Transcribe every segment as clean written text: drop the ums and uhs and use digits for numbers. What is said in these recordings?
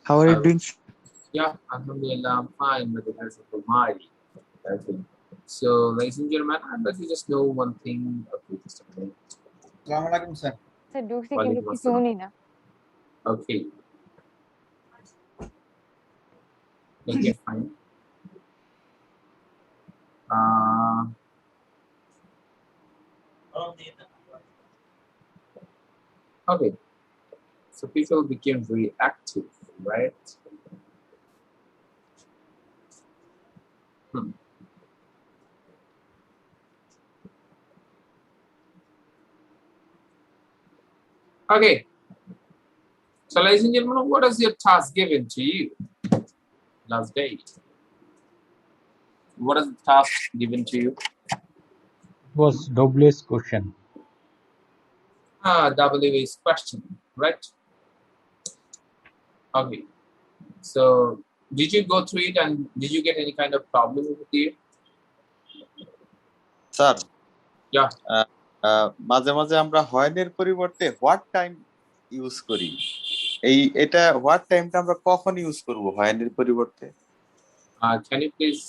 How are you doing? Yeah, Alhamdulillah, I'm fine with the help of Almighty. Okay. So, ladies and gentlemen, I'd like to just know one thing. Okay, just a minute. Assalamu alaikum, sir. Sir, ঢুকছি কিন্তু Walaikum কিছু assalam. শুনি না। Okay. Okay, fine. Okay. So people became very active, right? Okay. So, ladies and gentlemen, what is your task given to you last day? What is the task given to you? It was WS question. WA's question, right? Okay. So, did you go through it and did you get any kind of problem with it? Sir Yeah. মাঝে মাঝে আমরা হোয়েনের পরিবর্তে what time use করি। এটা what টাইমটা আমরা কখন use করব হোয়েনের পরিবর্তে? Can you please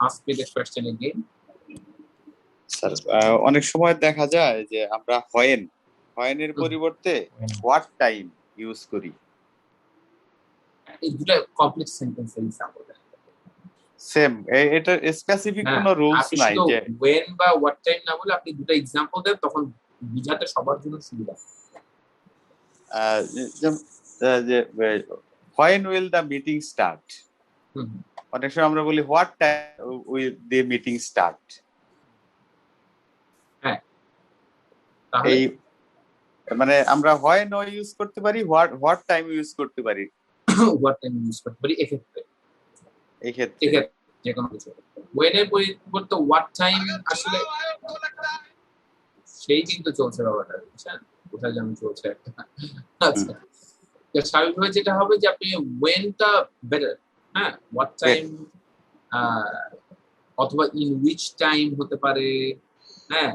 ask me the question again? Sir অনেক সময় দেখা যায় যে আমরা হোয়েনের পরিবর্তে হোয়াট টাইম ইউজ করি। It's a complex sentence example. Same এটা স্পেসিফিক কোনো রুলস নাই যে when বা what time না বলে আপনি দুটো एग्जांपल দেন তখন বুঝাতে সবার জন্য সুবিধা। যে when will the meeting start? অনেক সময় আমরা বলি what time will the meeting start? হ্যাঁ এই মানে আমরা when ইউজ করতে পারি what time ইউজ করতে পারি what time ইউজ করতে পারি এক্ষেত্রে যে কোনো কিছু when এর পরিবর্তে what time আসলে সেই কিন্তু চলছে ব্যাপারটা বুঝছেন কোথায় যেন চলছে একটা আচ্ছা তো স্বাভাবিকভাবে যেটা হবে যে আপনি when টা বেটার হ্যাঁ what time অথবা in which time হতে পারে হ্যাঁ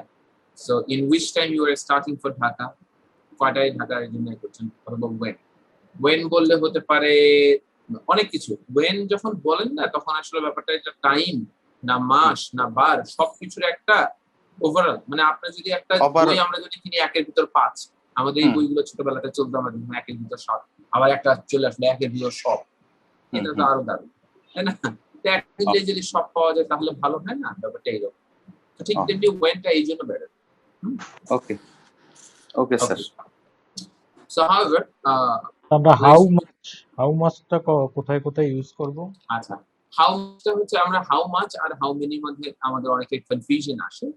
so in which time you are starting for Dhaka কয়টায় ঢাকার জন্য করছেন অথবা when বললে হতে পারে অনেক কিছু when যখন বলেন না তখন আসলে ব্যাপারটা এটা টাইম না মাস না বার সবকিছুর একটা ওভারঅল মানে আপনি যদি একটা বই আমরা যদি কিনি একের ভিতর 5 আমাদের এই বইগুলো ছোটবেলাতে চলতো আমরা একের ভিতর 7 আবার একটা চলে আসলে একের ভিতর সব এটা তো আরো দারুণ তাই না এক দিলে যদি সব পাওয়া যায় তাহলে ভালো হয় না ব্যাপারটা এইরকম তো ঠিক তেমনি whenটা এই জন্য better okay sir so however আমরা how much টা কোথায় কোথায় ইউজ করব? আচ্ছা how much টা হচ্ছে আমরা how much R how many মধ্যে আমাদের অনেকের কনফিউশন আসে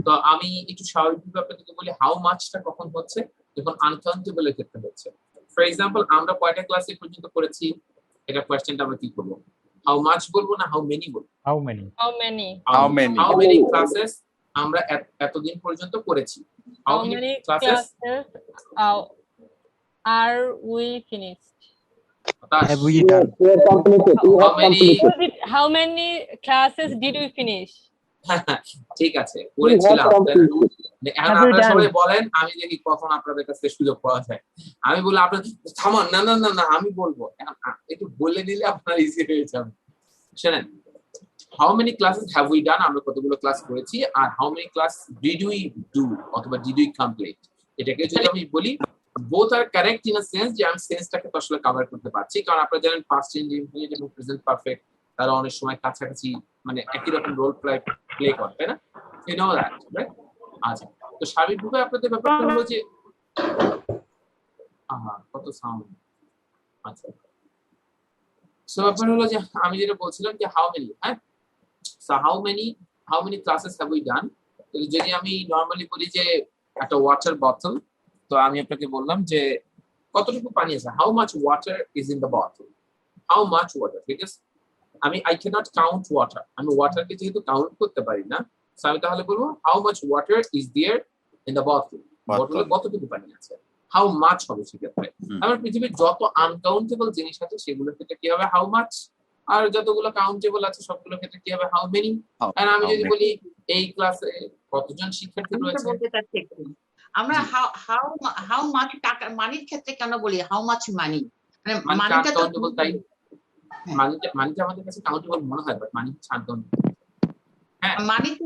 তো আমি একটু স্বাভাবিকভাবে আপনাদেরকে বলি how much টা কখন হচ্ছে যখন আনকাউন্টেবল এর ক্ষেত্রে হচ্ছে ফর एग्जांपल আমরা কয়টা ক্লাসে পর্যন্ত করেছি এটা কোশ্চেনটা আমরা কি করব how much বলবো না how many বলবো how many classes আমরা এতদিন পর্যন্ত করেছি how many classes are we finished? Have we done? How many classes did we finish? ঠিক আছে করেছিলাম এখন আপনারা সবাই বলেন আমি দেখি কখন আপনাদের কাছে সুযোগ পাওয়া যায় আমি বলি আপনারা থামান না না না না আমি বলবো একটু বলে দিলে আপনারা ইজি হয়ে যাবে শুনেন how many classes have we done আমরা কতগুলো ক্লাস করেছি আর how many class did we do অথবা did we complete এটাকে যদি আমি বলি both are correct in a sense যে আমি সেন্সটাকে তো আসলে কভার করতে পারছি কারণ আপনারা জানেন past indefinite এবং present perfect তারা অনেক সময় কাছাকাছি মানে একই রকম রোল প্লে করে তাই না you know that right আচ্ছা তো স্বাভাবিকভাবে আপনাদের ব্যাপারটা হলো যে কত সাউন্ড আচ্ছা সো ব্যাপার হলো যে আমি যেটা বলছিলাম যে how many হ্যাঁ so how many classes have we done তো যদি আমি নরমালি বলি যে একটা ওয়াটার বোতল তো আমি আপনাকে বললাম যে কতটুকু পানি আছে how much water is in the bottle how much water ঠিক আছে আমি I cannot count water আমি ওয়াটারকে যেহেতু কাউন্ট করতে পারি না সো আমি তাহলে বলবো how much water is there in the bottle বোতলে কতটুকু পানি আছে how much হবে সেক্ষেত্রে আমার পৃথিবীর যত আনকাউন্টেবল জিনিস আছে সেগুলোর ক্ষেত্রে কি হবে how much আর যতগুলো কাউন্টেবল আছে সবগুলোর ক্ষেত্রে কি হবে how many আর আমি যদি বলি এই ক্লাসে কতজন শিক্ষার্থী রয়েছে আমরা জি। হাউ মাচ টাকা মানির ক্ষেত্রে কেন বলি হাউ মাচ মানি মানে মানিটা মানিটা তো আনকাউন্টেবল, তাই হ্যাঁ। মানিটা আমাদের কাছে কাউন্টেবল মনে হয়, বাট মানি হচ্ছে আনকাউন্টেবল। হ্যাঁ, মানি তো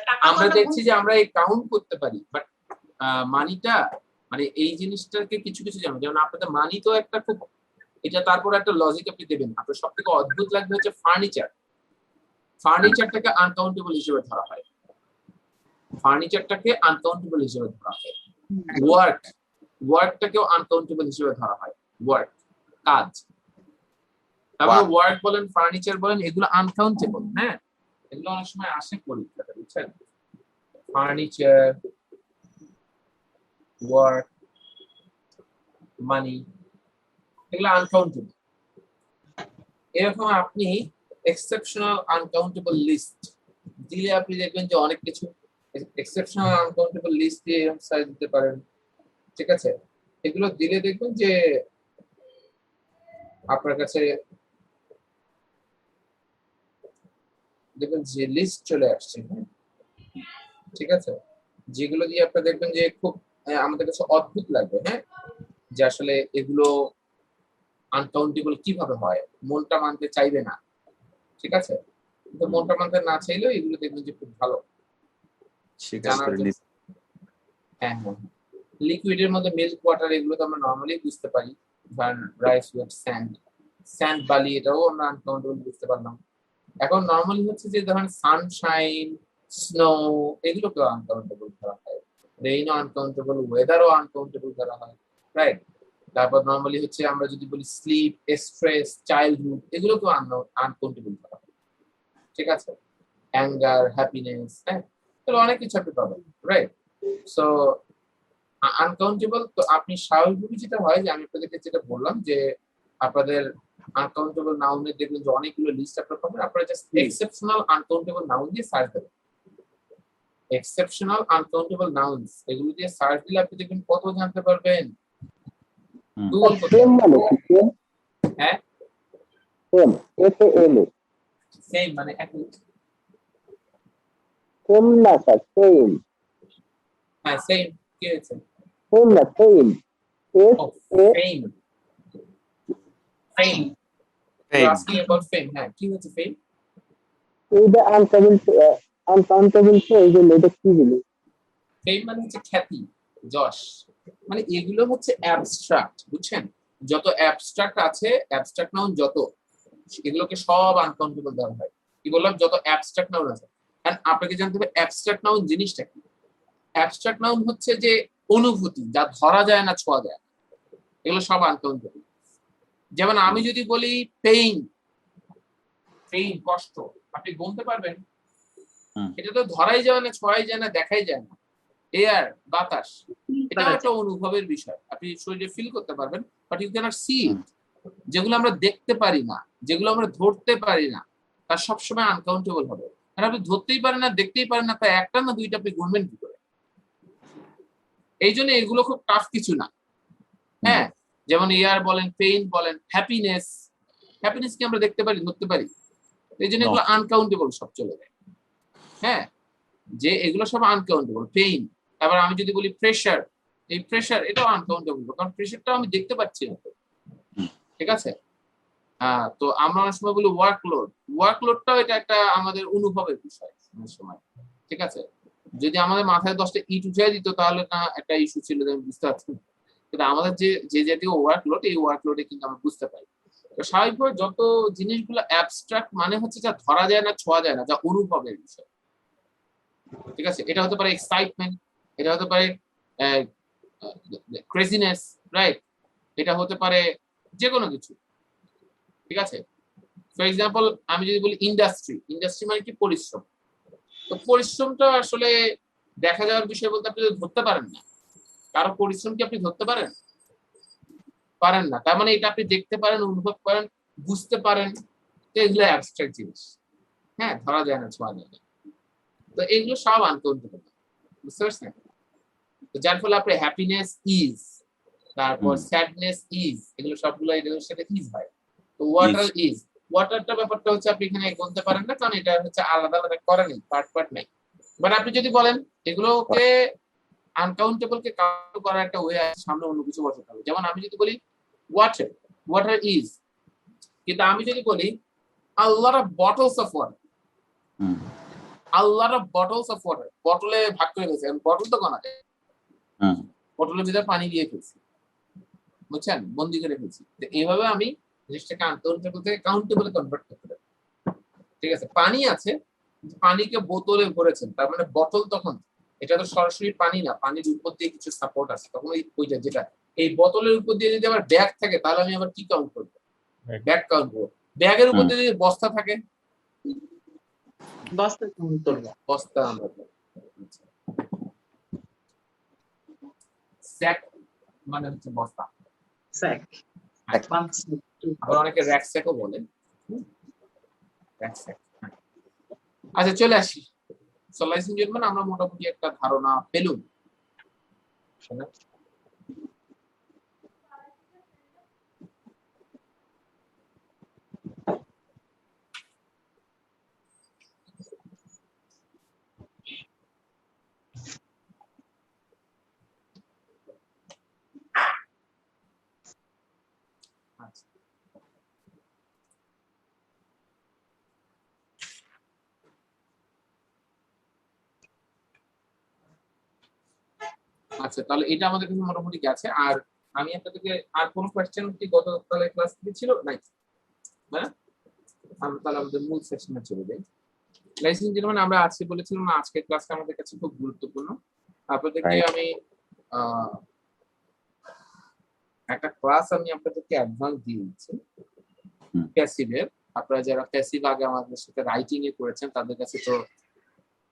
টাকা আমরা দেখছি যে আমরা এই কাউন্ট করতে পারি, বাট মানিটা মানে এই জিনিসটাকে কিছু কিছু জানো, যেমন আপনাদের মানি তো একটা খুব, এটা তারপর একটা লজিক আপনি দেবেন। আপনার সব থেকে অদ্ভুত লাগবে হচ্ছে ফার্নিচার। ফার্নিচারটাকে আনকাউন্টেবল হিসেবে ধরা হয়, ফার্নিচারটাকে আনকাউন্টেবল হিসেবে ধরা হয়। ওয়ার্কটাকেও আনকাউন্টেবল হিসেবে ধরা হয়, ওয়ার্ক কাজ। তারপরে Work. ওয়ার্ক বলেন, ফার্নিচার বলেন, এগুলো আনকাউন্টেবল। হ্যাঁ, এগুলো অনেক সময় আসে পরীক্ষাতে, বুঝছেন? ফার্নিচার, ওয়ার্ক, মানি, এগুলো আনকাউন্টেবল। এরকম আপনি এক্সেপশনাল আনকাউন্টেবল লিস্ট দিলে আপনি দেখবেন যে অনেক কিছু এক্সেপশনাল আনকাউন্টেবল লিস্ট দিয়ে সাইজ দিতে পারেন, ঠিক আছে? এগুলো দিলে দেখবেন যে আপনার কাছে দেখবেন যে লিস্ট চলে আসছে। হ্যাঁ, ঠিক আছে, যেগুলো দিয়ে আপনি দেখবেন যে খুব আমাদের কাছে অদ্ভুত লাগবে। হ্যাঁ, যে আসলে এগুলো আনকাউন্টেবল কিভাবে হয়, মনটা মানতে চাইবে না, ঠিক আছে? কিন্তু মনটা মানতে না চাইলেও এগুলো দেখবেন যে খুব ভালো স্বীকার জানার করে জন্য। নিতে। হ্যাঁ হ্যাঁ, লিকুইডের মধ্যে মিল্ক ওয়াটার এগুলো তো আমরা নর্মালি বুঝতে পারি, ধরেন রাইস উইথ স্যান্ড, স্যান্ড বালি, এটাও আমরা আনকাউন্টেবল বুঝতে পারলাম। এখন নর্মালি হচ্ছে যে ধরেন সানশাইন, স্নো, এগুলোকেও আনকাউন্টেবল ধরা হয়, রেইনও আনকাউন্টেবল, ওয়েদারও আনকাউন্টেবল ধরা হয়, রাইট? তারপর নর্মালি হচ্ছে আমরা যদি বলি স্লিপ, স্ট্রেস, চাইল্ডহুড, এগুলোকেও আনকাউন্টেবল ধরা হয়, ঠিক আছে? অ্যাঙ্গার, হ্যাপিনেস, হ্যাঁ, তাহলে অনেক কিছু আপনি পাবেন, রাইট? সো আনকাউন্টেবল তো আপনি স্বাভাবিকভাবে যেটা হয় যে আমি আপনাদেরকে যেটা বললাম যে আপনাদের আনকাউন্টেবল নাউনের দেখবেন যে অনেকগুলো লিস্ট আপনারা পাবেন, আপনারা জাস্ট এক্সেপশনাল আনকাউন্টেবল নাউন দিয়ে সার্চ দেবেন। এক্সেপশনাল আনকাউন্টেবল নাউনস এগুলো দিয়ে সার্চ দিলে আপনি দেখবেন কত জানতে পারবেন। হুম। গুগল করতে সেম মানে পারবেন। কি সেম হ্যাঁ, সেম SAM সেম মানে একই। সেম না স্যার সেম হ্যাঁ, সেম কি হয়েছে? সেম না সেম ও, SAM fame, fame, Fame. asking about fame, হ্যাঁ, কি হচ্ছে ফেম? এইটা আনকাউন্টেবল তো এই জন্য এটা কি জিনিস ফেম মানে হচ্ছে খ্যাতি, যশ, মানে এগুলো হচ্ছে অ্যাবস্ট্রাক্ট, বুঝছেন? যত অ্যাবস্ট্রাক্ট আছে, অ্যাবস্ট্রাক্ট নাউন যত, এগুলোকে সব আনকাউন্টেবল ধরা হয়। কি বললাম? যত অ্যাবস্ট্রাক্ট নাউন আছে। কারণ আপনাকে জানতে হবে অ্যাবস্ট্রাক্ট নাউন জিনিসটা কি। অ্যাবস্ট্রাক্ট নাউন হচ্ছে যে অনুভূতি, যা ধরা যায় না, ছোঁয়া যায় না, এগুলো সব আনকাউন্টেবল। যেমন আমি যদি বলি পেইন, পেইন কষ্ট, আপনি গুনতে পারবেন? হুম। এটা তো ধরাই যায় না, ছোঁয়াই যায় না, দেখাই যায় না। এয়ার, বাতাস, এটা একটা অনুভবের বিষয়, আপনি শরীরে ফিল করতে পারবেন, বাট ইউ ক্যানট সি ইট। যেগুলো আমরা দেখতে পারি না, যেগুলো আমরা ধরতে পারি না, তার সবসময় আনকাউন্টেবল হবে। কারণ আপনি ধরতেই পারেন না, দেখতেই পারেন না, তা একটা না দুইটা আপনি গুনবেন কি করে? এই জন্য এগুলো খুব টাফ কিছু না। হ্যাঁ, যেমন এয়ার বলেন, পেইন বলেন, হ্যাপিনেস, হ্যাপিনেস কি আমরা দেখতে পারি, ধরতে পারি? এই জন্য এগুলো আনকাউন্টেবল সব চলে যায়। হ্যাঁ, যে এগুলো সব আনকাউন্টেবল। পেইন, আবার আমি যদি বলি প্রেসার, এই প্রেসার এটাও আনকাউন্টেবল, কারণ প্রেসারটাও আমি দেখতে পাচ্ছি না, ঠিক আছে? তো আমরা অনেক সময় বলি ওয়ার্কলোড, ওয়ার্কলোডটাও এটা একটা আমাদের অনুভবের বিষয় অনেক সময়, ঠিক আছে? যদি আমাদের মাথায় 10টা ইট উঠিয়ে দিত তাহলে না একটা ইস্যু ছিল, আমি বুঝতে পারছি। কিন্তু আমাদের যে জাতীয় ওয়ার্কলোড, এই ওয়ার্কলোডে কিন্তু আমরা বুঝতে পারি। তো স্বাভাবিকভাবে যত জিনিসগুলো অ্যাবস্ট্রাক্ট মানে হচ্ছে যা ধরা যায় না, ছোঁয়া যায় না, যা অনুভবের বিষয়, ঠিক আছে? এটা হতে পারে এক্সাইটমেন্ট, এটা হতে পারে ক্রেজিনেস, রাইট? এটা হতে পারে যে কোনো কিছু, ঠিক আছে? ফর এক্সাম্পল আমি যদি বলি ইন্ডাস্ট্রি, ইন্ডাস্ট্রি মানে কি? পরিশ্রম। তো পরিশ্রমটা আসলে দেখা যাওয়ার বিষয় বলতে আপনি ধরতে পারেন না, কারো পরিশ্রম কি আপনি ধরতে পারেন? পারেন না। তার মানে এটা আপনি দেখতে পারেন, অনুভব করেন, বুঝতে পারেন, তো এগুলো অ্যাবস্ট্রাক্ট জিনিস। হ্যাঁ, ধরা যায় না, ছোঁয়া যায় না, তো এগুলো সব আনকাউন্টেবল, বুঝতে পারছেন? তো যার ফলে আপনি হ্যাপিনেস ইজ, তারপর স্যাডনেস ইজ, এগুলো সবগুলো এগুলোর সাথে ইজ হয়। তো ওয়াটার ইজ, ওয়াটারটা ব্যাপারটা হচ্ছে আপনি এখানে গুনতে পারেন না, কারণ এটা হচ্ছে আলাদা আলাদা করা নেই, পার্ট পার্ট নেই। বাট আপনি যদি বলেন এগুলোকে আনকাউন্টেবল কে কাউন্ট করার একটা ওয়ে আছে, সামনে অন্য কিছু বসাতে হবে। যেমন আমি যদি বলি ওয়াটার, ওয়াটার ইজ, কিন্তু আমি যদি বলি a lot of bottles of water, a lot of bottles of water, বটলে ভাগ করে ফেলছি, বটল তো কোন আছে, বটলের ভিতরে পানি দিয়ে ফেলছি, বুঝছেন, বন্দি করে ফেলছি। তো এইভাবে আমি জিনিসটাকে আনকাউন্টেবল থেকে কাউন্টেবলে কনভার্ট করতে পারি। ঠিক আছে, পানি আছে, পানিকে বোতলে ভরেছেন, তার মানে বটল তখন এটা তো সরাসরি পানি না, পানির উপর দিয়ে কিছু সাপোর্ট আছে, তখন ওইটা যেটা এই বোতলের উপর দিয়ে যদি আবার ব্যাগ থাকে তাহলে আমি আবার কি কাউন্ট করবো? ব্যাগ কাউন্ট করবো। ব্যাগের উপর দিয়ে যদি বস্তা থাকে, বস্তা কাউন্ট করবো। বস্তা আমরা স্যাক মানে হচ্ছে বস্তা, স্যাক। আবার অনেকে র্যাক স্যাকও বলে। Rucksack. আচ্ছা চলে আসি। সো লাইস এন্ড জেন্টলম্যান, আমরা মোটামুটি একটা ধারণা পেলুম। আচ্ছা তাহলে এটা আমাদের কাছে মোটামুটি গেছে। আর আমি আপনাদেরকে আর কোন কোশ্চেন কি গতকালে ক্লাস থেকে ছিল নাই, হ্যাঁ? আমরা তাহলে আমাদের মূল সেকশনে চলে যাই। লাইসেন্স জেন্টলম্যান, আমরা আজকে বলেছিলাম না আজকের ক্লাসটা আমাদের কাছে খুব গুরুত্বপূর্ণ। আপনাদেরকে আমি একটা ক্লাস আমি আপনাদেরকে অ্যাডভান্স দিয়ে দিচ্ছি প্যাসিভের। আপনারা যারা প্যাসিভ আগে আমাদের সাথে রাইটিং এ করেছেন তাদের কাছে তো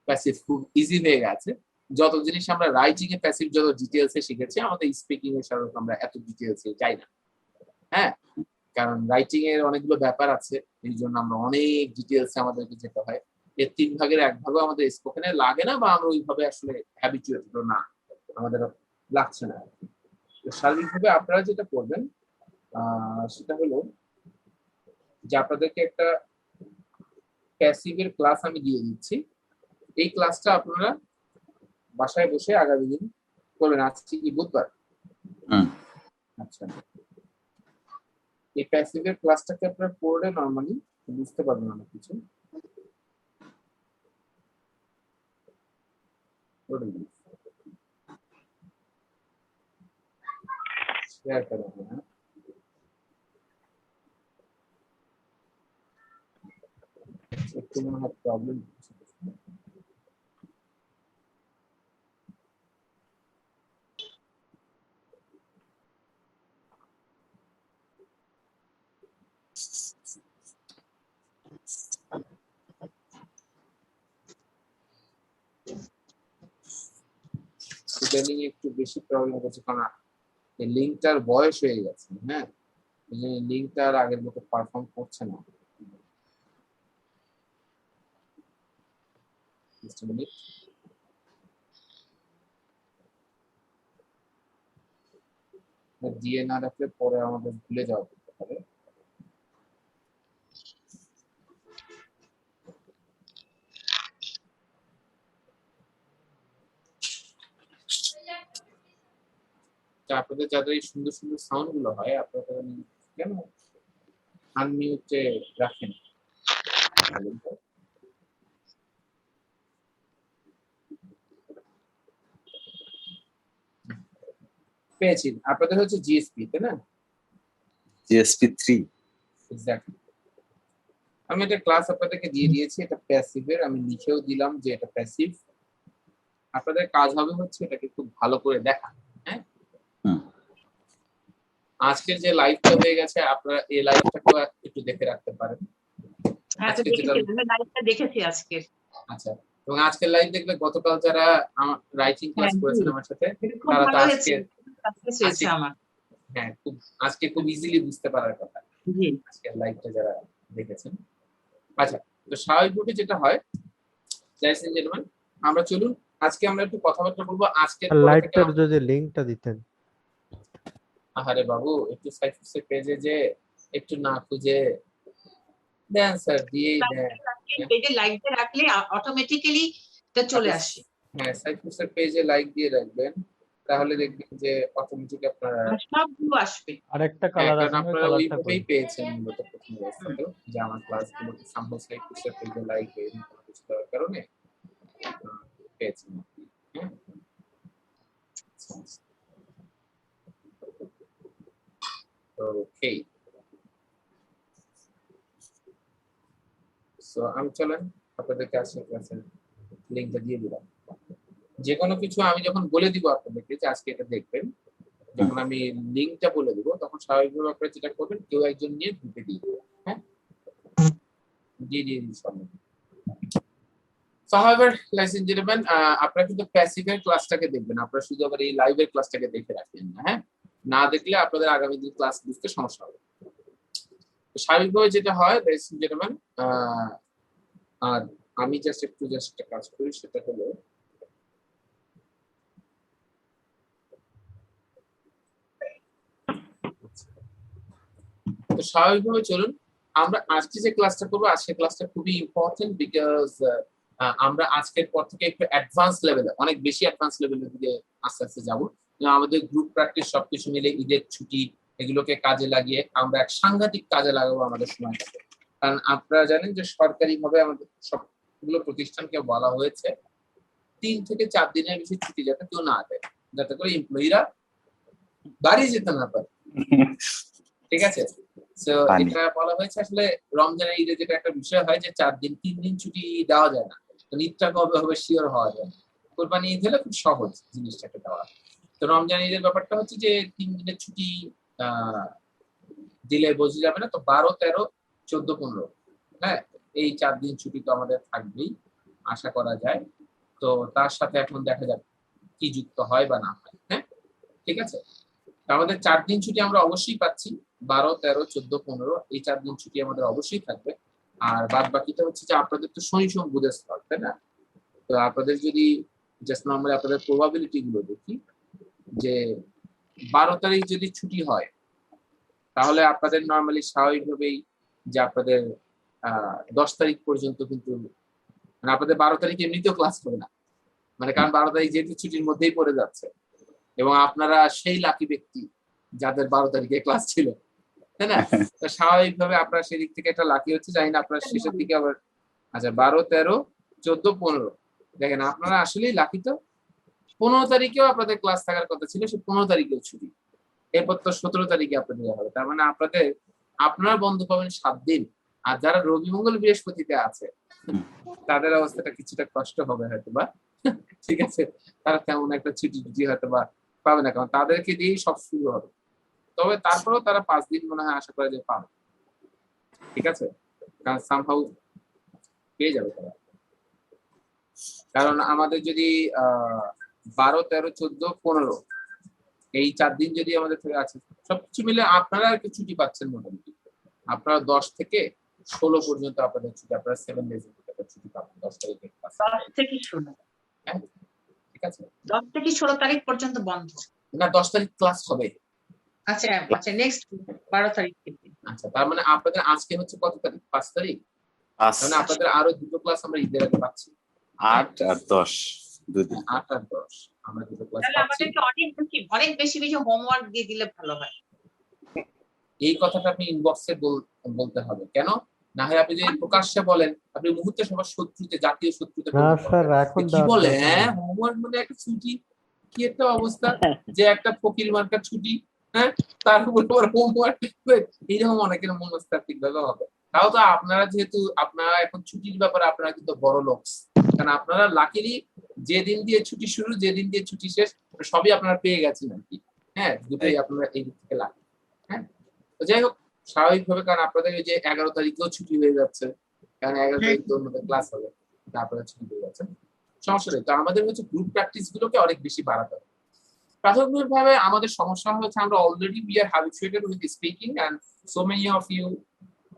প্যাসিভ খুব ইজি হয়ে গেছে। যত জিনিস আমরা রাইটিং এ প্যাসিভ যত ডিটেইলসে শিখেছি, আমাদের স্পিকিং এর সাথে আমরা এত ডিটেইলসে যাই না, হ্যাঁ, কারণ রাইটিং এর অনেকগুলো ব্যাপার আছে, এই জন্য আমরা অনেক ডিটেইলসে আমাদেরকে যেতে হয়। এর 3 ভাগের 1 ভাগও আমাদের স্পোকেনে লাগে না, বা আমরা ওইভাবে আসলে হ্যাবিচুয়েটেড না, আমাদের লাগছে না। তো সার্বিকভাবে আপনারা যেটা করবেন সেটা হলো যে আপনাদেরকে একটা প্যাসিভের ক্লাস আমি দিয়ে দিচ্ছি। এই ক্লাসটা আপনারা বাসায় বসে আগামী দিন করবেন। আজকে কি বুধবার? আচ্ছা, এই প্যাসিভের ক্লাসটাকে আপনারা পড়লে নরমালি বুঝতে পারবেন অনেক কিছু। শেয়ার করবেন না, একটু মনে হয় প্রবলেম। ইদানিং একটু বেশি প্রবলেম হচ্ছে, কারণ এই লিঙ্কটার বয়স হয়ে গেছে, হ্যাঁ, এই জন্য লিঙ্কটা আর আগের মতো পারফর্ম করছে না। দিয়ে না রাখলে পরে আমাদের ভুলে যাওয়া যেতে পারে। আপনাদের যাদের এই সুন্দর সুন্দর সাউন্ড গুলো হয় আপনারা কেন আনমিউটে রাখেন? পেয়েছি, আপনাদের হচ্ছে জিএসপি, তাই না? GSP 3 exactly. আমি একটা ক্লাস আপনাদেরকে দিয়ে দিয়েছি, এটা প্যাসিভের, আমি লিখেও দিলাম যে এটা প্যাসিভ। আপনাদের কাজ হবে হচ্ছে এটাকে খুব ভালো করে দেখা, হ্যাঁ। আজকের যে লাইভটা হয়ে গেছে আপনারা এই লাইভটাকে একটু দেখে রাখতে পারেন। দেখেছি আজকে। আচ্ছা, এবং আজকের লাইভ দেখলে গতকাল যারা রাইটিং ক্লাস করেছেন আমার সাথে তারা তো হ্যাঁ খুব আজকে খুব ইজিলি বুঝতে পারার কথা আজকের লাইভটা যারা দেখেছেন। আচ্ছা, তো স্বাভাবিকভাবে যেটা হয় লাইস এন্ড জেন্টলম্যান, আমরা চলুন আজকে আমরা একটু কথাবার্তা বলবো। আজকে লাইভটার যদি লিংকটা দিতেন। আরে বাবু, একটু সাইফুসের পেজে যে একটু না খুঁজে দেন স্যার, দিয়েই দেন। পেজে লাইভটা রাখলে অটোমেটিক্যালি এটা চলে আসে। হ্যাঁ সাইফাসের পেজে লাইক দিয়ে রাখবেন, তাহলে দেখবেন যে অটোমেটিক আপনারা সবগুলো আসবে। আরেকটা কালার কারণ আছে, ওই আপনারা কালারটা ওইভাবেই কই? পেয়েছেন মূলত প্রথম অবস্থাতে, যে আমার ক্লাসগুলো সামহাউ সাইফাসের পেজে লাইক এরকম কোনো কিছু দেওয়ার কারণে আপনারা পেয়েছেন। হ্যাঁ ওকে, সো আমি চলেন আপনাদেরকে আজকে ক্লাসের লিঙ্কটা দিয়ে দিলাম। যে কোনো কিছু আমি যখন বলে দিব আপনাদেরকে যে আজকে এটা দেখবেন, যখন আমি লিঙ্কটা বলে দিব তখন স্বাভাবিকভাবে আপনারা যেটা করবেন কেউ একজন নিয়ে গ্রুপে দিয়ে দিবেন। হ্যাঁ দিয়ে দিন সবাই। So however, ladies and gentlemen, আপনারা কিন্তু প্যাসিভের ক্লাসটাকে দেখবেন, আপনারা শুধু আবার এই লাইভের ক্লাসটাকে দেখে রাখবেন না। হ্যাঁ না দেখলে আপনাদের আগামী দিন ক্লাস বুঝতে সমস্যা হবে। তো স্বাভাবিকভাবে যেটা হয় ladies and gentlemen, আর আমি জাস্ট একটা কাজ করি, সেটা হলো তো স্বাভাবিকভাবে চলুন আমরা আজকে যে ক্লাসটা করবো, আজকে ক্লাসটা খুবই ইম্পর্টেন্ট, বিকজ আমরা আজকের পর থেকে একটু অ্যাডভান্স লেভেলে, অনেক বেশি অ্যাডভান্স লেভেলের দিকে আস্তে আস্তে যাবো। আমাদের গ্রুপ প্র্যাকটিস সবকিছু মিলে ঈদের ছুটি এগুলোকে কাজে লাগিয়ে আমরা এক সাংঘাতিক কাজে লাগাবো আমাদের সময়টাকে। কারণ আপনারা জানেন যে সরকারিভাবে আমাদের সবগুলো প্রতিষ্ঠানকে বলা হয়েছে 3 থেকে 4 দিনের বেশি ছুটি যাতে কেউ না দেয়, যাতে করে এমপ্লয়িরা বাড়ি যেতে না পারে। ঠিক আছে, সো এটা বলা হয়েছে। আসলে রমজানের ঈদে যেটা একটা বিষয় হয় যে 4 দিন 3 দিন ছুটি দেওয়া যায় না, তো ঈদটা কবে হবে শিওর হওয়া যায় না। কোরবানি ঈদ হলে খুব সহজ জিনিসটাকে দেওয়া। তো রমজান ঈদের ব্যাপারটা হচ্ছে যে 3 দিনের ছুটি দিলে বোঝা যাবে না, তো 12, 13, 14, 15, হ্যাঁ এই 4 দিন ছুটি তো আমাদের থাকবেই আশা করা যায়। তো তার সাথে এখন দেখা যাবে কি যুক্ত হয় বা না হয়। হ্যাঁ ঠিক আছে, আমাদের 4 দিন ছুটি আমরা অবশ্যই পাচ্ছি, 12, 13, 14, 15 এই 4 দিন ছুটি আমাদের অবশ্যই থাকবে। আর বাদ বাকিটা হচ্ছে যে আপনাদের তো শনি সোম বুধের স্থল, তাই না? তো আপনাদের যদি জাস্ট নর্মালি আপনাদের প্রবাবিলিটি গুলো দেখি, যে 12 তারিখ যদি ছুটি হয় তাহলে আপনাদের নর্মালি স্বাভাবিকভাবেই যে আপনাদের 10 তারিখ পর্যন্ত কিন্তু মানে আপনাদের 12 তারিখ এমনিতেও ক্লাস হবে না, মানে কারণ 12 তারিখ যেহেতু ছুটির মধ্যেই পড়ে যাচ্ছে, এবং আপনারা সেই লাকি ব্যক্তি যাদের 12 তারিখে ক্লাস ছিল, তাই না? তো স্বাভাবিকভাবে আপনারা সেদিক থেকে একটা লাকি হচ্ছে, জানি না আপনার শেষের দিকে আবার আচ্ছা 12, 13, 14, 15 দেখেন আপনারা আসলেই লাকি। তো 15 তারিখেও আপনাদের ক্লাস থাকার কথা ছিল, সে 15 তারিখেও ছুটি, এরপর তো 17 তারিখে আপনাদের হবে। তার মানে আপনারা বন্ধ পাবেন 7 দিন। আর যারা রবি মঙ্গল বৃহস্পতিতে আছে তাদের অবস্থাটা কিছুটা কষ্ট হবে হয়তো বা, ঠিক আছে, তারা তেমন একটা ছুটি হয়তো বা পাবে না, কারণ তাদেরকে দিয়েই সব শুরু হবে। তবে তারপরেও তারা 5 দিন মনে হয় আশা করে যে পাবে, ঠিক আছে, কারণ সামহাউ পেয়ে যাবে তারা। কারণ আমাদের যদি 12, 13, 14, 15 এই 4 দিন যদি আমাদের থেকে আছে, সবকিছু মিলে আপনারা আর কি ছুটি পাচ্ছেন মোটামুটি। আপনারা 10 থেকে 16 পর্যন্ত আপনাদের ছুটি, আপনারা 7 ডেজ ছুটি পাবেন 10 তারিখে। 10 থেকে 16, হ্যাঁ ঠিক আছে, 10 থেকে 16 তারিখ পর্যন্ত বন্ধ না 10 তারিখ ক্লাস হবে। আচ্ছা আচ্ছা, নেক্সট 12 তারিখ থেকে। আচ্ছা তার মানে আপনাদের আজকে হচ্ছে কত তারিখ? 5 তারিখ। মানে আপনাদের আরো 2টো ক্লাস আমরা ঈদের আগে পাচ্ছি, 8 আর 10 দুদিন। 8 আর 10 আমরা 2টো ক্লাস তাহলে পাচ্ছি। আমাদেরকে অনেক বেশি হোমওয়ার্ক দিয়ে দিলে ভালো হয়। এই কথাটা আপনি ইনবক্সে বলতে হবে, কেন না হয় আপনি যদি প্রকাশ্যে বলেন আপনি মুহূর্তে সবার শত্রুতে, জাতীয় শত্রুতে না স্যার, এখন কি বলে হ্যাঁ হোমওয়ার্ক মানে একটা ছুটি, কি একটা অবস্থা, যে একটা ফকির মার্কার ছুটি, হ্যাঁ তার উপর হোমওয়ার্ক, এইরকম অনেকের মনস্তাত্ত্বিক ভাবে হবে। তাও তো আপনারা যেহেতু আপনারা এখন ছুটির ব্যাপারে আপনারা কিন্তু বড় লোক, কারণ আপনারা লাকিলি যেদিন দিয়ে ছুটি শুরু যেদিন দিয়ে ছুটি শেষ সবই আপনারা পেয়ে গেছেন আর কি। হ্যাঁ দুটোই আপনারা এই দিক থেকে লাকি। হ্যাঁ যাই হোক স্বাভাবিকভাবে, কারণ আপনাদের ওই যে 11 তারিখেও ছুটি হয়ে যাচ্ছে, কারণ 11 তারিখ তো আমাদের ক্লাস হবে, তারপরে ছুটি হয়ে যাচ্ছে, সমস্যা নেই। তো আমাদের হচ্ছে গ্রুপ প্র্যাকটিস গুলোকে অনেক বেশি বাড়াতে হবে। প্রাথমিকভাবে আমাদের সমস্যা হচ্ছে আমরা already we are habituated with speaking and so many of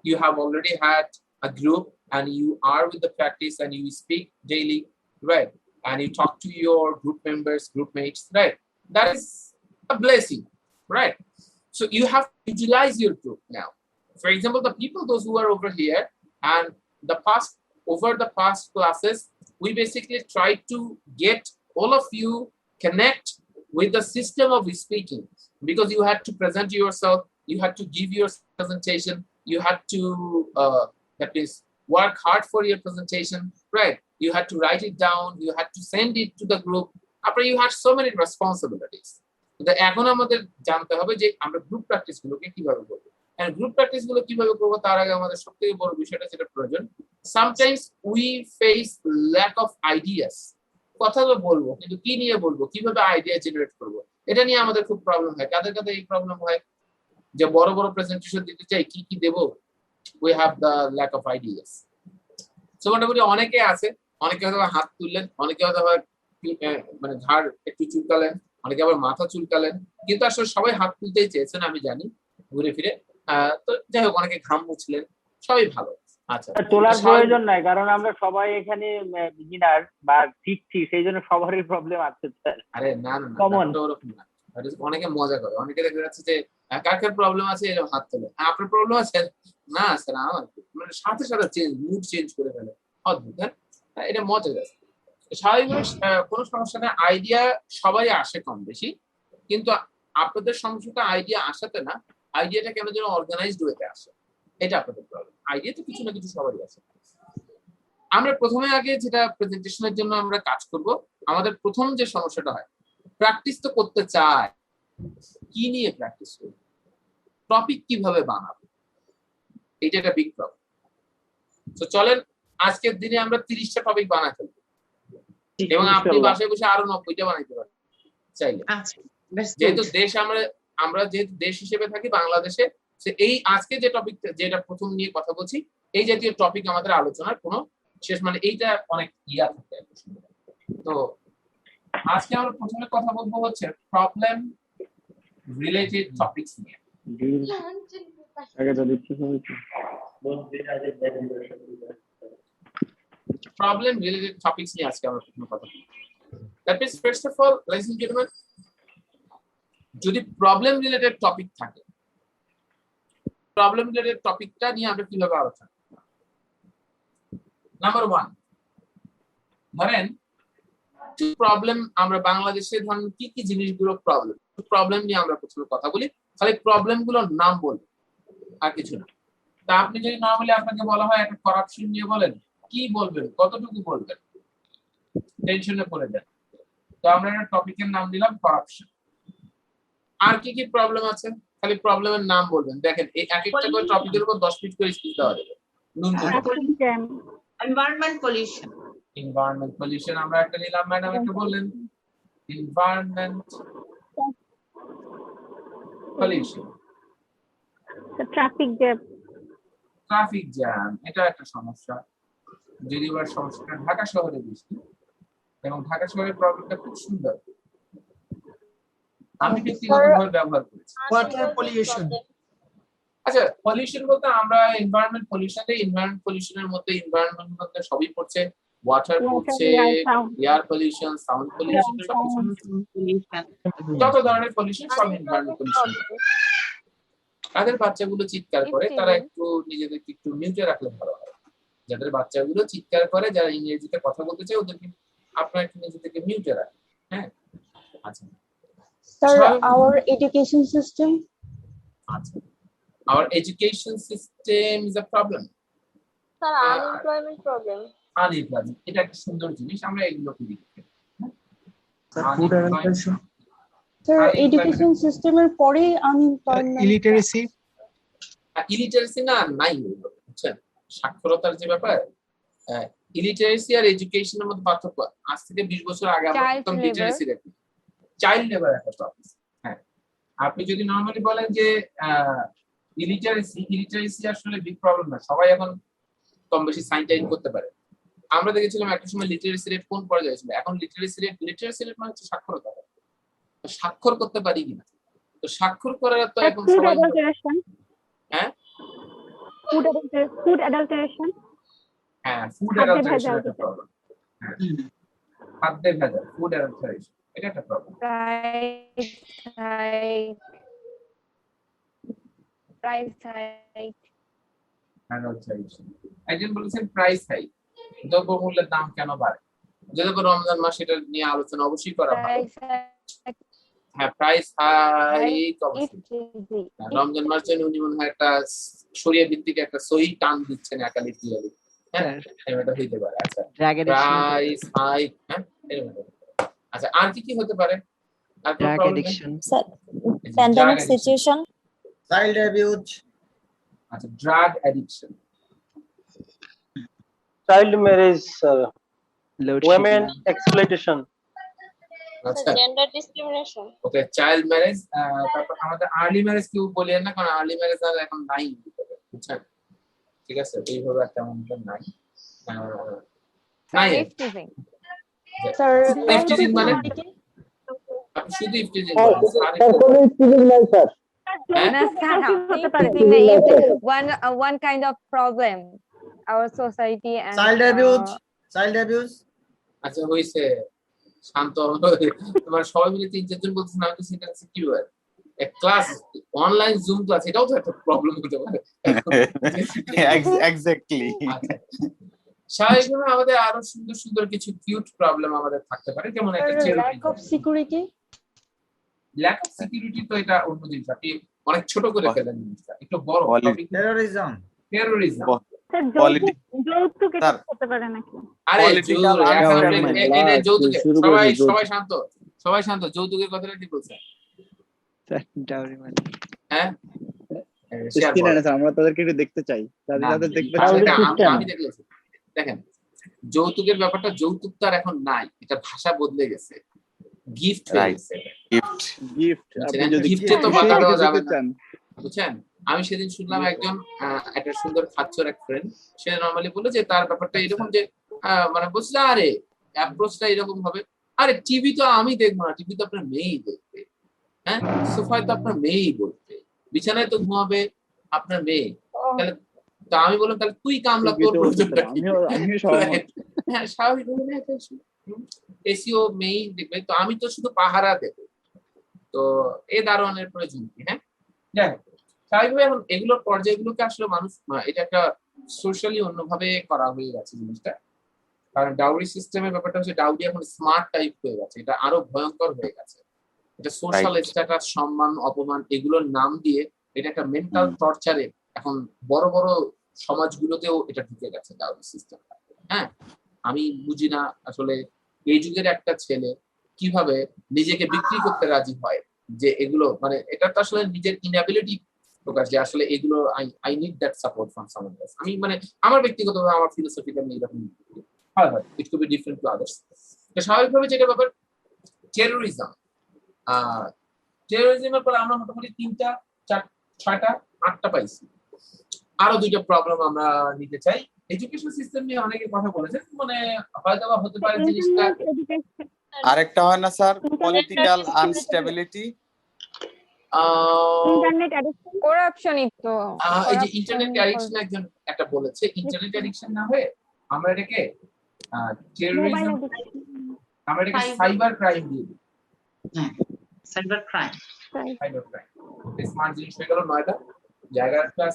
you have already had a group and you are with the practice and you speak daily, right, and you talk to your group members, group mates, right, that is a blessing, right? So you have to utilize your group now. For example, the people those who are over here and over the past classes we basically try to get all of you connect with the system of speaking, because you had to present yourself, you had to give your presentation, you had to that is work hard for your presentation, right? You had to write it down, you had to send it to the group. After you had so many responsibilities. তো এখন আমাদের জানতে হবে যে আমরা group practice গুলোকে কিভাবে করব, এন্ড গ্রুপ প্র্যাকটিস গুলো কিভাবে করব তার আগে আমাদের সবথেকে বড় বিষয়টা যেটা প্রয়োজন, sometimes we face lack of ideas. কথা তো বলবো কিন্তু কি নিয়ে বলবো, কিভাবে আইডিয়া জেনারেট করব, এটা নিয়ে আমাদের খুব প্রবলেম হয়। কাদের কাদের এই প্রবলেম হয় যে বড় বড় প্রেজেন্টেশন দিতে চাই, কি দেব, we have the lack of ideas. So মোটামুটি অনেকে আছে, অনেকে হয়তো হাত তুললেন, অনেকে হয়তো মানে ঘাড় একটু চুলকালেন, অনেকে আবার মাথা চুলকালেন, কিন্তু আসলে সবাই হাত তুলতেই চেয়েছেন আমি জানি ঘুরে ফিরে। তো যাই হোক, অনেকে ঘাম মুছলেন, সবই ভালো। আচ্ছা, তোলার প্রয়োজন নাই, কারণ আমরা সবাই এখানে বিগিনার বা শিখছি, সেই জন্য সবারই প্রবলেম আছে স্যার। আরে না না না, ওরকম না। অনেকে মজা করে, অনেকে দেখা যাচ্ছে যে কার কার প্রবলেম আছে এরকম হাত তোলে, আপনার প্রবলেম আছে না স্যার, আমার মানে সাথে সাথে চেঞ্জ, মুড চেঞ্জ করে ফেলে, অদ্ভুত। হ্যাঁ, এটা মজা যাচ্ছে। স্বাভাবিকভাবে কোনো সমস্যা নেই, আইডিয়া সবাই আসে কম বেশি, কিন্তু আপনাদের সমস্যাটা আইডিয়া আসাতে না, আইডিয়াটা কেন যেন অর্গানাইজড ওয়েতে আসে, এটা আপনাদের প্রবলেম। আইডিয়া তো কিছু না কিছু সবারই আছে। আমরা প্রথমে আগে যেটা প্রেজেন্টেশনের জন্য আমরা কাজ করব, আমাদের প্রথম যে সমস্যাটা হয়, প্র্যাকটিস তো করতে চায়, কি নিয়ে প্র্যাকটিস করব, টপিক কিভাবে বানাবো, এটা একটা বিগ প্রবলেম। তো চলেন আজকের দিনে আমরা 30টা টপিক বানাই ফেলবো, এবং আপনি বাসায় বসে আরো 90টা বানাইতে পারেন চাইলে। যেহেতু দেশ আমরা যেহেতু দেশ হিসেবে থাকি বাংলাদেশে, এই আজকে যে টপিকটা, যেটা প্রথম নিয়ে কথা বলছি, এই জাতীয় টপিক আমাদের আলোচনার কোনো শেষ, মানে এইটা অনেক ইয়া থাকে। তো আজকে আমরা প্রথমে কথা বলবো হচ্ছে প্রবলেম রিলেটেড টপিকস নিয়ে। প্রবলেম রিলেটেড টপিকস নিয়ে আজকে আমরা প্রথমে কথা বলবো। That means first of all, ladies and gentlemen, যদি প্রবলেম রিলেটেড টপিক থাকে, প্রবলেম রিলেটেড টপিকটা নিয়ে আমরা কিভাবে আলোচনা করব? নাম্বার 1, ধরেন প্রবলেম, আমরা বাংলাদেশে ধরেন কি কি জিনিসগুলো প্রবলেম নিয়ে আমরা প্রথমে কথা বলি, খালি প্রবলেম গুলোর নাম বলবো আর কিছু না। তা আপনি যদি নরমালি আপনাকে বলা হয় একটা করাপশন নিয়ে বলেন, কি বলবেন, কতটুকু বলবেন, টেনশনে পড়ে যান। তো আমরা একটা টপিকের নাম দিলাম করাপশন। আর কি কি প্রবলেম আছে, খালি প্রবলেমের নাম বলবেন। দেখেন এই এক একটা করে টপিকের উপর 10 মিনিট করে স্পিচ দেওয়া যাবে। এনভায়রনমেন্ট পলিউশন, এনভায়রনমেন্ট পলিউশন আমরা একটা নিলাম, ম্যাডাম একটু বললেন এনভায়রনমেন্ট পলিউশন। ট্রাফিক জ্যাম, এটা একটা সমস্যা, যদিও এবার সমস্যাটা ঢাকা শহরে বেশি, এবং ঢাকা শহরের প্রবলেমটা খুব সুন্দর, আমি ব্যক্তিগতভাবে ব্যবহার করেছি। Water pollution. আচ্ছা, পলিউশন বলতে আমরা এনভায়রনমেন্ট পলিউশনের মধ্যে এনভায়রনমেন্ট মধ্যে সবই পড়ছে, ওয়াটার পড়ছে, এয়ার পলিউশন, সাউন্ড পলিউশন, যত ধরনের পলিউশন সব এনভায়রনমেন্ট পলিউশন। তাদের বাচ্চাগুলো চিৎকার করে, তারা একটু নিজেদেরকে একটু মিউটে রাখলে ভালো হয়। যাদের বাচ্চাগুলো চিৎকার করে, যারা ইংরেজিতে কথা বলতে চায়, ওদেরকে আপনারা একটু নিজেদেরকে মিউটে রাখেন। হ্যাঁ, আচ্ছা Sir, our education system. Our education system is a problem. Sir, unemployment problem. Unemployment, এটা একটা সুন্দর জিনিস, আমরা এগুলো কি লিখি? Food education. Sir, education system এর পরে unemployment. ইলিটারেসি। ইলিটারেসি না, নাই বুঝছেন, সাক্ষরতার যে ব্যাপার, ইলিটারেসি আর এডুকেশনের মধ্যে পার্থক্য। আজ থেকে 20 বছর আগে আমরা প্রথম লিটারেসি দেখি, চাইল্ড লেবার একটা টপিক। হ্যাঁ, আপনি যদি নরমালি বলেন যে ইলিটারেসি আসলে বিগ প্রবলেম না, সবাই এখন কম বেশি সাইন টাইন করতে পারে। আমরা দেখেছিলাম একটা সময় লিটারেসি রেট কোন পর্যায়ে ছিল, এখন লিটারেসি রেট মানে হচ্ছে সাক্ষরতা, স্বাক্ষর করতে পারি কিনা। তো স্বাক্ষর করার তো এখন সবাই, হ্যাঁ ফুড অ্যাডাল্টারেশন, হ্যাঁ ফুড অ্যাডাল্টারেশন একটা প্রবলেম। খাদ্যের ভেজাল, ফুড অ্যাডাল্টারেশন, এটা একটা প্রবলেম। প্রাইস হাইক, একজন বলেছেন প্রাইস হাইক, দ্রব্যমূল্যের দাম কেন বাড়ে। যেহেতু রমজান মাস এটা নিয়ে আলোচনা অবশ্যই করা ভালো। Price hike হ্যাঁ, প্রাইস হাইক if অবশ্যই। easy. রমজান মাস জন্য উনি মনে হয় একটা শরিয়া ভিত্তিক একটা সহি টান দিচ্ছেন একালি ক্লিয়ারলি। হ্যাঁ, এটা হইতে পারে। আচ্ছা, প্রাইস হাইক, হ্যাঁ এরকম হতে পারে। আচ্ছা, আর কি কি হতে পারে? আর কোনো প্রবলেম নেই? Pandemic situation. Child abuse. আচ্ছা, drug addiction, child marriage, women exploitation. আচ্ছা Gender discrimination. ওকে, চাইল্ড ম্যারেজ। তারপর আমাদের আর্লি ম্যারেজ কেউ বলেন না, কারণ আর্লি ম্যারেজ আর এখন নাই, বুঝছেন? ঠিক আছে, এইভাবে একটা আমাদের নাই। নাই Sir, ইফটিজিং মানে আপনি শুধু ইফটিজিং Oh, বলেন, আর sir, কোনো student নাই sir. one kind of problem our society and Child abuse. Child abuse. আচ্ছা হইছে, শান্ত তোমার সবাই মিলে 3-4 জন বলতেছেন, আমি তো সেন্টেন্স কি হয় এক ক্লাস অনলাইন জুম ক্লাস, এটাও তো একটা প্রবলেম হতে পারে। এক্স্যাক্টলি। আচ্ছা, স্বাভাবিকভাবে আমাদের আরো সুন্দর সুন্দর কিছু কিউট প্রবলেম আমাদের থাকতে পারে, যেমন একটা lack of security. Lack of security. তো এটা অন্য জিনিস, আপনি অনেক ছোট করে ফেলেন জিনিসটা, একটু বড় টপিক। Terrorism. টেরোরিজম, যৌতুক স্যার, হতে পারে নাকি? আরে Political এটা যৌতুক, সবাই সবাই শান্ত, সবাই শান্ত। যৌতুকের কথাটা কি বলছেন? হ্যাঁ, আমরা তাদেরকে একটু দেখতে চাই, তাদের দেখতে আমি দেখলেছি। দেখেন, যৌতুকের ব্যাপারটা, যৌতুক তো আর এখন নাই, এটা ভাষা বদলে গেছে, গিফট হয়ে গেছে। গিফট। গিফট, আপনি যদি গিফটে তো বাধা দেওয়া যাবে না, বুঝছেন? আমি সেদিন শুনলাম একজন একটা সুন্দর খাচ্চর এক ফ্রেন্ড, সে নরমালি বললো যে তার ব্যাপারটা এরকম যে মানে বলছে আরে অ্যাপ্রোচটা এরকম হবে, আরে টিভি তো আমি দেখবো না, টিভি তো আপনার মেয়েই দেখবে। হ্যাঁ, সোফায় তো আপনার মেয়েই বলবে, বিছানায় তো ঘুমাবে আপনার মেয়ে। তাহলে তো আমি বললাম তাহলে তুই কামলা, তোর প্রয়োজনটা কি? হ্যাঁ, স্বাভাবিক এসিও মেয়েই দেখবে, তো আমি তো শুধু পাহারা দেবো, তো এই দারোয়ানের প্রয়োজন কি? হ্যাঁ, যাই হোক, স্বাভাবিকভাবে এখন এগুলোর পর্যায়গুলোকে আসলে মানুষ এটা একটা সোশ্যালি অন্যভাবে করা হয়ে গেছে জিনিসটা। কারণ ডাউরি সিস্টেমের ব্যাপারটা হচ্ছে, ডাউরি এখন স্মার্ট টাইপ হয়ে গেছে, এটা আরো ভয়ঙ্কর হয়ে গেছে। এটা সোশ্যাল স্ট্যাটাস, সম্মান, অপমান, এগুলোর নাম দিয়ে এটা একটা মেন্টাল টর্চারে এখন বড় বড় সমাজগুলোতেও এটা ঢুকে গেছে ডাউরি সিস্টেম। হ্যাঁ, আমি বুঝি না আসলে এই যুগের একটা ছেলে কিভাবে নিজেকে বিক্রি করতে রাজি হয়, যে এগুলো মানে এটা তো আসলে নিজের ইনএবিলিটি প্রকাশ, যে আসলে এগুলো I need that support from someone else. আমি মানে আমার ব্যক্তিগতভাবে আমার ফিলোসফিটা আমি এরকম হয়, it could be different to others. তো স্বাভাবিকভাবে যেটা ব্যাপার, টেরোরিজম। টেরোরিজমের পরে আমরা মোটামুটি 3টা 4টা 8টা পাইছি। আরো 2টা প্রবলেম আমরা নিতে চাই। এডুকেশন সিস্টেম নিয়ে অনেকে কথা বলেছেন, মানে হয়তো বা হতে পারে জিনিসটা। আরেকটা হয় না sir, political instability. Internet addiction, corruption তো এই যে ইন্টারনেট অ্যাডিকশন একজন একটা বলেছে, ইন্টারনেট অ্যাডিকশন না হয়ে আমরা এটাকে টেরোরিজম, আমরা এটাকে সাইবার ক্রাইম দিয়ে দিই। হ্যাঁ, cyber crime. Cyber crime smart জিনিস হয়ে গেল 9টা জায়গার ক্লাস।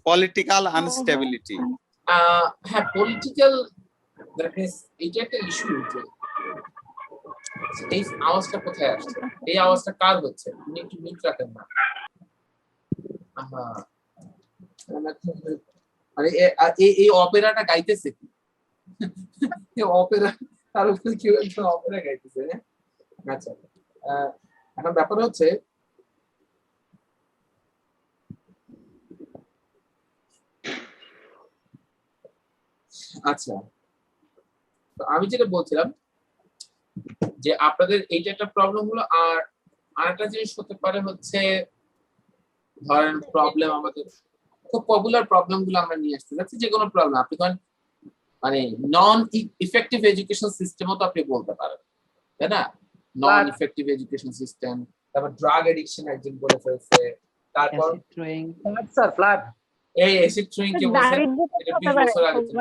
Political instability. হ্যাঁ, পলিটিক্যাল এইটা একটা ইস্যু। এই আওয়াজটা কোথায় আসছে? এই আওয়াজটা কার হচ্ছে? আপনি একটু মিউট রাখেন না। মানে এই অপেরাটা গাইতেছে কি? অপেরা, তার উপরে কেউ একজন অপেরা গাইতেছে। আচ্ছা, এখন ব্যাপার হচ্ছে আচ্ছা, তো আমি যেটা বলছিলাম যে আপনাদের এইটা একটা প্রবলেম হলো। আর আরেকটা জিনিস হতে পারে হচ্ছে, ধরেন প্রবলেম আমাদের খুব পপুলার প্রবলেম গুলো আমরা নিয়ে আসতে যাচ্ছি, যে কোনো প্রবলেম আপনি ধরেন মানে নন ইফেক্টিভ এডুকেশন সিস্টেমও তো আপনি বলতে পারেন, তাই না? নন ইফেক্টিভ এডুকেশন সিস্টেম, তারপর ড্রাগ এডিকশন একজন বলে ফেলছে, তারপর স্যার ফ্ল্যাট, এই অ্যাসিড থ্রোয়িং কে বলছে, এটা 20 বছর আগে ছিল।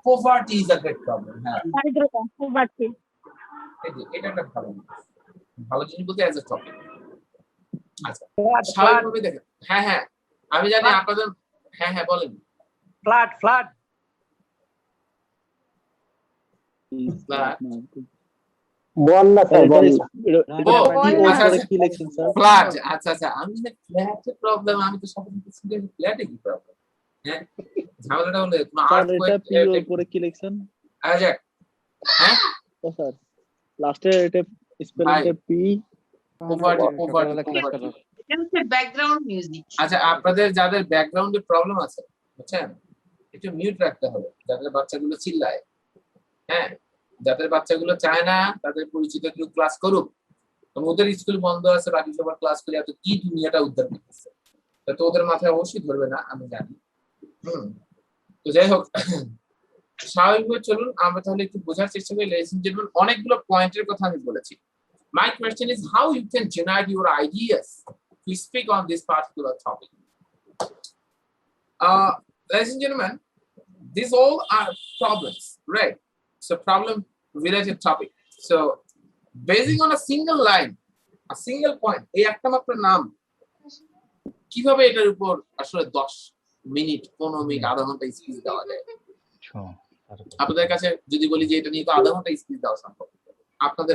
Poverty is a great problem. হ্যাঁ, দারিদ্রতা, পভার্টি, এটা একটা ভালো জিনিস বলতে অ্যাজ এ টপিক। আচ্ছা, স্বাভাবিকভাবে দেখেন, হ্যাঁ হ্যাঁ আমি জানি আপনাদের, হ্যাঁ হ্যাঁ বলেন। Flat Flat. বল না স্যার বল কি লিখছেন স্যার? ফ্ল্যাট। আচ্ছা আচ্ছা, আমি যে ফ্ল্যাটের প্রবলেম, আমি তো সব কিছু ফ্ল্যাটে কি প্রবলেম? হ্যাঁ, ঝামেলাটা হলো কোনো স্যার আর্ট এটা পি এর পরে কি লিখছেন? আচ্ছা, হ্যাঁ ও স্যার লাস্টে এটা স্পেলিংটা পি ব্যাকগ্রাউন্ড মিউজিক। আচ্ছা, আপনাদের যাদের ব্যাকগ্রাউন্ডে প্রবলেম আছে, বুঝছেন, একটু মিউট রাখতে হবে। যাদের বাচ্চাগুলো চিল্লায়, হ্যাঁ, যাদের বাচ্চাগুলো চায় না তাদের পরিচিত কেউ ক্লাস করুক, কারণ ওদের স্কুল বন্ধ আছে, বাকি সবার ক্লাস করে এত কি দুনিয়াটা উদ্ধার করতেছে, তো ওদের মাথায় অবশ্যই ধরবে না, আমি জানি। তো যাই হোক, স্বাভাবিকভাবে চলুন আমরা তাহলে একটু বোঝার চেষ্টা করি। লেডিস এন্ড জেন্টলম্যান, অনেকগুলো পয়েন্টের কথা আমি বলেছি। My question is how you can generate your ideas to speak on this particular topic. Ladies and gentlemen, these all are problems, right? So problem related topic. So basing on a single line, a single point, এই একটা মাত্র নাম, কিভাবে এটার উপর আসলে 10 minute 15 minute আধা ঘন্টা স্পিচ দেওয়া যায়? আপনাদের কাছে যদি বলি যে এটা নিয়ে তো আধা ঘন্টা স্পিচ দেওয়া সম্ভব, আপনাদের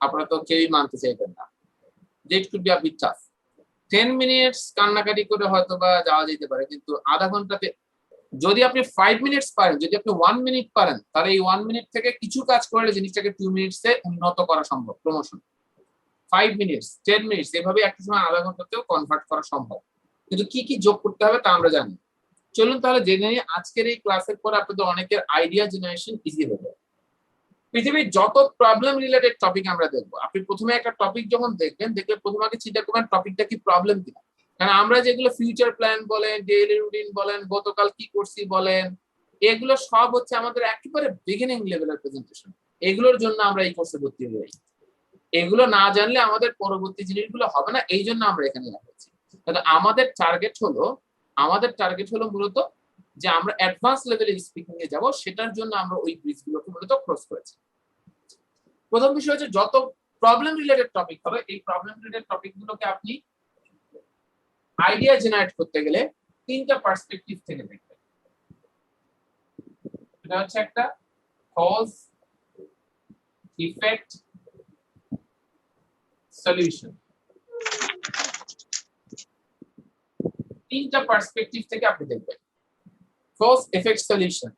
আপনারা তো কেউই মানতে চাইবেন না। It could be a bit tough. 10 minutes কান্নাকাটি করে হয়তো বা যাওয়া যেতে পারে, কিন্তু আধা ঘন্টাতে যদি আপনি 5 মিনিটস পারেন, যদি আপনি 1 মিনিট পারেন, তাহলে এই 1 মিনিট থেকে কিছু কাজ করলে জিনিসটাকে 2 মিনিটসে উন্নত করা সম্ভব। প্রমোশন 5 মিনিটস 10 মিনিটস এভাবে একটা সময় আধা ঘন্টাতেও কনভার্ট করা সম্ভব, কিন্তু কি কি যোগ করতে হবে তা আমরা জানি। চলুন তাহলে জেনে নিই। আজকের এই ক্লাসের পর আপনাদের অনেকের আইডিয়া জেনারেশন ইজি হবে। পৃথিবীর যত প্রবলেম রিলেটেড টপিক আমরা দেখবো, আপনি প্রথমে একটা টপিক যখন দেখবেন, দেখলে প্রথমে আগে চিন্তা করবেন টপিকটা কি প্রবলেম কিনা। কারণ আমরা যেগুলো ফিউচার প্ল্যান বলেন, ডেইলি রুটিন বলেন, গতকাল কি করছি বলেন, এগুলো সব হচ্ছে আমাদের একেবারে বিগিনিং লেভেলের প্রেজেন্টেশন। এগুলোর জন্য আমরা এই কোর্সে ভর্তি হই। এগুলো না জানলে আমাদের পরবর্তী জিনিসগুলো হবে না, এই জন্য আমরা এখানে আসছি। কিন্তু আমাদের টার্গেট হলো মূলত যে আমরা অ্যাডভান্স লেভেলে স্পিকিং এ যাব, সেটার জন্য আমরা ওই ব্রিজগুলোকে মূলত ক্রস করেছি। প্রথম বিষয় হচ্ছে যত প্রবলেম রিলেটেড টপিক হবে, এই প্রবলেম রিলেটেড টপিকগুলোকে আপনি আইডিয়া জেনারেট করতে গেলে 3টা পার্সপেক্টিভ থেকে দেখবেন। এটা হচ্ছে একটা কজ, ইফেক্ট, সলিউশন। 3টা পার্সপেক্টিভ থেকে আপনি দেখবেন। কজ, ইফেক্ট, সলিউশন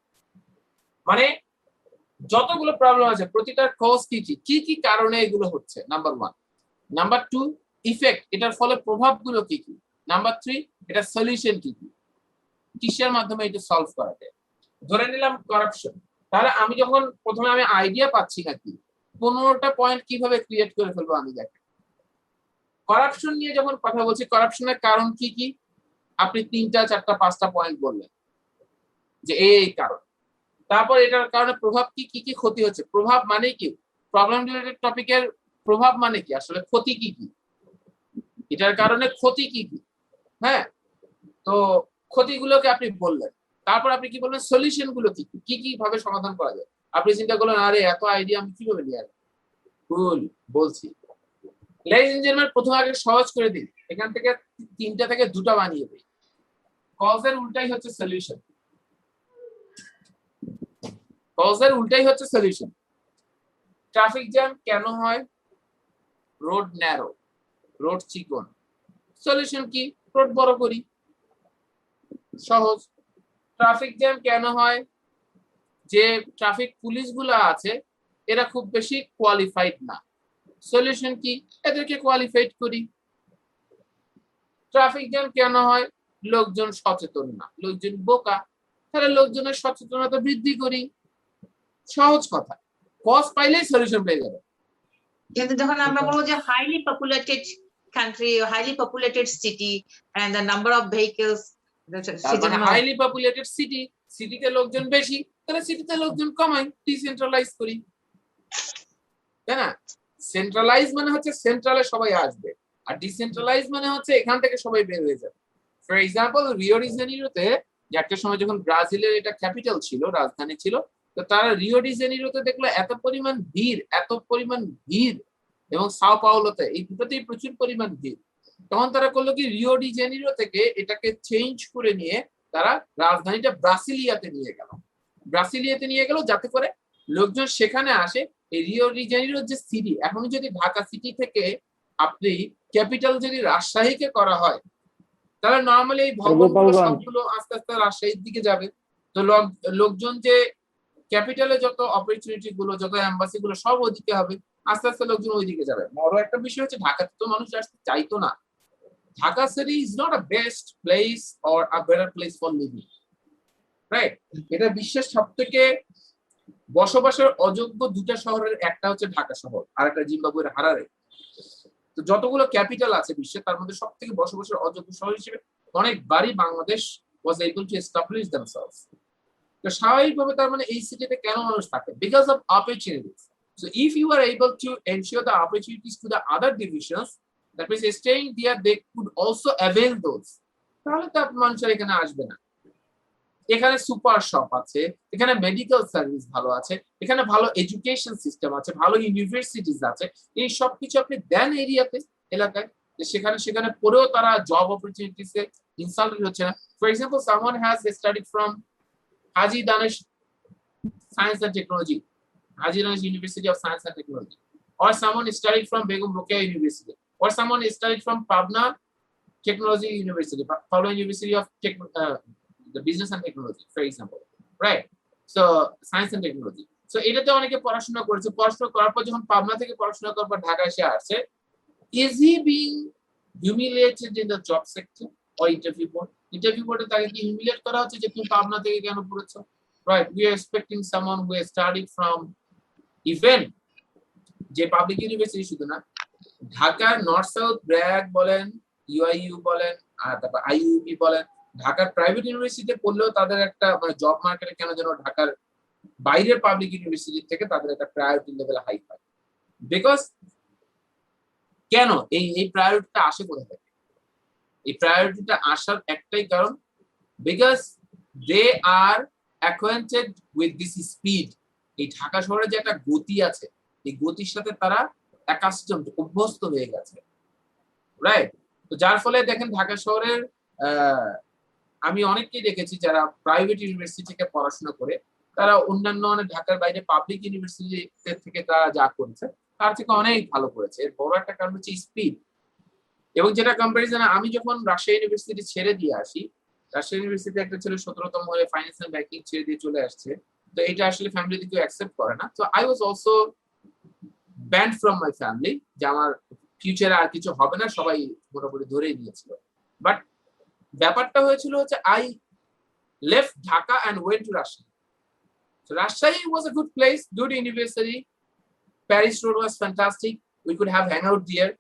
মানে যতগুলো প্রবলেম আছে প্রতিটার কজ কি কি কারণে এগুলো হচ্ছে, নাম্বার 1। নাম্বার 2, ইফেক্ট, এটার ফলে প্রভাবগুলো কি কি। নাম্বার 3, এটা সলিউশন কি কিসের মাধ্যমে এটা সলভ করা যায়। ধরে নিলাম করাপশন, তাহলে আমি যখন প্রথমে আমি আইডিয়া পাচ্ছি নাকি 15টা পয়েন্ট কিভাবে ক্রিয়েট করে ফেলবো আমি দেখেন। করাপশন নিয়ে যখন কথা বলছি, করাপশনের কারণ কি কি, আপনি 3টা 4টা 5টা পয়েন্ট বললেন যে এই কারণ। তারপর এটার কারণে প্রভাব কি কি ক্ষতি হচ্ছে। প্রভাব মানে কি, প্রবলেম রিলেটেড টপিকের প্রভাব মানে কি, আসলে ক্ষতি কি কি, এটার কারণে ক্ষতি কি কি। হ্যাঁ, তো ক্ষতিগুলোকে আপনি বললেন। তারপর আপনি কি বললেন, সলিউশন গুলো কি কি ভাবে সমাধান করা যায়। আপনি চিন্তা করলেন আরে এত আইডিয়া আমি কিভাবে নিয়ে আসবো। ভুল বলছি। লেডিস এন্ড জেন্টলম্যান, প্রথমে আগে সহজ করে দিই, এখান থেকে 3টা থেকে 2টা বানিয়ে দিই। কজের উল্টাই হচ্ছে সলিউশন। কজের উল্টাই হচ্ছে সলিউশন। ট্রাফিক জ্যাম কেন হয়? রোড ন্যারো, রোড চিকন। সলিউশন কি? রোড বড় করি। সহজ। ট্রাফিক জ্যাম কেন হয়? যে ট্রাফিক পুলিশ গুলো আছে এরা খুব বেশি কোয়ালিফাইড না। সলিউশন কি? এদেরকে কোয়ালিফাইড করি। ট্রাফিক জ্যাম কেন হয়? লোকজন সচেতন না, লোকজন বোকা, তাহলে লোকজনের সচেতনতা বৃদ্ধি করি। সহজ কথা, কজ পাইলেই সলিউশন পেয়ে যাবে। কিন্তু যখন আমরা বলবো যে highly populated country, highly populated city and the number of vehicles, highly populated city, সিটিতে লোকজন বেশি, তাহলে সিটিতে লোকজন কমাই, ডিসেন্ট্রালাইজ করি, তাই না? সেন্ট্রালাইজ মানে হচ্ছে সেন্ট্রালে সবাই আসবে, আর ডিসেন্ট্রালাইজ মানে হচ্ছে এখান থেকে সবাই বের হয়ে যাবে। ফর এক্সাম্পল, রিও ডি জেনিরোতে একটা সময় যখন ব্রাজিলের এটা ক্যাপিটাল ছিল, রাজধানী ছিল, তো তারা রিও ডি জেনিরোতে দেখলো এত পরিমাণ ভিড়, এবং সাও পাওলোতে, এই দুটোতেই প্রচুর পরিমাণ ভিড়। তখন তারা করলো কি, রিও ডি জেনিরো থেকে এটাকে চেঞ্জ করে নিয়ে তারা রাজধানীটা ব্রাসিলিয়াতে নিয়ে গেল, যাতে করে লোকজন সেখানে আসে। এই রিও ডি জেনিরো যে সিটি, এখন যদি ঢাকা সিটি থেকে আপনি ক্যাপিটাল যদি রাজশাহীকে করা হয়, তাহলে নর্মালি এই ভবনগুলো গোপালগঞ্জ। সবগুলো আস্তে আস্তে রাজশাহীর দিকে যাবে। তো লোকজন যে ক্যাপিটালে যত অপরচুনিটি গুলো, যত এম্বাসি গুলো সব ওইদিকে হবে, আস্তে আস্তে লোকজন ওইদিকে যাবে। বড় একটা বিষয় হচ্ছে ঢাকাতে তো মানুষ আসতে চাইতো না। Dhaka city is not a best place or a better place for living, right? এটা বিশ্বের সব থেকে বসবাসের অযোগ্য দুটা শহরের একটা হচ্ছে ঢাকা শহর, আর একটা জিম্বাবুয়ের হারারে। তো যতগুলো ক্যাপিটাল আছে বিশ্বে, তার মধ্যে সব থেকে বসবাসের অযোগ্য শহর হিসেবে অনেকবারই Bangladesh was able to establish themselves. তো স্বাভাবিকভাবে তার মানে এই সিটিতে কেন মানুষ থাকে? Because of opportunities. So if you are able to ensure the opportunities to the other divisions, that means staying there, they could also avail those. তাহলে তো মানুষের এখানে আসবে না। এখানে সুপার শপ আছে, এখানে মেডিকেল সার্ভিস ভালো আছে, এখানে ভালো এডুকেশন সিস্টেম আছে, ভালো ইউনিভার্সিটিজ আছে। এই সব কিছু আপনি দেন এরিয়াতে, এলাকায়, সেখানে পড়েও তারা জব অপরচুনিটিস এ ইনসাল্টেড হচ্ছে না। For example, someone has studied from Haji Danish Science and Technology, Haji Danish University of Science and Technology, or someone studied from Begum Rokeya University, or someone studied from Pabna Technology University, Pabna University of the Business and Technology, for example, right? So Science and Technology. So এটাতে অনেকে পড়াশোনা করেছে, পড়াশোনা করার পর যখন পাবনা থেকে পড়াশোনা করার পর ঢাকা এসে আসছে, is he being humiliated in the job sector or interview board? Interview board তাকে কি হিউমিলিয়েট করা হচ্ছে যে তুমি পাবনা থেকে কেন পড়েছো? Right, we are expecting someone who has studied from even যে পাবলিক ইউনিভার্সিটি, শুধু না, ঢাকার নর্থ সাউথ ব্র্যাক বলেন, ইউআইইউ বলেন, আর তারপর আইইউবি বলেন, ঢাকার প্রাইভেট ইউনিভার্সিটিতে পড়লেও তাদের একটা মানে জব মার্কেটে কেন যেন ঢাকার বাইরের পাবলিক ইউনিভার্সিটি থেকে তাদের একটা প্রায়োরিটি লেভেল হাই পায়। বিকজ কেন এই প্রায়োরিটিটা আসে কোথা থেকে? এই প্রায়োরিটিটা আসার একটাই কারণ, because they are acquainted with this speed. এই ঢাকা শহরে যে একটা গতি আছে, এই গতির সাথে তারা অ্যাকাস্টমড, অভ্যস্ত হয়ে গেছে, রাইট? তো যার ফলে দেখেন ঢাকা শহরের আমি অনেককেই দেখেছি যারা প্রাইভেট ইউনিভার্সিটি থেকে পড়াশোনা করে তারা অন্যান্য ঢাকার বাইরে পাবলিক ইউনিভার্সিটি থেকে তারা যা করেছে তার থেকে অনেক ভালো করেছে। এর বড় একটা কারণ হচ্ছে স্পিড। এবং যেটা কম্পারিজনে, আমি যখন রাজশাহী ইউনিভার্সিটি ছেড়ে দিয়ে আসি, রাজশাহী ইউনিভার্সিটি একটা ছেলে 17তম হয়ে ফাইন্যান্স এন্ড ব্যাংকিং ছেড়ে দিয়ে চলে আসছে, তো এটা আসলে ফ্যামিলিতে কেউ অ্যাকসেপ্ট করে না। তো I was also band from my family, যে আমার ফিউচারে আর কিছু হবে না, সবাই মোটামুটি ধরেই নিয়েছিল। বাট ব্যাপারটা হয়েছিল হচ্ছে I left Dhaka and went to Rajshahi. So Rajshahi was a good place, good university. Paris Road was fantastic. We could have hangout there.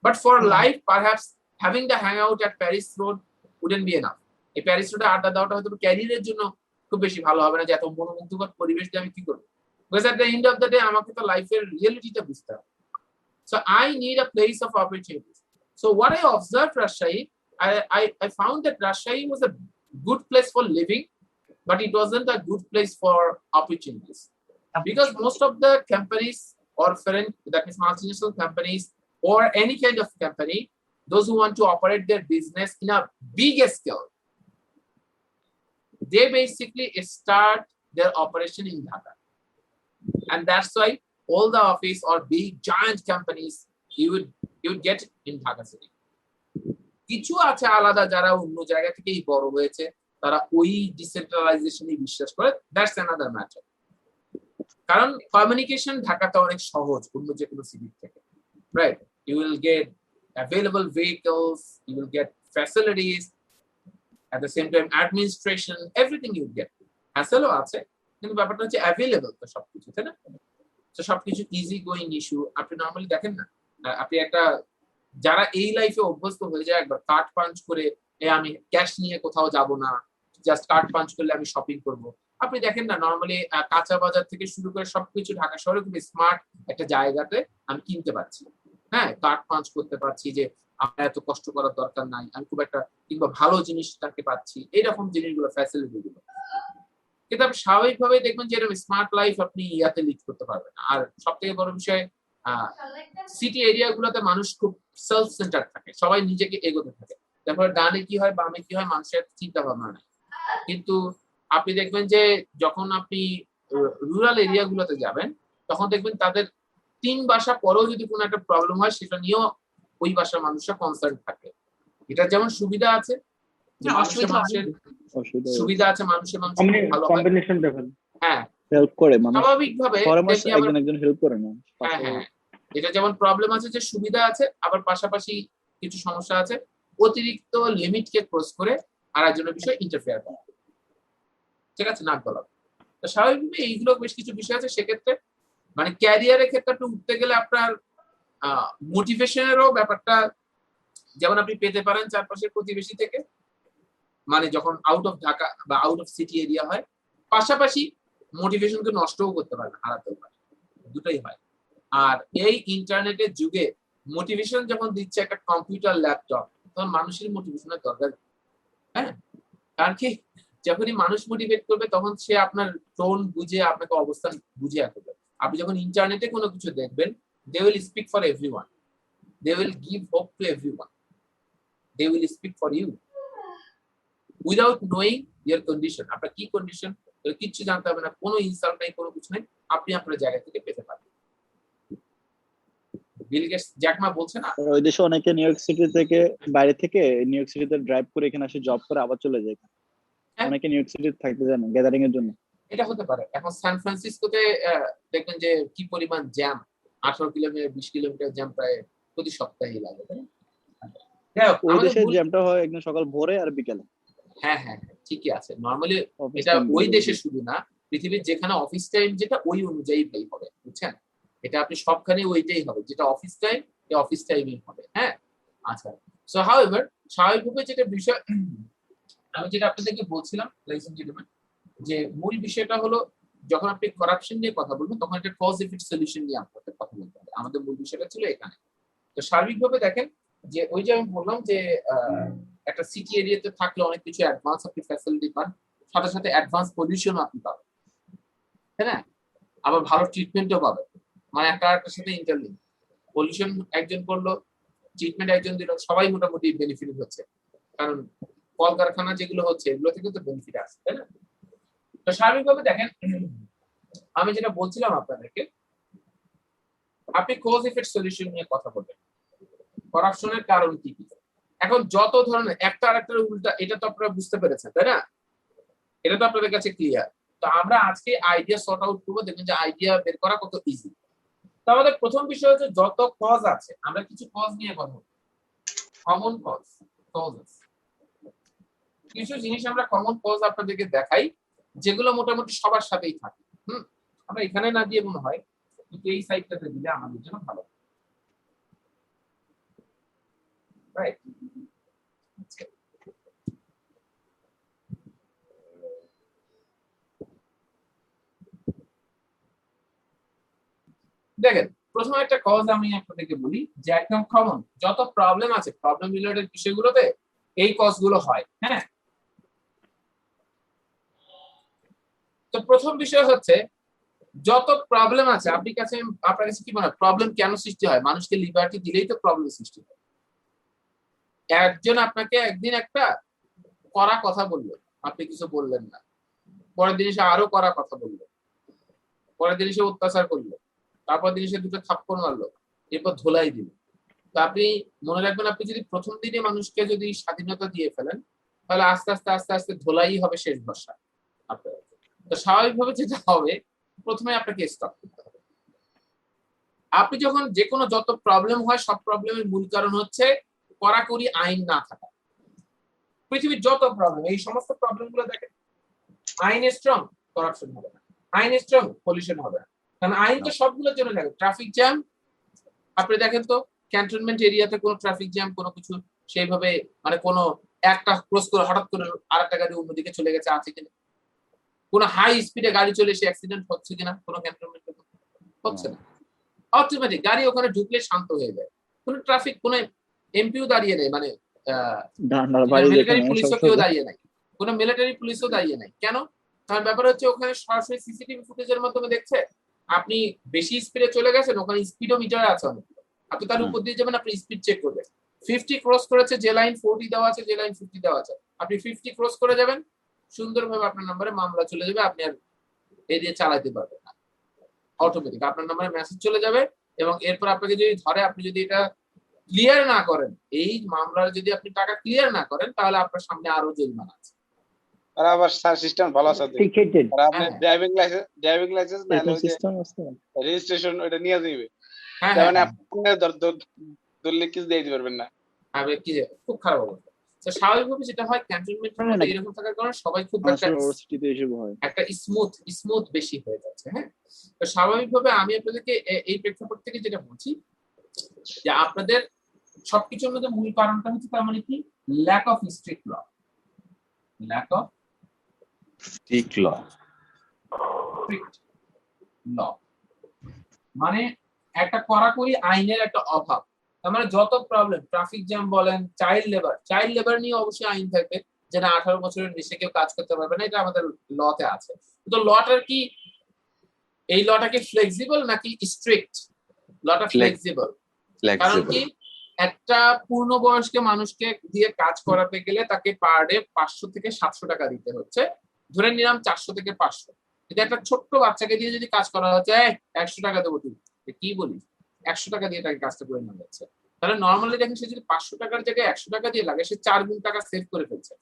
But for life, perhaps having the hangout at Paris Road wouldn't be enough. এই Paris রোডে আড্ডা দেওয়াটা হয়তো ক্যারিয়ারের জন্য খুব বেশি ভালো হবে না, যে এত মনোমুগ্ধকর পরিবেশ দিয়ে আমি কি করবো। Because at the end of the day, আমাকে তো লাইফের রিয়েলিটিটা বুঝতে হবে। So I need a place of opportunities. So what I observed Rajshahi, I found that Rajshahi was a good place for living, but it wasn't a good place for opportunities. Because most of the companies or foreign, that is multinational companies or any kind of company, those who want to operate their business in a big scale, they basically start their operation in Dhaka. And that's why all the office or big giant companies you would get in Dhaka city. কিছু আছে আলাদা যারা অন্য জায়গা থেকেই বড় হয়েছে, তারা ওই ডিসেন্ট্রালাইজেশনই বিশ্বাস করে, দ্যাটস অ্যানাদার ম্যাটার। কারণ কমিউনিকেশন ঢাকাতে অনেক সহজ অন্য যে কোনো সিটি থেকে, right? You will get available vehicles, you will get facilities, at the same time administration, everything you get. হ্যাসেলও আছে, কিন্তু ব্যাপারটা হচ্ছে অ্যাভেলেবল তো সবকিছু, তাই না? তো সবকিছু ইজি গোয়িং ইস্যু। আপনি নর্মালি দেখেন না, আপনি একটা যারা এই লাইফে অভ্যস্ত হয়ে যায়, একবার কার্ড পাঞ্চ করে আমি ক্যাশ নিয়ে কোথাও যাব না, জাস্ট কার্ড পাঞ্চ করলে আমি শপিং করব, আপনি দেখেন না নর্মালি কাঁচা বাজার থেকে শুরু করে সবকিছু ঢাকা শহরে খুব স্মার্ট একটা জায়গাতে আমি কিনতে পারছি। হ্যাঁ, কার্ড পাঞ্চ করতে পারছি, যে আমার এত কষ্ট করার দরকার নাই, আমি খুব একটা কিংবা ভালো জিনিসটাকে পাচ্ছি, এইরকম জিনিসগুলো, ফ্যাসিলিটি গুলো। কিন্তু আপনি স্বাভাবিকভাবে দেখবেন যে এরকম স্মার্ট লাইফ আপনি ইয়াতে লিড করতে পারবেন। আর সব থেকে বড় বিষয়, সিটি এরিয়া গুলোতে মানুষ খুব সেলফ সেন্টার থাকে, সবাই নিজেকে এগোতে থাকে। তারপরে ডানে কি হয় বামে কি হয় মানুষের চিন্তা ভাবনা নাই। কিন্তু আপনি দেখবেন যে যখন আপনি রুরাল এরিয়াগুলোতে যাবেন তখন দেখবেন তাদের 3 ভাষা পরেও যদি কোনো একটা প্রবলেম হয় সেটা নিয়েও ওই ভাষার মানুষরা কনসার্ন থাকে। এটা যেমন সুবিধা আছে যে মানুষের সুবিধা আছে, মানুষের ভালো হয়। কম্বিনেশন দেখেন হ্যাঁ, হেল্প করে মানুষ, স্বাভাবিকভাবে পরামর্শ তেমনি আবার একজন হেল্প করে না। হ্যাঁ হ্যাঁ, এটা যেমন প্রবলেম আছে যে সুবিধা আছে, আবার পাশাপাশি কিছু সমস্যা আছে, অতিরিক্ত লিমিটকে ক্রস করে আর একজনের বিষয় ইন্টারফেয়ার করা, ঠিক আছে, নাক গলা। তো স্বাভাবিকভাবে এইগুলো বেশ কিছু বিষয় আছে। সেক্ষেত্রে মানে ক্যারিয়ারের ক্ষেত্রে একটু উঠতে গেলে আপনার মোটিভেশনেরও ব্যাপারটা যেমন আপনি পেতে পারেন চারপাশের প্রতিবেশী থেকে, মানে যখন আউট অফ ঢাকা বা আউট অফ সিটি এরিয়া হয়, পাশাপাশি মোটিভেশনকে নষ্টও করতে পারেন, হারাতেও পারে, দুটোই হয়। আর এই ইন্টারনেটের যুগে মোটিভেশন যখন দিচ্ছে একটা কম্পিউটার ল্যাপটপ, তখন মানুষের মোটিভেশনের দরকার। হ্যাঁ, কারণ কি যখনই মানুষ মোটিভেট করবে তখন সে আপনার টোন বুঝে আপনাকে অবস্থান বুঝে করবে। আপনি যখন ইন্টারনেটে কোনো কিছু দেখবেন, they will speak for everyone, they will give hope to everyone, they will speak for you without knowing your condition। আপনার কি কন্ডিশন কিচ্ছু জানতে হবে না, কোনো ইনসাল্ট নাই, কোনো কিছু নেই, আপনি আপনার জায়গা থেকে পেতে পারবেন। বিল গেটস জ্যাক মা বলছে না, ওই দেশে অনেকে নিউ ইয়র্ক সিটি থেকে বাইরে থেকে নিউ ইয়র্ক সিটিতে ড্রাইভ করে এখানে এসে জব করে আবার চলে যায়। অনেকে নিউ ইয়র্ক সিটিতে থাকতে জানে গ্যাদারিং এর জন্য। এটা হতে পারে। এখন সান ফ্রান্সিসকোতে দেখবেন যে কি পরিমাণ জ্যাম, 18 কিলোমিটার 20 কিলোমিটার জ্যাম প্রায় প্রতি সপ্তাহেই লাগে। ওই দেশের জ্যামটা হয় একদিন সকাল ভোরে আর বিকেলে। হ্যাঁ হ্যাঁ, ঠিকই আছে। নরমালি এটা ওই দেশে শুধু না, পৃথিবীর যেখানে অফিস টাইম যেটা ওই অনুযায়ী প্লে হবে, বুঝছেন? এটা আপনি সবখানে ওইটাই হবে, যেটা অফিস টাইম এই অফিস টাইমই হবে। হ্যাঁ, আচ্ছা। সো হাউএভার স্বাভাবিকভাবে যেটা বিষয় আমি যেটা আপনাদেরকে বলছিলাম লয়েস এন্ড জেন্টলম্যান, যে মূল বিষয়টা হলো যখন আপনি করাপশন নিয়ে কথা বলবেন তখন একটা কজ ইফেক্ট সলিউশন নিয়ে আপনাদের কথা বলতে হবে। আমাদের মূল বিষয়টা ছিল এখানে। তো সার্বিকভাবে দেখেন যে ওই যে আমি বললাম যে একটা সিটি এরিয়াতে থাকলে অনেক কিছু অ্যাডভান্স আপনি ফ্যাসিলিটি পান, সাথে সাথে অ্যাডভান্স পলিউশন আপনি পাবেন, তাই না? আবার ভালো ট্রিটমেন্টও পাবেন, মানে একটা আরেকটার সাথে ইন্টারলিঙ্ক। পলিউশন একজন করলো, ট্রিটমেন্ট একজন দিল, সবাই মোটামুটি বেনিফিট হচ্ছে, কারণ কলকারখানা যেগুলো হচ্ছে এগুলো থেকে তো বেনিফিট আসছে, তাই না? তো স্বাভাবিকভাবে দেখেন আমি যেটা বলছিলাম আপনাদেরকে, আপনি কজ ইফেক্ট সলিউশন নিয়ে কথা বলবেন, করাপশনের কারণ কি কি। এখন যত ধরনের একটা আরেকটার উল্টা, এটা তো আপনারা বুঝতে পেরেছেন, তাই না? এটা তো আপনাদের কাছে ক্লিয়ার। তো আমরা আজকে আইডিয়া সর্ট আউট করবো, দেখবেন যে আইডিয়া বের করা কত ইজি। তো আমাদের প্রথম বিষয় হচ্ছে যত কজ আছে, আমরা কিছু কজ নিয়ে কথা বলবো, কমন কজ। কিছু জিনিস আমরা কমন কজ আপনাদেরকে দেখাই যেগুলো মোটামুটি সবার সাথেই থাকে। আমরা এখানে না দিয়ে মনে হয় কিন্তু এই সাইডটাতে দিলে আমাদের জন্য ভালো, রাইট? দেখেন প্রথমে একটা কজ আমি আপনাদেরকে বলি যে একদম কমন যত প্রবলেম আছে, প্রবলেম রিলেটেড বিষয়গুলোতে এই কজগুলো হয়। হ্যাঁ, তো প্রথম বিষয় হচ্ছে যত প্রবলেম আছে আপনার কাছে কি মনে হয় প্রবলেম কেন সৃষ্টি হয়? মানুষকে লিবার্টি দিলেই তো প্রবলেম সৃষ্টি হয়। একজন আপনাকে একদিন একটা কড়া কথা বললো, আপনি কিছু বললেন না, পরের দিন এসে আরো কড়া কথা বললো, পরের দিন এসে অত্যাচার করলো, তারপর দিন এসে দুটো থাপ্পড় মারলো, এরপর ধোলাই দিল। তো আপনি মনে রাখবেন, আপনি যদি প্রথম দিনে মানুষকে যদি স্বাধীনতা দিয়ে ফেলেন তাহলে আস্তে আস্তে আস্তে আস্তে ধোলাই হবে শেষ ভরসা আপনার। তো স্বাভাবিকভাবে যেটা হবে, প্রথমে আপনাকে স্টপ করতে হবে। আপনি যখন যে কোনো যত প্রবলেম হয়, সব প্রবলেমের মূল কারণ হচ্ছে কড়াকড়ি আইন না থাকা। পৃথিবীর যত প্রবলেম, এই সমস্ত প্রবলেম গুলো দেখেন, আইন স্ট্রং করাপশন হবে না, আইন স্ট্রং পলিউশন হবে না। কারণ আইন তো সবগুলোর জন্য লাগে। ট্রাফিক জ্যাম আপনি দেখেন তো, ক্যান্টনমেন্ট এরিয়াতে কোনো ট্রাফিক জ্যাম কোনো কিছু সেইভাবে মানে কোনো একটা ক্রস করে হঠাৎ করে আরেকটা গাড়ি অন্যদিকে চলে গেছে আছে কিনা? কোনো হাই স্পিডে গাড়ি চলে এসে অ্যাক্সিডেন্ট হচ্ছে কিনা কোনো ক্যান্টনমেন্টে? হচ্ছে না। অটোমেটিক গাড়ি ওখানে ঢুকলে শান্ত হয়ে যায়, কোনো ট্রাফিক, কোনো এমপিও দাঁড়িয়ে নেই, মানে মিলিটারি পুলিশও কেউ দাঁড়িয়ে নাই, কোনো মিলিটারি পুলিশও দাঁড়িয়ে নাই। কেন? কারণ ব্যাপার হচ্ছে ওখানে সরাসরি সিসিটিভি ফুটেজের মাধ্যমে দেখছে আপনি বেশি স্পিডে চলে গেছেন, ওখানে স্পিডোমিটার আছে অনেক, আপনি তার উপর দিয়ে যাবেন, আপনি স্পিড চেক করবেন, 50 ক্রস করেছে, যে লাইন 40 দেওয়া আছে, যে লাইন 50 দেওয়া আছে, আপনি 50 ক্রস করে যাবেন, সুন্দরভাবে আপনার নম্বরে মামলা চলে যাবে, আপনি আর এই দিয়ে চালাতে পারবেন না, অটোমেটিক আপনার নাম্বারে মেসেজ চলে যাবে এবং এরপর আপনাকে যদি ধরে আপনি যদি এটা ক্লিয়ার না করেন, এই মামলার যদি আপনি টাকা ক্লিয়ার না করেন, তাহলে আপনার সামনে আরো জরিমানা আছে। আর আবার স্যার সিস্টেম ভালো আছে তো। টিকেটেড আর আপনি হ্যাঁ। ড্রাইভিং লাইসেন্স না হলে সিস্টেম আছে। রেজিস্ট্রেশন ওটা নিয়ে যাবে, হ্যাঁ তার হ্যাঁ মানে হ্যাঁ, আপনি ধরলে কিছু দিয়ে দিতে পারবেন না। আমি কি যে খুব খারাপ অবস্থা। তো স্বাভাবিকভাবে যেটা হয় ক্যান্টনমেন্টের মধ্যে এরকম থাকার কারণে সবাই খুব একটা আসলে ইউনিভার্সিটিতে এসব হয়। একটা স্মুথ বেশি হয়ে যাচ্ছে। হ্যাঁ, তো স্বাভাবিকভাবে আমি আপনাদেরকে এই প্রেক্ষাপট থেকে যেটা বলছি যে আপনাদের সবকিছুর মধ্যে মূল কারণটা হচ্ছে তার মানে কি lack of strict law, lack of ঠিক ল। স্ট্রিক্ট ল মানে একটা কড়াকড়ি আইনের একটা অভাব। তার মানে যত প্রবলেম, ট্রাফিক জ্যাম বলেন, চাইল্ড লেবার নিয়ে অবশ্যই আইন থাকবে, যেটা 18 বছরের নিচে কেউ কাজ করতে পারবে না, এটা আমাদের লতে আছে। তো লটার কি, এই লটা কি ফ্লেক্সিবল নাকি স্ট্রিক্ট? লটা ফ্লেক্সিবল। কারণ কি, একটা পূর্ণবয়স্ক মানুষকে দিয়ে কাজ করাতে গেলে তাকে পার ডে 500 থেকে 700 টাকা দিতে হচ্ছে, ধরে নিলাম 400 থেকে 500। কিন্তু একটা ছোট্ট বাচ্চাকে দিয়ে যদি কাজ করা হচ্ছে 100 টাকা দেবো, তুই কি বলিস, 100 টাকা দিয়ে তাকে কাজটা করে নেওয়া যাচ্ছে। তাহলে নর্মালি দেখেন সে যদি 500 টাকার জায়গায় 100 টাকা দিয়ে লাগে, সে 4 গুণ টাকা সেভ করে ফেলছে।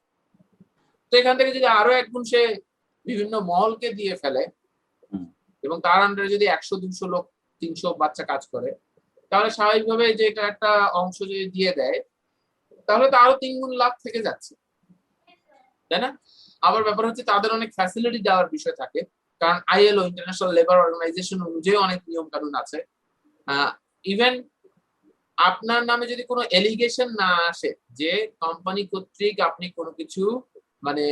তো এখান থেকে যদি আরো 1 গুণ সে বিভিন্ন মলকে দিয়ে ফেলে এবং তার আন্ডারে যদি 100-200 লোক 300 বাচ্চা কাজ করে, তাহলে স্বাভাবিকভাবে যে এটা একটা অংশ যদি দিয়ে দেয়, তাহলে তো আরো 3 গুণ লাভ থেকে যাচ্ছে, তাই না? আবার ব্যাপার হচ্ছে তাদের অনেক ফ্যাসিলিটি দেওয়ার বিষয় থাকে, কারণ আইএলও ইন্টারন্যাশনাল লেবার অর্গানাইজেশন অনুযায়ী অনেক নিয়ম কানুন আছে। ইভেন আপনার নামে যদি কোনো এলিগেশন না আসে যে কোম্পানি কর্তৃক আপনি কোনো কিছু মানে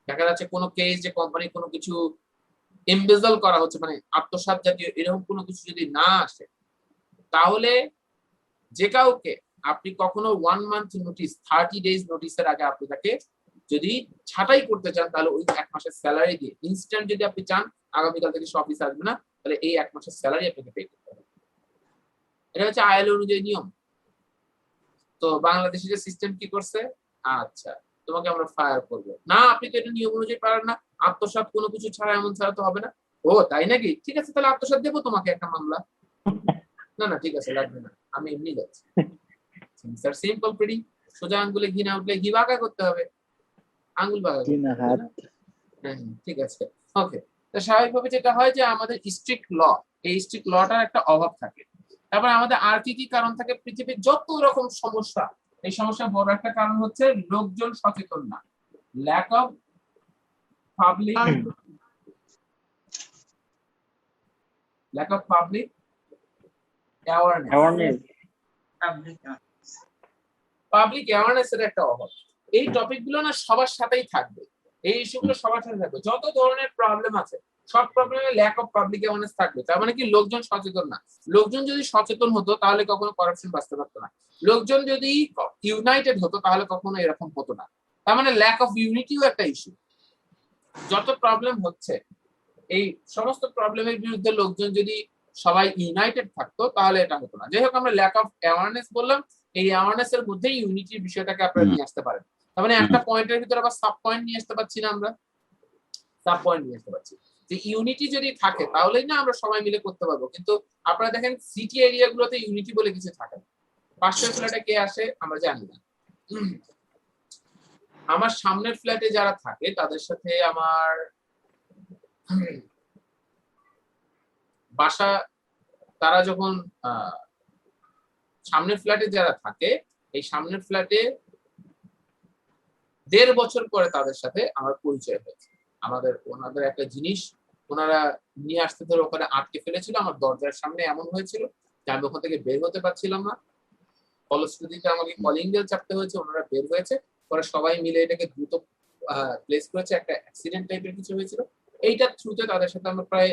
দেখা যাচ্ছে কোনো কেস যে কোম্পানি কোনো কিছু এমবেজল করা হচ্ছে, মানে আত্মসাৎ জাতীয় এরকম কোনো কিছু যদি না আসে, তাহলে যে কাউকে আপনি কখনো 1 মান্থ নোটিস, 30 ডেজ নোটিসের আগে আপনি তাকে যদি ছাঁটাই করতে চান, তাহলে ওই 1 মাসের স্যালারি দিয়ে ইনস্ট্যান্ট যদি আপনি চান আগামীকাল থেকে সে অফিসে আসবে না, তাহলে এই 1 মাসের স্যালারি আপনাকে পে করতে হবে। এটা হচ্ছে আইএলও অনুযায়ী নিয়ম। তো বাংলাদেশের যে সিস্টেম কি করছে, আচ্ছা তোমাকে আমরা ফায়ার করবো না, আপনি তো এটা নিয়ম অনুযায়ী পারেন না, আত্মসাৎ কোনো কিছু ছাড়া, এমন ছাড়া তো হবে না। ও তাই নাকি, ঠিক আছে তাহলে আত্মসাৎ দেবো তোমাকে একটা মামলা। না ঠিক আছে, লাগবে না, আমি এমনি যাচ্ছি। স্যার সিম্পল প্রিটি, সোজা আঙ্গুলে ঘি না উঠলে ঘি বাঁকা করতে হবে, আঙ্গুল বাঁকা করতে হবে। হ্যাঁ ঠিক আছে, ওকে। তো স্বাভাবিকভাবে যেটা হয় যে আমাদের স্ট্রিক্ট ল, এই স্ট্রিক্ট লটার একটা অভাব থাকে। তারপরে আমাদের আর কি কারণ থাকে, পৃথিবীর যত রকম সমস্যা, এই সমস্যার বড় একটা কারণ হচ্ছে লোকজন সচেতন না, lack of public awareness, public awareness এর একটা অভাব। এই টপিক গুলো না সবার সাথেই থাকবে, এই ইস্যুগুলো সবার সাথে থাকবে। যত ধরনের প্রবলেম আছে সব প্রবলেমে ল্যাক অফ পাবলিক অ্যাওয়ারনেস থাকবে। তার মানে কি, লোকজন সচেতন না। লোকজন যদি সচেতন হতো তাহলে কখনো করাপশন বাঁচতে পারতো না। লোকজন যদি ইউনাইটেড হতো তাহলে কখনো এরকম হতো না। তার মানে ল্যাক অফ ইউনিটিও একটা ইস্যু। যত প্রবলেম হচ্ছে, এই সমস্ত প্রবলেমের বিরুদ্ধে লোকজন যদি সবাই ইউনাইটেড থাকতো তাহলে এটা হতো না। যাই হোক, আমরা ল্যাক অফ অ্যাওয়ারনেস বললাম, এই অ্যাওয়ারনেস এর মধ্যে ইউনিটির বিষয়টাকে আপনারা নিয়ে আসতে পারেন। তার মানে একটা পয়েন্টের ভিতরে আবার সাব পয়েন্ট নিয়ে আসতে পারছি না, আমরা সাব পয়েন্ট নিয়ে আসতে পারছি। যে ইউনিটি যদি থাকে তাহলেই না আমরা সবাই মিলে করতে পারবো। কিন্তু আপনারা দেখেন সিটি এরিয়া গুলোতে ইউনিটি বলে কিছু থাকে না। 500 ফ্ল্যাটে কে আসে আমরা জানি না। আমার সামনের ফ্ল্যাটে যারা থাকে তাদের সাথে আমার বাসা, তারা যখন সামনের ফ্ল্যাটে যারা থাকে, এই সামনের ফ্ল্যাটে 1.5 বছর পরে তাদের সাথে আমার পরিচয় হয়েছে। ওনাদের একটা জিনিস ওনারা নিয়ে আসতে ধরে ওখানে আটকে ফেলেছিল, আমার দরজার সামনে এমন হয়েছিল যে আমি ওখান থেকে বের হতে পারছিলাম না। ফলশ্রুতিতে আমাকে কলিং বেল চাপতে হয়েছে, ওনারা বের হয়েছে, পরে সবাই মিলে এটাকে দ্রুত প্লেস করেছে। একটা অ্যাক্সিডেন্ট টাইপের কিছু হয়েছিল, এইটার থ্রুতে তাদের সাথে আমরা প্রায়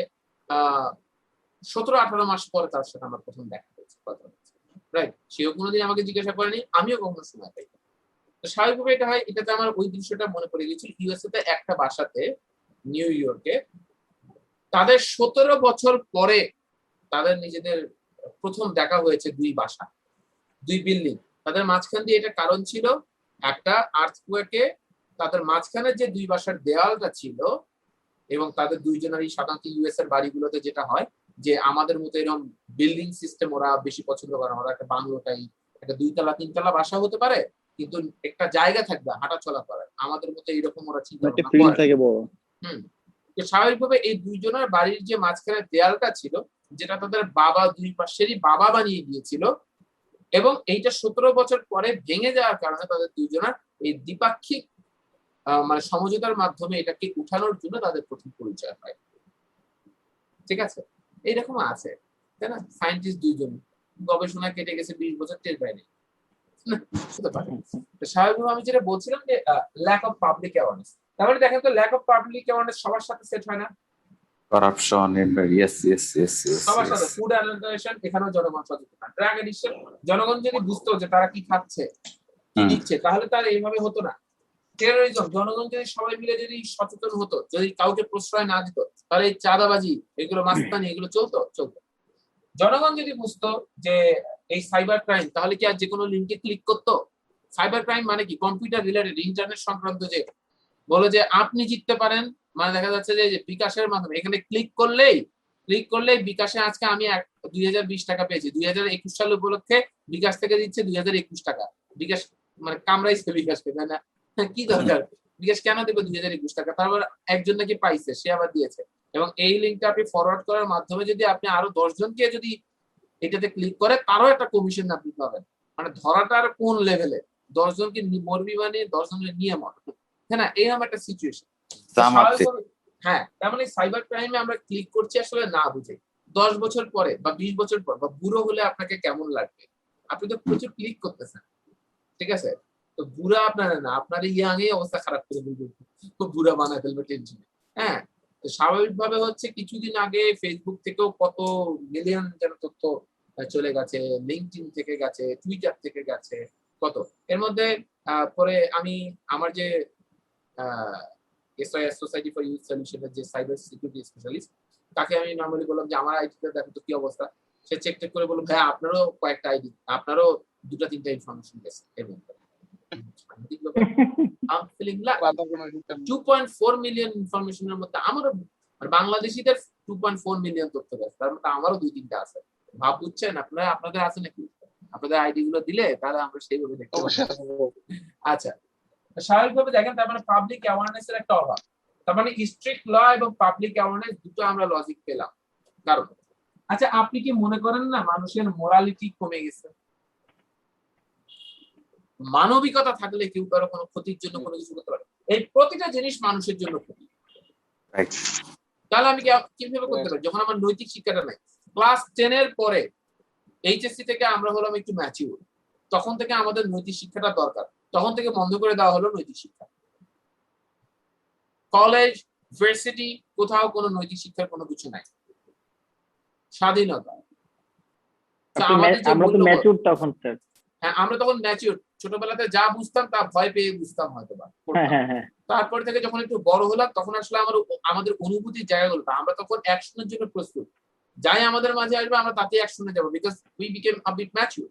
17-18 মাস পরে তার সাথে আমার প্রথম দেখা হয়েছে, কথা হয়েছে। রাইট, সেও কোনোদিন আমাকে জিজ্ঞাসা করেনি, আমিও কখনো সময় পাই। তো স্বাভাবিকভাবে এটা হয়। এটাতে আমার ওই দৃশ্যটা মনে পড়ে গেছিল। ইউএসএ তে একটা বাসাতে, নিউ ইয়র্কে, তাদের 17 বছর পরে তাদের নিজেদের প্রথম দেখা হয়েছে। 2 বাসা, 2 বিল্ডিং, তাদের মাঝখান দিয়ে এটা কারণ ছিল একটা আর্থকুয়েকে তাদের মাঝখানে যে 2 বাসার দেওয়ালটা ছিল এবং তাদের দুইজনেরই সাধারণত ইউএস এর বাড়িগুলোতে যেটা হয় যে আমাদের মতো এরকম বিল্ডিং সিস্টেম ওরা বেশি পছন্দ করে না। ওরা একটা বাংলোটাই, একটা 2 তলা 3 তলা বাসা হতে পারে, কিন্তু একটা জায়গা থাকবে হাঁটা চলা করার। আমাদের মতো এরকম ওরা চিন্তা একটা ভাবনা ফিল্ড করে। থাকে বড়। তো স্বাভাবিকভাবে এই দুইজনের বাড়ির যে মাঝখানে দেয়ালটা ছিল, যেটা তাদের বাবা দুই পাশেরই বাবা বানিয়ে দিয়েছিল, এবং এইটা 17 বছর পরে ভেঙে যাওয়ার কারণে তাদের দুইজনের এই দ্বিপাক্ষিক মানে সমঝোতার মাধ্যমে এটাকে উঠানোর জন্য তাদের প্রথম পরিচয় হয়। ঠিক আছে, এইরকম আছে, তাই না? সায়েন্টিস্ট দুইজন, গবেষণা কেটে গেছে 20 বছর, টের পায়নি। স্বাভাবিকভাবে আমি যেটা বলছিলাম যে ল্যাক অফ পাবলিক অ্যাওয়ারনেস। তাহলে দেখেন তো ল্যাক অফ পাবলিক অ্যাওয়ারনেস সবার সাথে সেট হয় না। করাপশন, ইয়েস ইয়েস ইয়েস সবার সাথে ফুড অ্যাডাল্টারেশন, এখানেও জনগণ সচেতন না। ড্রাগ এডিকশন, জনগণ যদি বুঝতো যে তারা কি খাচ্ছে কি দিচ্ছে, তাহলে তার এইভাবে হতো না। টেরোরিজম, জনগণ যদি সবাই মিলে যদি সচেতন হতো, যদি কাউকে প্রশ্রয় না দিত, তাহলে এই চাঁদাবাজি, এগুলো মাস্তানি, এগুলো চলতো। জনগণ যদি বুঝতো যে এই সাইবার ক্রাইম, তাহলে কি আর যে কোনো লিঙ্কে ক্লিক করতো? সাইবার ক্রাইম মানে কি? কম্পিউটার রিলেটেড, ইন্টারনেট সংক্রান্ত, যে বলে যে আপনি জিততে পারেন, মানে দেখা যাচ্ছে যে বিকাশের মাধ্যমে এখানে ক্লিক করলেই বিকাশে আজকে আমি 2020 টাকা পেয়েছি। 2021 সাল উপলক্ষে বিকাশ থেকে দিচ্ছে 2021 টাকা। বিকাশ মানে কামড়াইছে বিকাশকে, তাই না? কি দরকার, বিকাশ কেন দেবে 2021 টাকা? তারপর একজন নাকি পাইছে, সে আবার দিয়েছে। এবং এই লিঙ্কটা আপনি ফরওয়ার্ড করার মাধ্যমে যদি আপনি আরো 10 জনকে যদি এটাতে ক্লিক করে, তারও একটা কমিশন আপনি পাবেন। মানে ধরাটা আর কোন লেভেলে, 10 জনকে মরবি মানে 10 জনকে নিয়ে মর, তাই না? এইরকম একটা সিচুয়েশন। হ্যাঁ, তার মানে সাইবার ক্রাইমে আমরা ক্লিক করছি আসলে না বুঝে। 10 বছর পরে বা 20 বছর পর বা বুড়ো হলে আপনাকে কেমন লাগবে? আপনি তো প্রচুর ক্লিক করতেছেন, ঠিক আছে? তো বুড়া আপনারা না, আপনার ইয়াং এ অবস্থা খারাপ করে দিবে, খুব বুড়া বানায় ফেলবে টেনশনে। হ্যাঁ, তো স্বাভাবিকভাবে হচ্ছে কিছুদিন আগে ফেসবুক থেকেও কত মিলিয়ন যেন তথ্য চলে গেছে, লিঙ্কডইন থেকে গেছে, টুইটার থেকে গেছে, কত। এর মধ্যে পরে আমি আমার যে SIS সোসাইটি ফর ইউথ সলিউশনের যে সাইবার সিকিউরিটি স্পেশালিস্ট, তাকে আমি নরমালি বললাম যে আমার আইডিটা দেখো তো কি অবস্থা। সে চেক করে বলল, ভাই আপনারও কয়েকটা আইডি, আপনারও 2-3টা ইনফরমেশন গেছে এর মধ্যে। 2.4 মিলিয়ন ইনফরমেশনের মধ্যে আমারও, আর বাংলাদেশিদের 2.4 মিলিয়ন তথ্য গেছে, তার মধ্যে আমারও 2-3টা আছে। ভাব বুঝছেন আপনারা? আপনাদের আছে নাকি? আপনাদের আইডি গুলো দিলে তাহলে আমরা সেইভাবে দেখতে পাবো। আচ্ছা, স্বাভাবিকভাবে দেখেন, তার মানে পাবলিক অ্যাওয়ারনেস এর একটা অভাব। তার মানে স্ট্রিক্ট ল এবং পাবলিক অ্যাওয়ারনেস দুটো আমরা লজিক পেলাম। কারণ আচ্ছা, আপনি কি মনে করেন না মানুষের মোরালিটি কমে গেছে? মানবিকতা থাকলে কেউ কারো কোনো ক্ষতির জন্য কোনো কিছু করতে পারে? এই প্রতিটা জিনিস মানুষের জন্য ক্ষতি। তাহলে আমি কিভাবে করতে পারি যখন আমার নৈতিক শিক্ষাটা নাই? ক্লাস 10 এর পরে এইচএসসি থেকে আমরা হলাম একটু ম্যাচিউর, তখন থেকে আমাদের নৈতিক শিক্ষাটা দরকার, তখন থেকে বন্ধ করে দেওয়া হলো নৈতিক শিক্ষা। কলেজ, ইউনিভার্সিটি, কোথাও কোনো নৈতিক শিক্ষার কোনো কিছু নাই। স্বাধীনতা, আমরা তো ম্যাচিউর তখন স্যার। হ্যাঁ, আমরা তখন ম্যাচিউর। ছোটবেলাতে যা বুঝতাম তা ভয় পেয়ে বুঝতাম হয়তো বা। তারপর থেকে যখন একটু বড় হলাম, তখন আসলে আমাদের অনুভূতির জায়গাগুলো, আমরা তখন অ্যাকশনের জন্য প্রস্তুত। যাই আমাদের মাঝে আসবে আমরা তাতে অ্যাকশনে যাবো, because we became a bit mature.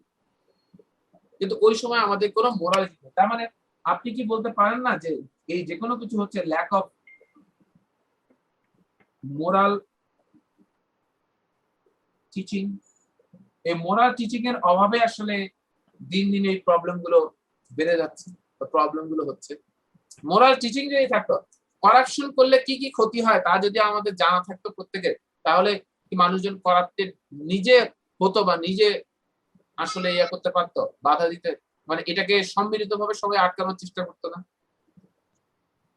কিন্তু ওই সময় আমাদের কোনো মোরালিটি নেই। তার মানে আপনি কি বলতে পারেন না যে এই যে কোনো কিছু হচ্ছে ল্যাক অফ মোরাল টিচিং? এই মোরাল টিচিং এর অভাবে আসলে দিন দিন এই প্রবলেম গুলো বেড়ে যাচ্ছে, প্রবলেম গুলো হচ্ছে। মোরাল টিচিং যদি থাকতো, করাপশন করলে কি কি ক্ষতি হয় তা যদি আমাদের জানা থাকতো প্রত্যেকের, তাহলে কি মানুষজন করাপ্টেড নিজে হতো বা নিজে আসলে ইয়া করতে পারতো, বাধা দিতে, মানে এটাকে সম্মিলিত ভাবে সবাই আটকানোর চেষ্টা করতো না?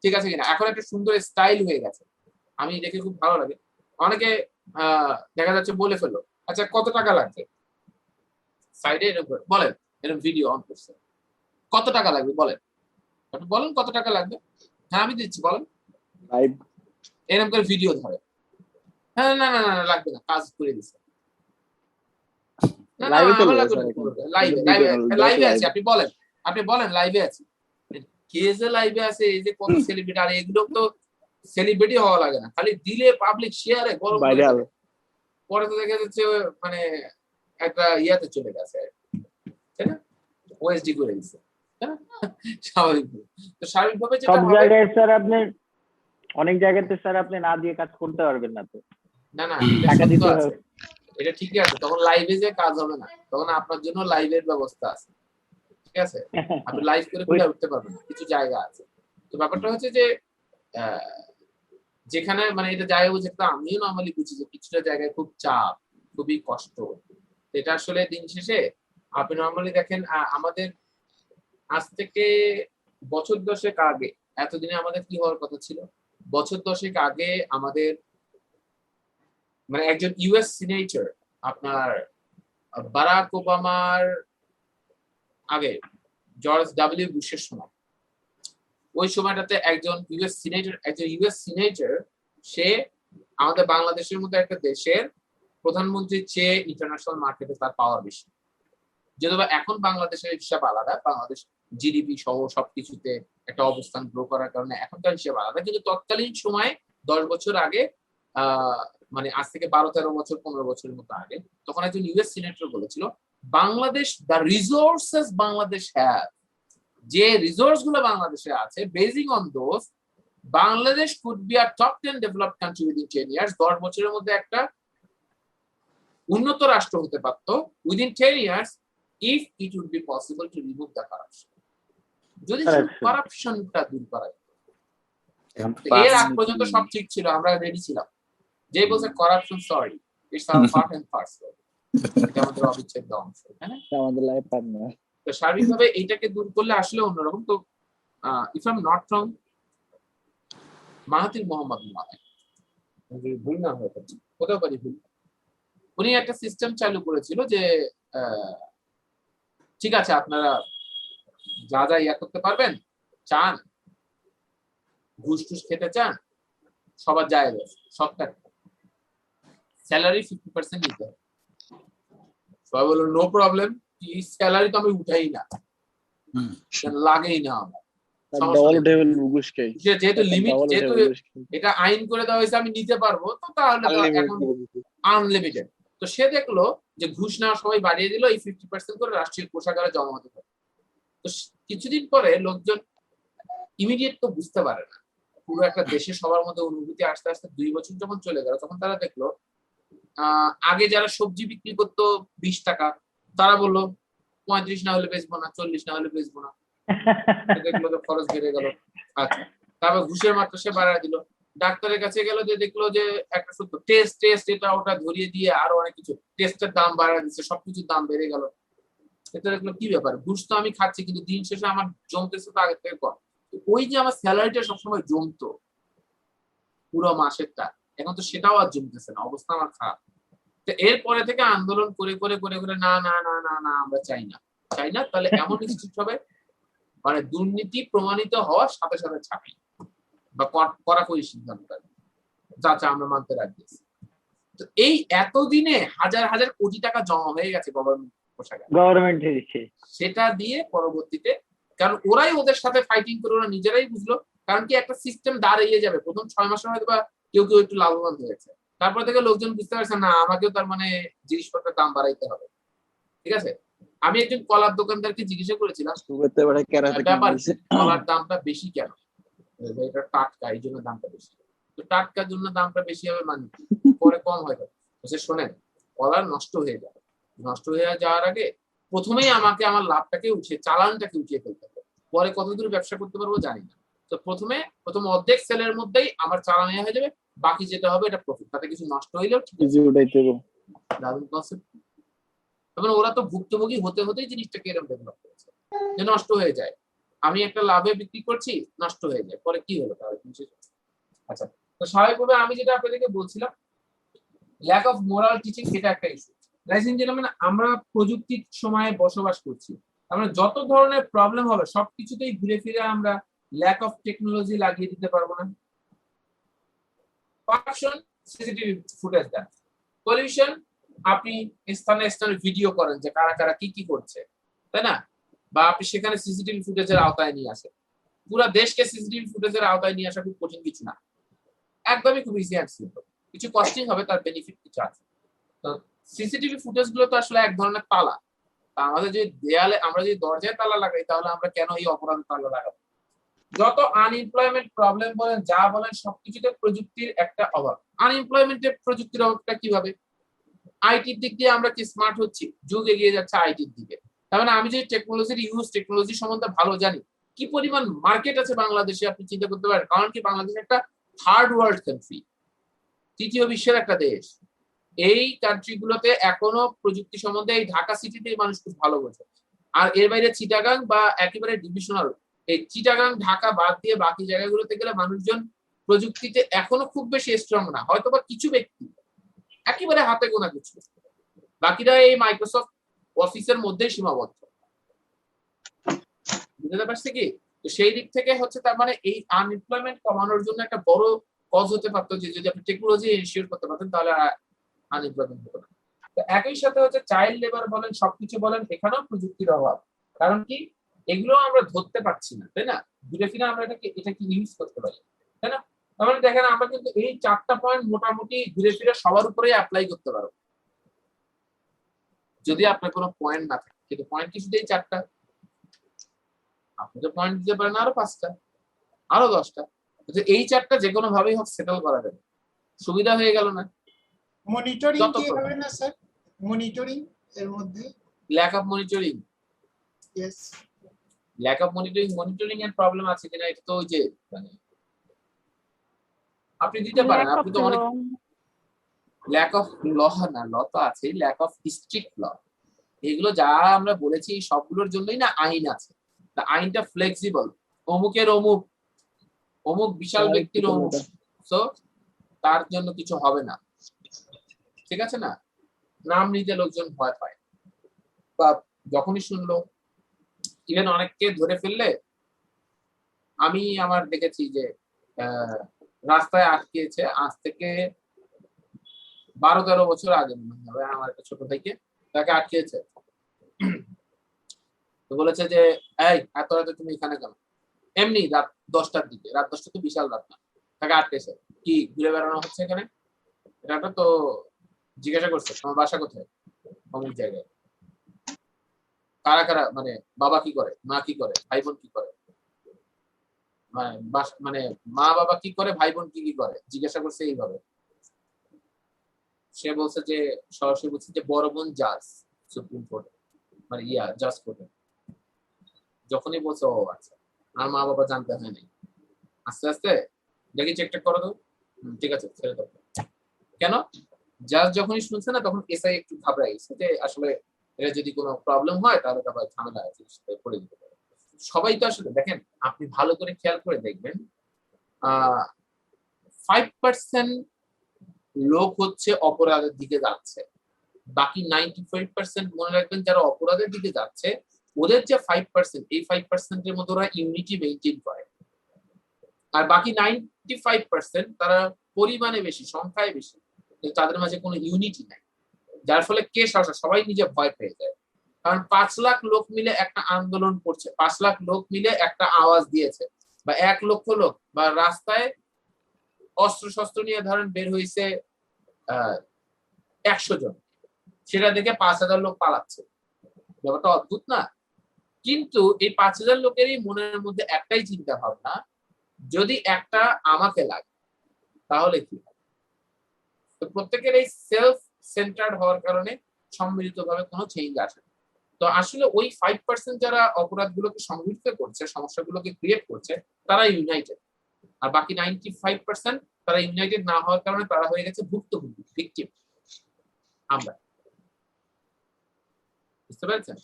ঠিক আছে কিনা? এখন একটা সুন্দর স্টাইল হয়ে গেছে, আমি দেখে খুব ভালো লাগে। অনেকে দেখা যাচ্ছে বলে ফেললো, আচ্ছা কত টাকা লাগবে, সাইডে এরকম বলেন, এরকম ভিডিও অন করছে, কত টাকা লাগবে বলেন, আপনি বলেন কত টাকা লাগবে, হ্যাঁ আমি দিচ্ছি বলেন, এরকম করে ভিডিও ধরে, হ্যাঁ না না না লাগবে না, কাজ করে দিচ্ছে, লাইভে আছি, আপনি বলেন লাইভে আছি, কে যে লাইভে আছে, এই যে কত সেলিব্রিটি, আর এগুলো তো সেলিব্রিটি হওয়া লাগে না, খালি দিলে পাবলিক শেয়ারে গরম পরে তো দেখা যাচ্ছে মানে একটা ইয়াতে চলে গেছে, তাই না? ওএসডি করে দিচ্ছে, স্বাভাবিকভাবে। তো স্বাভাবিকভাবে সব জায়গায় স্যার আপনি অনেক জায়গাতে স্যার আপনি না দিয়ে কাজ করতে পারবেন না তো, না না, এটা টাকা সত্য দিতে আছে, হবে। এটা ঠিকই আছে। তখন লাইভে যে কাজ হবে না, তখন আপনার জন্য লাইভের ব্যবস্থা আছে, ঠিক আছে? আপনি লাইভ করে উঠতে পারবেন না, কিছু জায়গা আছে। তো ব্যাপারটা হচ্ছে যে যেখানে মানে এটা জায়গা বুঝে, আমিও নর্মালি বুঝি যে কিছুটা জায়গায় খুব চাপ, খুবই কষ্ট। এটা আসলে দিন শেষে আপনি নর্মালি দেখেন আমাদের আজ থেকে বছর 10 আগে, এতদিনে আমাদের কি হওয়ার কথা ছিল? বছর 10 আগে আমাদের মানে একজন ইউএস সিনেটর, আপনার বারাক ওবামার আগে জর্জ ডাব্লিউ বুশের সময়, ওই সময়টাতে একজন ইউএস সিনেটর সে আমাদের বাংলাদেশের মতো একটা দেশের প্রধানমন্ত্রীর চেয়ে ইন্টারন্যাশনাল মার্কেটে তার পাওয়ার বেশি। যদিও এখন বাংলাদেশের হিসাব আলাদা, বাংলাদেশ জিডিপি সহ সবকিছুতে একটা অবস্থান গ্রো করার কারণে এখনকার হিসাব আলাদা, কিন্তু তৎকালীন সময় 10 বছর আগে, মানে আজ থেকে 12-13 বছর 15 বছরের মতো আগে, তখন একজন ইউএস সিনেটর বলেছিল Bangladesh, the resources Bangladesh have, যে রিসোর্স গুলো বাংলাদেশে আছে, Beijing on those, Bangladesh could be a top 10 developed country within 10 years, 10 বছরের মধ্যে একটা উন্নত রাষ্ট্র হতে পারতো within 10 years, if it would be possible to remove the corruption, যদি কারাপশনটা দূর করা যেত। এর আগ পর্যন্ত সব ঠিক ছিল, আমরা রেডি ছিলাম। যে বলছে corruption, sorry, it's our part and parcel, এটা আমাদের অবিচ্ছেদ্য অংশ, হ্যাঁ আমাদের লাইফ পার্টনার। তো সার্বিকভাবে এইটাকে দূর করলে আসলে অন্যরকম। তো if I am not wrong, Mahathir Mohammad ভুল না হয়ে থাকে, কোথাও পারি ভুল, উনি একটা সিস্টেম চালু করেছিল যে ঠিক আছে আপনারা যা যা ইয়া করতে পারবেন, চান ঘুষ টুস খেতে চান, সবার জায়েজ আছে, সবটা স্যালারি 50% নিতে হবে। সবাই বলল নো প্রবলেম, এই স্যালারি তো আমি উঠাই না, লাগেই না আমার, যেহেতু লিমিট, যেহেতু এটা আইন করে দেওয়া হয়েছে আমি নিতে পারবো, তো তাহলে এখন আনলিমিটেড। তো সে দেখলো যে ঘুষ নেওয়া সবাই বাড়িয়ে দিল, এই 50% করে রাষ্ট্রীয় কোষাগারে জমা হতে পারে। তো কিছুদিন পরে লোকজন ইমিডিয়েট তো বুঝতে পারে না, পুরো একটা দেশে সবার মধ্যে অনুভূতি আস্তে আস্তে 2 বছর যখন চলে গেল, তখন তারা দেখলো আগে যারা সবজি বিক্রি করতো 20 টাকা, তারা বললো 35 না হলে বেচবো না, 40 না হলে বেচবো না। দেখলো তো খরচ বেড়ে গেল। আচ্ছা, তারপর ঘুষের মাত্রা সে বাড়ায় দিল। ডাক্তারের কাছে গেল, যে দেখলো যে একটা সত্য টেস্ট এটা ওটা ধরিয়ে দিয়ে আরো অনেক কিছু, টেস্টের দাম বাড়ায় দিচ্ছে, সবকিছুর দাম বেড়ে গেল। এটা দেখলো কি ব্যাপার, ঘুষ তো আমি খাচ্ছি কিন্তু দিন শেষে আমার জমতেছে তো আগের থেকে কম। ওই যে আমার স্যালারিটা সবসময় জমতো পুরো মাসেরটা, এখন তো সেটাও আর জমতেছে না, অবস্থা আমার খারাপ। তো এরপরে থেকে আন্দোলন করে করে করে করে না না না না না আমরা চাই না। তাহলে এমন ইনস্টিটিউট হবে মানে দুর্নীতি প্রমাণিত হওয়ার সাথে সাথে ছাপি বা কড়াকড়ি সিদ্ধান্ত, যা আমরা মানতে রাজি। তো এই এতদিনে হাজার হাজার কোটি টাকা জমা হয়ে গেছে গভর্নমেন্ট, সেটা দিয়ে পরবর্তীতে, কারণ ওরাই ওদের সাথে ফাইটিং করে, ওরা নিজেরাই বুঝলো, কারণ কি একটা সিস্টেম দাঁড়িয়ে যাবে, প্রথম 6 মাসে হয়তো বা কেউ কেউ একটু লাভবান হয়েছে, তারপর থেকে লোকজন বুঝতে পারছে না আমাকেও তার মানে জিনিসপত্রের দাম বাড়াইতে হবে। ঠিক আছে, আমি একজন কলার দোকানদারকে জিজ্ঞাসা করেছিলাম কলার দামটা বেশি কেন, এটা টাটকা এই জন্য দামটা বেশি। তো টাটকার জন্য দামটা বেশি হবে মানে পরে কম হয়ে যাবে। শোনেন, কলার নষ্ট হয়ে যাবে, নষ্ট হয়ে যাওয়ার আগে প্রথমেই আমাকে আমার লাভটাকে উঠিয়ে, চালানটাকে উঠিয়ে ফেলতে হবে, পরে কতদূর ব্যবসা করতে পারবো জানি না। তো প্রথম অর্ধেক সেলের মধ্যেই আমার চালান হয়ে যাবে, বাকি যেটা হবে এটা প্রফিট, তাতে কিছু নষ্ট হইলেও ঠিক আছে। দারুণ কনসেপ্ট। তখন ওরা তো ভুক্তভোগী হতে হতেই জিনিসটাকে এরকম ডেভেলপ করেছে যে নষ্ট হয়ে যায়, আমি একটা লাভে বিক্রি করছি, নষ্ট হয়ে যায়, পরে কি হলো তাহলে। আচ্ছা, তো স্বাভাবিকভাবে আমি যেটা আপনাদেরকে বলছিলাম, ল্যাক অফ মোরাল টিচিং, সেটা একটা ইস্যু। আমরা প্রযুক্তির সময়ে বসবাস করছি, আমরা যত ধরনের প্রবলেম হবে সবকিছুতেই ঘুরে ফিরে আমরা ল্যাক অফ টেকনোলজি লাগিয়ে দিতে পারবো না। করাপশন, সিসিটিভি ফুটেজ দেন। পলিউশন, আপনি স্থানে স্থানে ভিডিও করেন যে কারা কারা কি কি করছে, তাই না? বা আপনি সেখানে সিসিটিভি ফুটেজের আওতায় নিয়ে আসেন। পুরো দেশকে সিসিটিভি ফুটেজের আওতায় নিয়ে আসা খুব কঠিন কিছু না, একদমই খুব ইজি অ্যান্ড সিম্পল। কিছু কস্টিং হবে, তার বেনিফিট কিছু আছে। তো সিসিটিভি ফুটেজ গুলো তো আসলে এক ধরনের তালা। আমাদের যে দেয়ালে, আমরা যদি দরজায় তালা লাগাই, তাহলে আমরা কেন এই অপরাধের তালা লাগাবো? যত আনএমপ্লয়মেন্ট প্রবলেম বলেন যা বলেন সবকিছুতে প্রযুক্তির একটা অভাব। আনএমপ্লয়মেন্টের প্রযুক্তির অভাবটা কিভাবে? আইটির দিক দিয়ে আমরা কি স্মার্ট হচ্ছি? যুগ এগিয়ে যাচ্ছে আইটির দিকে। তার মানে আমি যে টেকনোলজির ইউজ, টেকনোলজি সম্বন্ধে ভালো জানি, কি পরিমাণ মার্কেট আছে বাংলাদেশে আপনি চিন্তা করতে পারেন। কারণ কি বাংলাদেশ একটা থার্ড ওয়ার্ল্ড কান্ট্রি, তৃতীয় বিশ্বের একটা দেশ। এই কান্ট্রিগুলোতে এখনো প্রযুক্তি সম্বন্ধে এই ঢাকা সিটিতেই মানুষ খুব ভালো বোঝে। আর এর বাইরে চিটাগাং বা একেবারে ডিভিশনাল এই চিটাগাং ঢাকা বাদ দিয়ে বাকি জায়গাগুলোতে গেলে মানুষজন প্রযুক্তিতে এখনো খুব বেশি স্ট্রং না, হয়তো বা কিছু ব্যক্তি একেবারে হাতে গোনা কিছু, বাকিরা এই মাইক্রোসফট অফিসের মধ্যেই সীমাবদ্ধ। বুঝতে পারছি কি? তো সেই দিক থেকে হচ্ছে তার মানে এই আনএমপ্লয়মেন্ট কমানোর জন্য একটা বড় কজ হতে পারতো যে যদি আপনি টেকনোলজি ইনশিওর করতে পারতেন তাহলে আনএমপ্লয়মেন্ট হতো না। তো একই সাথে হচ্ছে চাইল্ড লেবার বলেন সবকিছু বলেন এখানেও প্রযুক্তির অভাব। কারণ কি এগুলো আমরা ধরতে পারছি না, তাই না? ঘুরে ফিরে আমরা এটাকে ইউজ করতে পারি, তাই না? তার মানে দেখেন আমরা কিন্তু এই 4টা পয়েন্ট মোটামুটি ঘুরে ফিরে সবার উপরেই অ্যাপ্লাই করতে পারবো যদি আপনার কোনো পয়েন্ট না থাকে। কিন্তু পয়েন্ট কি শুধু এই 4টা? আপনি তো পয়েন্ট দিতে পারেন আরো 5টা, আরো 10টা। এই 4টা যে কোনো ভাবেই হোক সেটেল করা যাবে, সুবিধা হয়ে গেল না? মনিটরিং কি হবে না স্যার? মনিটরিং এর মধ্যে lack of monitoring, yes lack of monitoring এর প্রবলেম আছে কিনা এটা তো ওই যে মানে আপনি দিতে পারেন, আপনি তো অনেক ল্যাক অফ ল না, ল তো আছে, ল্যাক অফ স্ট্রিক্ট ল। এগুলো যা আমরা বলেছি সবগুলোর জন্যই না আইন আছে। তা আইনটা ফ্লেক্সিবল, অমুকের অমুক, অমুক বিশাল ব্যক্তির অমুক, সো তার জন্য কিছু হবে না, ঠিক আছে না? নাম নিতে লোকজন ভয় পায়, বা যখনই শুনলো ইভেন অনেককে ধরে ফেললে আমি আমার দেখেছি যে রাস্তায় আটকেছে আজ থেকে 12-13 বছর আগে মনে হবে, আমার একটা ছোট ভাইকে তাকে আটকেছে। তো বলেছে যে এই এত রাতে তুমি এখানে কেন? এমনি রাত 10টার দিকে, রাত 10টা তো বিশাল রাত না, তাকে আটকেছে। কি ঘুরে বেড়ানো হচ্ছে এখানে? এটা তো জিজ্ঞাসা করছে তোমার বাসা কোথায়? অমুক জায়গায়। কারা কারা, মানে বাবা কি করে, মা কি করে, ভাই বোন কি করে, মানে মা বাবা কি করে, ভাই বোন কি কি করে জিজ্ঞাসা করছে এইভাবে। সে বলছে যে সরাসরি বলছে যে বড় বোন জাজ সুপ্রিম কোর্টে, মানে জাজ কোর্টে। যখনই বলছে ও আচ্ছা, আর মা বাবা জানতে হয় নাই, আস্তে আস্তে দেখি চেকটা করো তো, ঠিক আছে ছেড়ে দাও। কেন? জাজ যখনই শুনছে না তখন এসআই একটু ঘাবড়ে গেছে যে আসলে এটা যদি কোনো প্রবলেম হয় তাহলে তারপর ঝামেলা পড়ে যেতে পারে। সবাই তো আসলে দেখেন, আপনি ভালো করে খেয়াল করে দেখবেন 5% লোক হচ্ছে অপরাধের দিকে যাচ্ছে, বাকি 95% মনে রাখবেন যারা অপরাধের দিকে যাচ্ছে ওদের যে 5%, এই 5% এর মধ্যে ওরা ইউনিটি মেইনটেইন করে। আর বাকি 95% তারা পরিমাণে বেশি, সংখ্যায় বেশি, কিন্তু তাদের মাঝে কোনো ইউনিটি নাই, যার ফলে কেস আসা সবাই নিজে ভয় পেয়ে যায়। কারণ 5 লাখ লোক মিলে একটা আন্দোলন করছে, 5 লাখ লোক মিলে একটা আওয়াজ দিয়েছে, বা 1 লক্ষ লোক, বা রাস্তায় অস্ত্র শস্ত্র নিয়ে ধরেন বের হয়েছে 100 জন, সেটা দেখে 5,000 লোক পালাচ্ছে। ব্যাপারটা অদ্ভুত না? কিন্তু এই 5,000 লোকেরই মনের মধ্যে একটাই চিন্তা ভাবনা, যদি একটা আমাকে লাগে তাহলে কি হবে? তো প্রত্যেকের এই সেলফ সেন্টার্ড হওয়ার কারণে সম্মিলিতভাবে কোনো চেঞ্জ আসে না। তো আসলে ওই 5% যারা অপরাধগুলোকে সংগঠিত করছে, সমস্যাগুলোকে ক্রিয়েট করছে, তারা ইউনাইটেড। আর বাকি 95% তারা ইউনাইটেড না হওয়ার কারণে তারা হয়ে গেছে ভুক্তভোগী, ভিকটিম। আমরা বুঝতে পেরেছেন?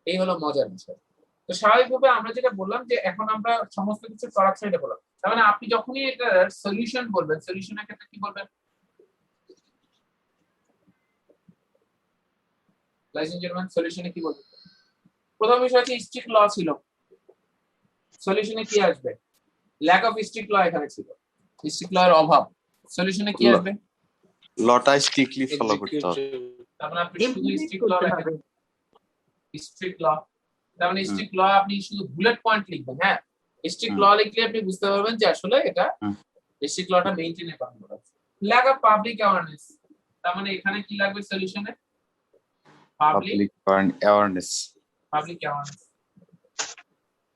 এই হলো মজার বিষয়। তো স্বাভাবিকভাবে আমরা যেটা বললাম যে এখন আমরা সমস্ত কিছু করাপশন এটা বললাম, তার মানে আপনি যখনই এটা সলিউশন বলবেন, সলিউশনের ক্ষেত্রে কি বলবেন? লাইসেন্স জেন্টলম্যান সলিউশনে কি বলবেন? প্রথম বিষয় হচ্ছে স্ট্রিক্ট ল ছিল, সলিউশনে কি আসবে? ল্যাক অফ স্ট্রিক্ট ল এখানে ছিল, স্ট্রিক্ট ল এর অভাব। সলিউশনে কি আসবে? লটা স্ট্রিক্টলি ফলো করতে হবে। তার মানে আপনি শুধু স্ট্রিক্ট ল লিখবেন, স্ট্রিক্ট ল, তার মানে স্ট্রিক্ট ল আপনি শুধু বুলেট পয়েন্ট লিখবেন। হ্যাঁ, স্ট্রিক্ট ল লিখলে আপনি বুঝতে পারবেন যে আসলে এটা স্ট্রিক্ট লটা মেইনটেইন করা আছে। ল্যাক অফ পাবলিক অ্যাওয়ারনেস, তার মানে এখানে কি লাগবে সলিউশনে? Public awareness.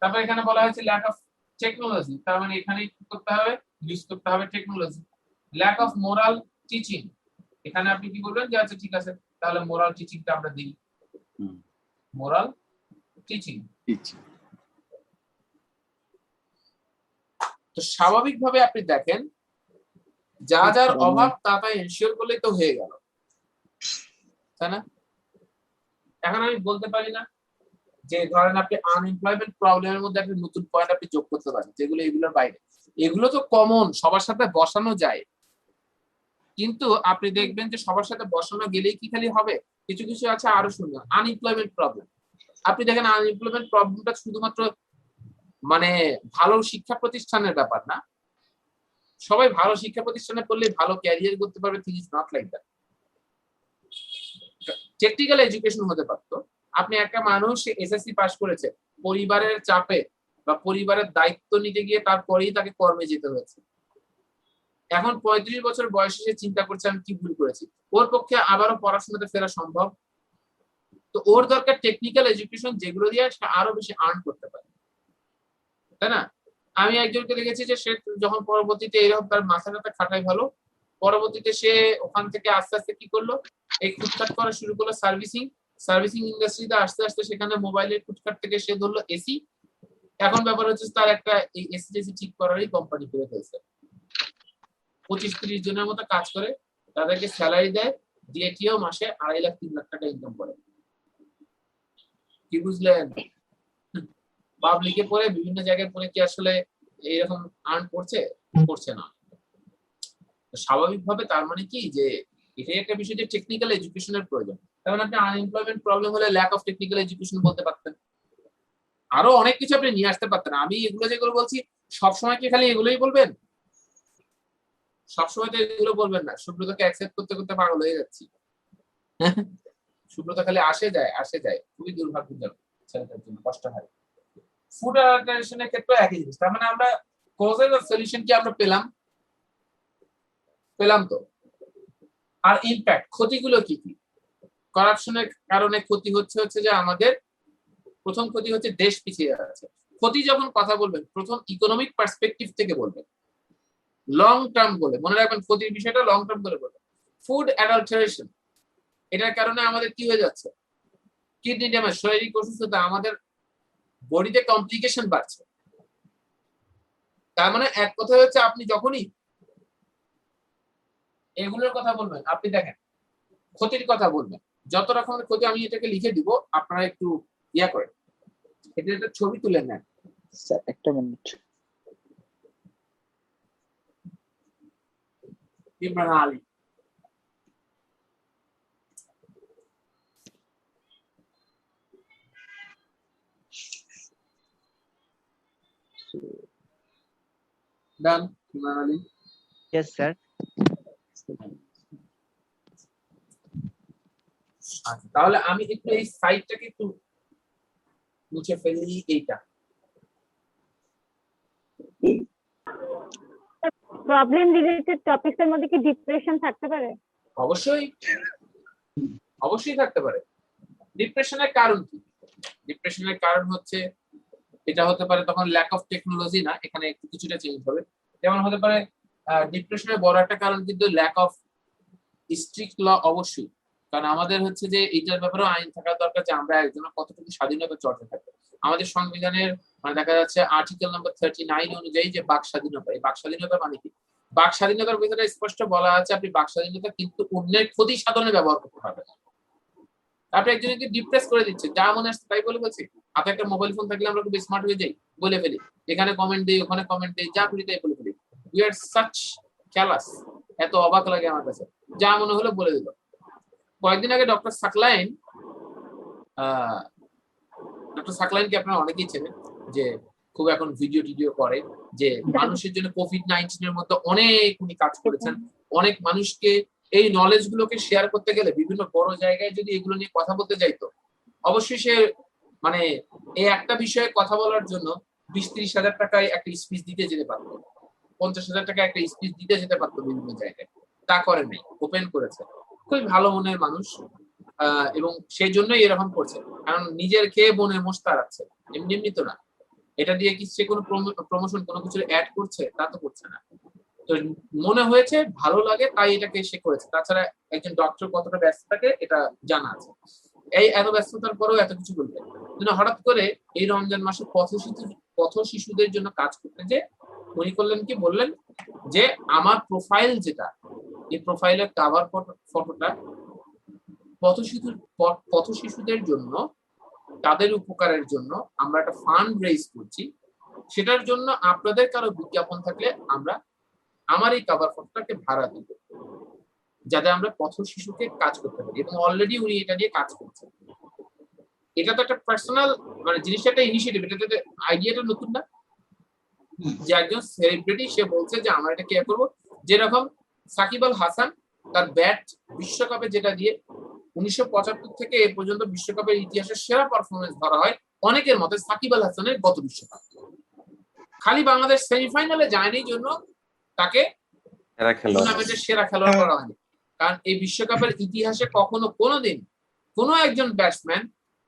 তারপর এখানে বলা হয়েছে ল্যাক অফ টেকনোলজি, তার মানে এখানে কি করতে হবে, ইউজ করতে হবে technology. Lack of moral teaching, এখানে আপনি কি বলবেন যে আচ্ছা ঠিক আছে তাহলে মোরাল টিচিংটা আমরা দিই, মোরাল টিচিং। তো স্বাভাবিকভাবে আপনি দেখেন যা যার অভাব তা এনশিওর করলেই তো হয়ে গেল, তাই না? এখন আমি বলতে পারি না যে ধরেন আপনি আনএমপ্লয়মেন্ট প্রবলেমের মধ্যে একটা নতুন পয়েন্ট আপনি যোগ করতে পারেন যেগুলো এগুলোর বাইরে, এগুলো তো কমন সবার সাথে বসানো যায়, কিন্তু আপনি দেখবেন যে সবার সাথে বসানো গেলেই কি খালি হবে, কিছু কিছু আছে আরো সুন্দর। আনএমপ্লয়মেন্ট প্রবলেম, আপনি দেখেন আনএমপ্লয়মেন্ট প্রবলেমটা শুধুমাত্র মানে ভালো শিক্ষা প্রতিষ্ঠানের ব্যাপার না, সবাই ভালো শিক্ষা প্রতিষ্ঠানে পড়লে ভালো ক্যারিয়ার করতে পারবে, thing is not like that. Technical education হতে পারতো, আপনি একটা মানুষ এসএসসি পাস করেছে, পরিবারের চাপে বা পরিবারের দায়িত্ব নিতে গিয়ে তারপরেই তাকে কর্মে যেতে হয়েছে, এখন 35 বছর বয়সে সে চিন্তা করছে আমি কি ভুল করেছি, ওর পক্ষে আবারও পড়াশোনাতে ফেরা সম্ভব? তো ওর দরকার টেকনিক্যাল এডুকেশন যেগুলো দিয়ে সে আরো বেশি আর্ন করতে পারে, তাই না? আমি একজনকে দেখেছি যে সে যখন পরবর্তীতে এরকম তার মাথাটা খাটাই ভালো, পরবর্তীতে সে ওখান থেকে আস্তে আস্তে কি করলো, এই খুটখাট করা শুরু করলো সার্ভিসিং ইন্ডাস্ট্রিতে আস্তে আস্তে সেখানে মোবাইলের খুটখাট থেকে সে ধরলো এসি, এখন ব্যাপার হচ্ছে তার একটা এই এসি টেসি ঠিক করারই কোম্পানি করে ফেলছে, 25-30 জনের মতো কাজ করে, তাদেরকে স্যালারি দেয়, ডিএটিও মাসে 2.5 লাখ 3 লাখ টাকা ইনকাম করে। কি বুঝলেন? পাবলিকে পড়ে বিভিন্ন জায়গায় পড়ে কি আসলে এইরকম আর্ন করছে না। স্বাভাবিকভাবে তার মানে কি যে এটাই একটা বিষয় যে টেকনিক্যাল এডুকেশনের প্রয়োজন। কারণ আপনি আনএমপ্লয়মেন্ট প্রবলেম হলে ল্যাক অফ টেকনিক্যাল এডুকেশন বলতে পারতেন, আরো অনেক কিছু আপনি নিয়ে আসতে পারতেন। আমি এগুলো যেগুলো বলছি সবসময় কি খালি এগুলোই বলবেন? সবসময় তো এগুলো বলবেন না। সুব্রতকে অ্যাকসেপ্ট করতে করতে পাগল হয়ে যাচ্ছি। সুব্রত খালি আসে যায়, খুবই দুর্ভাগ্যজনক, ছেলেটার জন্য কষ্ট হয়। ফুড অ্যাডাল্টারেশনের ক্ষেত্রে একই জিনিস, তার মানে আমরা কজেস আর সলিউশন কি আমরা পেলাম তো। আর ইমপ্যাক্ট, ক্ষতিগুলো কি কি? করাপশনের কারণে ক্ষতি হচ্ছে যে আমাদের প্রথম ক্ষতি হচ্ছে দেশ পিছিয়ে যাচ্ছে। ক্ষতি যখন কথা বলবেন প্রথম ইকোনমিক পার্সপেক্টিভ থেকে বলবেন, লং টার্ম বলে মনে রাখবেন, ক্ষতির বিষয়টা লং টার্ম করে বলবেন। ফুড অ্যাডাল্টারেশন, এটার কারণে আমাদের কি হয়ে যাচ্ছে, কিডনি ড্যামেজ, শারীরিক অসুস্থতা, আমাদের বডিতে কমপ্লিকেশন বাড়ছে। তার মানে এক কথা হচ্ছে আপনি যখনই এগুলোর কথা বলবেন, আপনি দেখেন ক্ষতির কথা বলবেন, যত রকমের ক্ষতি, আমি এটাকে লিখে দিব, আপনারা একটু ইয়া করেন, এটা একটা ছবি তুলে নেন। স্যার একটা minute. Imran Ali, done. Imran Ali, yes sir. আচ্ছা, তাহলে আমি একটু এই সাইডটাকে একটু মুছে ফেলি। এইটা প্রবলেম রিলেটেড টপিকস এর মধ্যে কি ডিপ্রেশন থাকতে পারে? অবশ্যই থাকতে পারে। ডিপ্রেশনের কারণ কি? ডিপ্রেশনের কারণ হচ্ছে এটা হতে পারে তখন ল্যাক অফ টেকনোলজি, না এখানে একটু কিছুটা চেঞ্জ হবে। যেমন হতে পারে ডিপ্রেশনের বড় একটা কারণ কিন্তু ল্যাক অফ স্ট্রিক্ট ল, অবশ্যই। কারণ আমাদের হচ্ছে যে এইটার ব্যাপারেও আইন থাকা দরকার যে আমরা একজনের কতটুকু স্বাধীনতা চর্চা থাকবে। আমাদের সংবিধানের মানে দেখা যাচ্ছে আর্টিকেল নাম্বার 39 অনুযায়ী যে বাক স্বাধীনতা, এই বাক স্বাধীনতা মানে কি? বাক স্বাধীনতার ভিতরে স্পষ্ট বলা আছে আপনি বাক স্বাধীনতা কিন্তু অন্যের ক্ষতি সাধনে ব্যবহার করতে পারবেন। আপনি একজনকে ডিপ্রেস করে দিচ্ছে, যা মনে আসছে তাই বলে বলছি। হাতে একটা মোবাইল ফোন থাকলে আমরা খুব স্মার্ট হয়ে যাই, বলে ফেলি, এখানে কমেন্ট দিই, ওখানে কমেন্ট দিই, যা করি তাই বলে ফেলি। We are such callous. এত অবাক লাগে আমার কাছে, যা মনে হলো বলে দিল। কয়েকদিন আগে ডক্টর সাকলাইনকে আপনারা অনেকেই চেনেন, যে খুব এখন ভিডিও টিডিও করে, যে মানুষের জন্য কোভিড-19 এর মধ্যে অনেক উনি কাজ করেছেন। অনেক মানুষকে এই নলেজ গুলোকে শেয়ার করতে গেলে বিভিন্ন বড় জায়গায় যদি এগুলো নিয়ে কথা বলতে যাইতো, অবশ্যই সে মানে এই একটা বিষয়ে কথা বলার জন্য 20-30 হাজার টাকায় একটা স্পিচ দিতে যেতে পারতো, 50 হাজার টাকা একটা স্পিচ দিতে যেতে পারতো বিভিন্ন জায়গায়। তা করে নাই, ওপেন করেছে। খুবই ভালো মনের মানুষ, এবং সেই জন্যই এরকম করছে, কারণ নিজের খেয়ে বোনের মোষ তাড়াচ্ছে, এমনি এমনি তো না। এটা দিয়ে কি সে কোনো প্রমোশন কোনো কিছু অ্যাড করছে? তা তো করছে না। তো মনে হয়েছে ভালো লাগে তাই এটাকে সে করেছে। তাছাড়া একজন ডক্টর কতটা ব্যস্ত থাকে এটা জানা আছে। এই এত ব্যস্ততার পরেও এত কিছু বলবে কিন্তু হঠাৎ করে এই রমজান মাসে পথ শিশুদের জন্য কাজ করতে যে উনি করলেন কি বললেন যে আমার প্রোফাইল যেটা এই প্রোফাইলের কভার ফটোটা পথ শিশুদের জন্য তাদের উপকারের জন্য আমরা একটা ফান্ড রেইজ করছি, সেটার জন্য আপনাদের কারো বিজ্ঞাপন থাকলে আমরা আমার এই কভার ফটোটাকে ভাড়া দিব যাতে আমরা পথ শিশুকে কাজ করতে পারি। এবং অলরেডি উনি এটা নিয়ে কাজ করছেন। এটা তো একটা পার্সোনাল মানে জিনিসটা একটা ইনিশিয়েটিভ, এটা আইডিয়াটা নতুন না যে একজন সেলিব্রিটি সে বলছে যে আমরা এটা কেয়ার করবো। যেরকম সাকিব আল হাসান তার ব্যাট বিশ্বকাপে যেটা দিয়ে 1975 থেকে এ পর্যন্ত বিশ্বকাপের ইতিহাসের সেরা পারফরমেন্স ধরা হয় অনেকের মতে সাকিব আল হাসানের গত বিশ্বকাপ। খালি বাংলাদেশ সেমিফাইনালে যায়নি জন্য তাকে টুর্নামেন্টের সেরা খেলোয়াড় করা হয়নি, কারণ এই বিশ্বকাপের ইতিহাসে কখনো কোনোদিন কোনো একজন ব্যাটসম্যান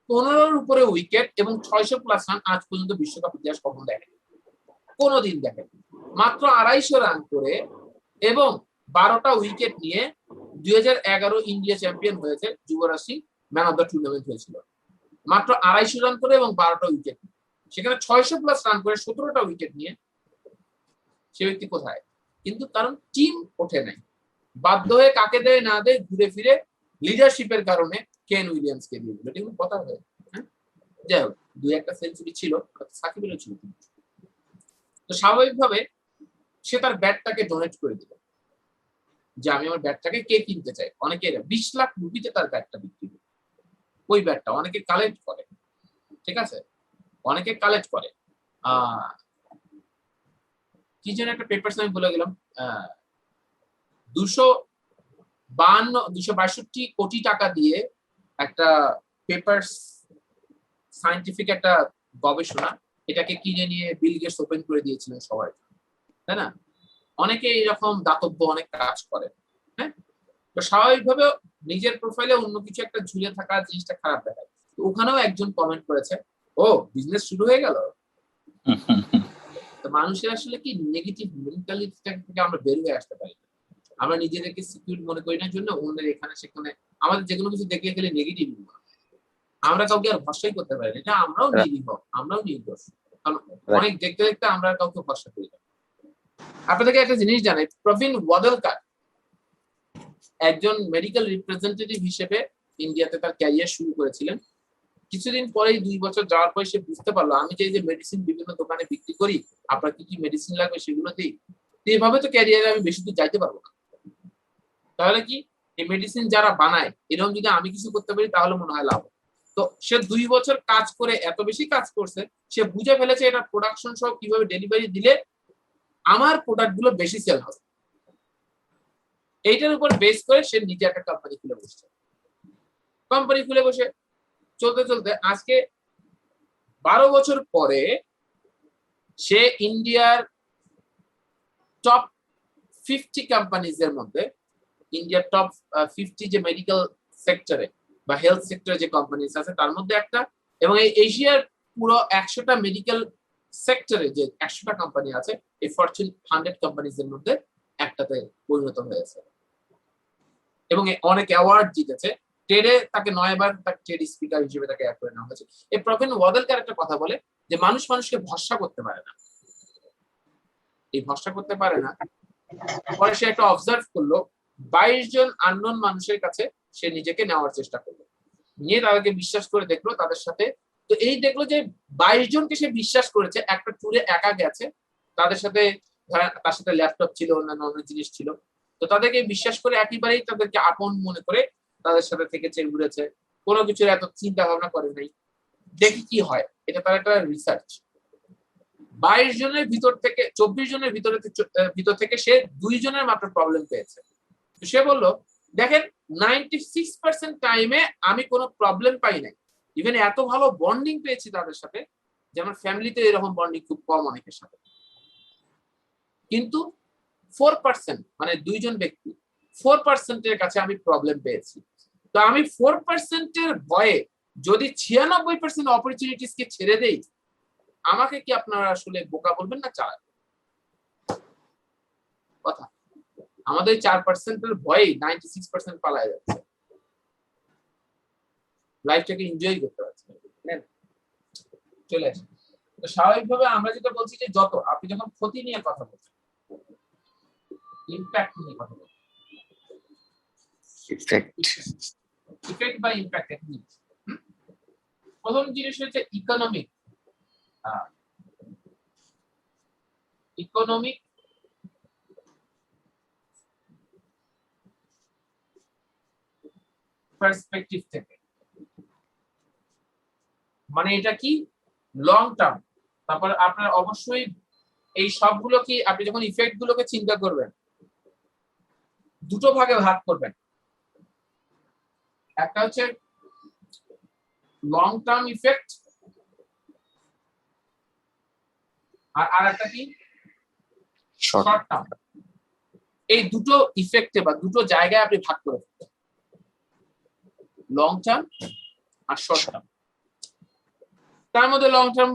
15-র উপরে উইকেট এবং 600+ রান আজ পর্যন্ত বিশ্বকাপ ইতিহাস কখনো দেখেনি, কোনোদিন দেখেনি। মাত্র 250 রান করে এবং 12টা উইকেট নিয়ে 2011 ইন্ডিয়া চ্যাম্পিয়ন হয়েছে। Yuvraj Singh man of the tournament হয়েছিল মাত্র 250 রান করে এবং 12টা উইকেট। সেখানে 600+ রান করে 17টা উইকেট নিয়ে সে ব্যক্তি কোথায়? কিন্তু কারণ টিম ওঠে নাই, বাধ্য হয়ে কাকে দেয় না দেয় ঘুরে ফিরে লিডারশিপের কারণে কেন উইলিয়ামসকে দিয়ে দিল। এগুলো কথা হয়। যাই হোক 2-1টা সেঞ্চুরি ছিল, সাকিবেরও ছিল। তো স্বাভাবিকভাবে সে তার ব্যাটটাকে ডোনেট করে দিল যে আমি আমার ব্যাটটাকে কে কিনতে চাই। অনেকে 20 লাখ রুপিতে তার ব্যাটটা বিক্রি করে। ওই ব্যাটটা অনেকে কালেক্ট করে, ঠিক আছে, অনেকে কালেক্ট করে। কি যেন একটা পেপারস আমি বলে গেলাম, 262 কোটি টাকা দিয়ে একটা পেপারস সায়েন্টিফিক একটা গবেষণা এটাকে কিনে নিয়ে বিল গেটস ওপেন করে দিয়েছিলেন সবাই, তাই না? অনেকে এরকম দাতব্য অনেক কাজ করে। হ্যাঁ, তো স্বাভাবিকভাবে নিজের প্রোফাইলে অন্য কিছু একটা ঝুলে থাকা জিনিসটা খারাপ দেখায়। ওখানেও একজন কমেন্ট করেছে, ও বিজনেস শুরু হয়ে গেল। মানুষের আসলে কি নেগেটিভ মেন্টালিটি থেকে আমরা বের হয়ে আসতে পারি। আমরা নিজেদেরকে সিকিউর মনে করি না জন্য অন্যের এখানে সেখানে আমাদের যেকোনো কিছু দেখে গেলে নেগেটিভ আমরা কাউকে আর ভরসাই করতে পারি না। এটা আমরাও নির্ভর, আমরাও নির্ভর, কারণ অনেক দেখতে দেখতে আমরা কাউকে ভরসা করি না। আপনাদেরকে একটা জিনিস জানাই, প্রবীণ ওয়াদলকার একজন মেডিকেল রিপ্রেজেন্টেটিভ হিসেবে ইন্ডিয়াতে তার ক্যারিয়ার শুরু করেছিলেন। কিছুদিন পরেই 2 বছর যাওয়ার পরে সে বুঝতে পারলো আমি যে মেডিসিন বিভিন্ন দোকানে বিক্রি করি, আপনার কি কি মেডিসিন লাগবে সেগুলো দিই, এভাবে তো ক্যারিয়ারে আমি বেশি দূর যাইতে পারবো না। তাহলে কি এই মেডিসিন যারা বানায় এরকম যদি আমি কিছু করতে পারি তাহলে মনে হয় লাভ। তো সে 2 বছর কাজ করে এত বেশি কাজ করছে, সে বুঝে ফেলেছে এটা প্রোডাকশন সহ কিভাবে ডেলিভারি দিলে আমার প্রোডাক্ট গুলো বেশি সেল হবে। এইটার উপর বেস করে সে নিজে একটা কোম্পানি খুলে বসছে। কোম্পানি খুলে বসে চলতে চলতে আজকে 12 বছর পরে সে ইন্ডিয়ার টপ 50 কোম্পানিজ এর মধ্যে, ইন্ডিয়ার টপ 50 যে মেডিকেল সেক্টরে বা হেলথ সেক্টরে যে কোম্পানিজ আছে তার মধ্যে একটা, এবং এই এশিয়ার পুরো 100টা মেডিকেল সেক্টরে যে 100টা কোম্পানি আছে এই ফরচুন 100 কোম্পানিজ এর মধ্যে একটাতে পরিণত হয়েছে এবং অনেক অ্যাওয়ার্ড জিতেছে। টেডে তাকে 9 বার তাকে টেড স্পিকার হিসেবে তাকে অ্যাড করে নেওয়া হয়েছে। এই প্রবীণ ওয়াদলকার একটা কথা বলে যে মানুষ মানুষকে ভরসা করতে পারে না, এই ভরসা করতে পারে না। পরে সে একটা অবজার্ভ করলো 22 জন আননোন মানুষের কাছে সে নিজেকে নেওয়ার চেষ্টা করলো, নিয়ে তাদেরকে বিশ্বাস করে দেখলো তাদের সাথে। তো এই দেখলো যে 22 জনকে সে বিশ্বাস করেছে, একটা ট্যুরে একা গেছে, তাদের সাথে তার সাথে ল্যাপটপ ছিল, অন্যান্য অনেক জিনিস ছিল। তো তাদেরকে বিশ্বাস করে একেবারেই তাদেরকে আপন মনে করে তাদের সাথে থেকেছে, ঘুরেছে, কোনো কিছুর এত চিন্তা ভাবনা করে নাই, দেখি কি হয়। এটা তার একটা রিসার্চ। 22 জনের ভিতর থেকে 24 জনের ভিতর থেকে সে 2 জনের মাত্র প্রবলেম পেয়েছে। তো সে বললো দেখেন 96% টাইমে আমি কোনো প্রবলেম পাই নাই, ইভেন এত ভালো বন্ডিং পেয়েছি তাদের সাথে যে আমার ফ্যামিলিতে এরকম বন্ডিং খুব কম অনেকের সাথে। কিন্তু 4% মানে 2 জন ব্যক্তি 4% এর কাছে আমি প্রবলেম পেয়েছি। তো আমি 4% এর ভয়ে যদি 96% অপরচুনিটিস কে ছেড়ে দেই আমাকে কি আপনারা আসলে বোকা বলবেন না চালাক? কথা আমাদের 4%-এর ভয়ে 96% পালায় যাচ্ছে, লাইফটাকে এনজয় করতে পারছে না। চলে আসে। তো স্বাভাবিকভাবে আমরা যেটা বলছি যে যত আপনি যখন ক্ষতি নিয়ে কথা বলছেন, ইমপ্যাক্ট নিয়ে কথা বলছেন, ইফেক্ট বা ইমপ্যাক্ট টেকনিক। প্রথম জিনিস হচ্ছে ইকোনমিক পার্সপেক্টিভ থেকে, মানে এটা কি লং টার্ম। তারপর আপনার অবশ্যই এই সবগুলো কি আপনি যখন ইফেক্ট গুলোকে চিন্তা করবেন দুটো ভাগে ভাগ করবেন, একটা হচ্ছে লং টার্ম ইফেক্ট আর আরেকটা কি শর্ট টার্ম। এই দুটো ইফেক্টে বা দুটো জায়গায় আপনি ভাগ করে ফেলবেন, লং টার্ম আর শর্ট টার্ম। তার মধ্যে লং টার্ম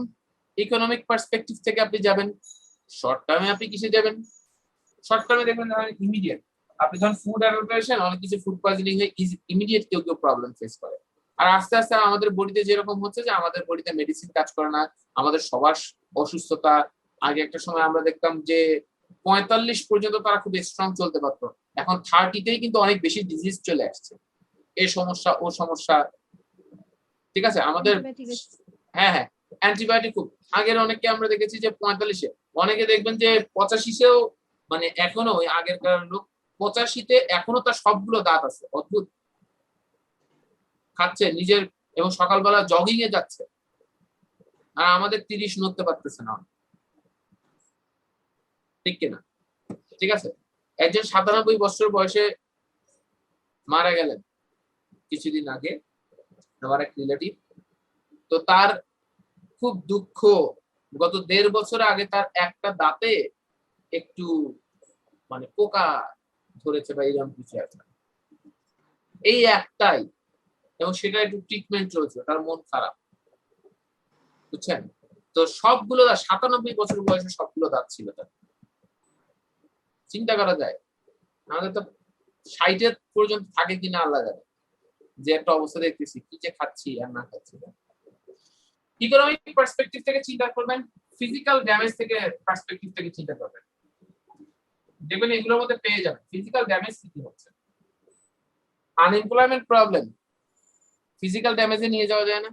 ইকোনমিক পার্সপেক্টিভ থেকে আপনি যাবেন, শর্ট টার্মে আপনি কিসে যাবেন? শর্ট টার্মে দেখবেন ইমিডিয়েট, আপনি যখন ফুড অ্যাডাপ্টেশন অনেক কিছু ফুড পয়জনিং হয়ে ইমিডিয়েট কেউ কেউ প্রবলেম ফেস করে। আর আস্তে আস্তে আমাদের বডিতে যেরকম হচ্ছে যে আমাদের বডিতে মেডিসিন কাজ করে না, আমাদের সবার অসুস্থতা। আগে একটা সময় আমরা দেখতাম যে 45 পর্যন্ত তারা খুব স্ট্রং চলতে পারতো, এখন 30তেই কিন্তু অনেক বেশি ডিজিজ চলে আসছে, এই সমস্যা ও সমস্যা। ঠিক আছে, আমাদের হ্যাঁ অ্যান্টিবায়োটিক খুব আগের অনেককে আমরা দেখেছি যে 45-এ, অনেকে দেখবেন যে 85-এও, মানে এখনো ওই আগেরকার লোক 85-তে এখনো তার সবগুলো দাঁত আছে, অদ্ভুত খাচ্ছে নিজের, এবং সকালবেলা জগিং এ যাচ্ছে। আর আমাদের 30 নড়তে পারতেছে না, ঠিক কিনা? ঠিক আছে, একজন 97 বছর বয়সে মারা গেলেন কিছুদিন আগে, আমার এক রিলেটিভ। তো তার খুব দুঃখ, গত 1.5 বছর আগে তার একটা দাঁতে একটু মানে পোকা ধরেছে বা এরকম কিছু একটা, এই একটাই, এবং সেটা একটু ট্রিটমেন্ট চলছে, তার মন খারাপ, বুঝছেন? তো সবগুলো 97 বছর বয়সে সবগুলো দাঁত ছিল তার। চিন্তা করা যায়, আমাদের তো 60 পর্যন্ত থাকে কিনা আল্লাহ জানে, যে একটা অবস্থা দেখতেছি কি যে খাচ্ছি আর না খাচ্ছি। ইকোনমিক পার্সপেক্টিভ থেকে চিন্তা করবেন, ফিজিক্যাল ড্যামেজ থেকে পার্সপেক্টিভ থেকে চিন্তা করবেন, দেখবেন এগুলোর মধ্যে পেয়ে যাবেন ফিজিক্যাল ড্যামেজ কি হচ্ছে। আনএমপ্লয়মেন্ট প্রবলেম ফিজিক্যাল ড্যামেজে নিয়ে যাওয়া যায় না।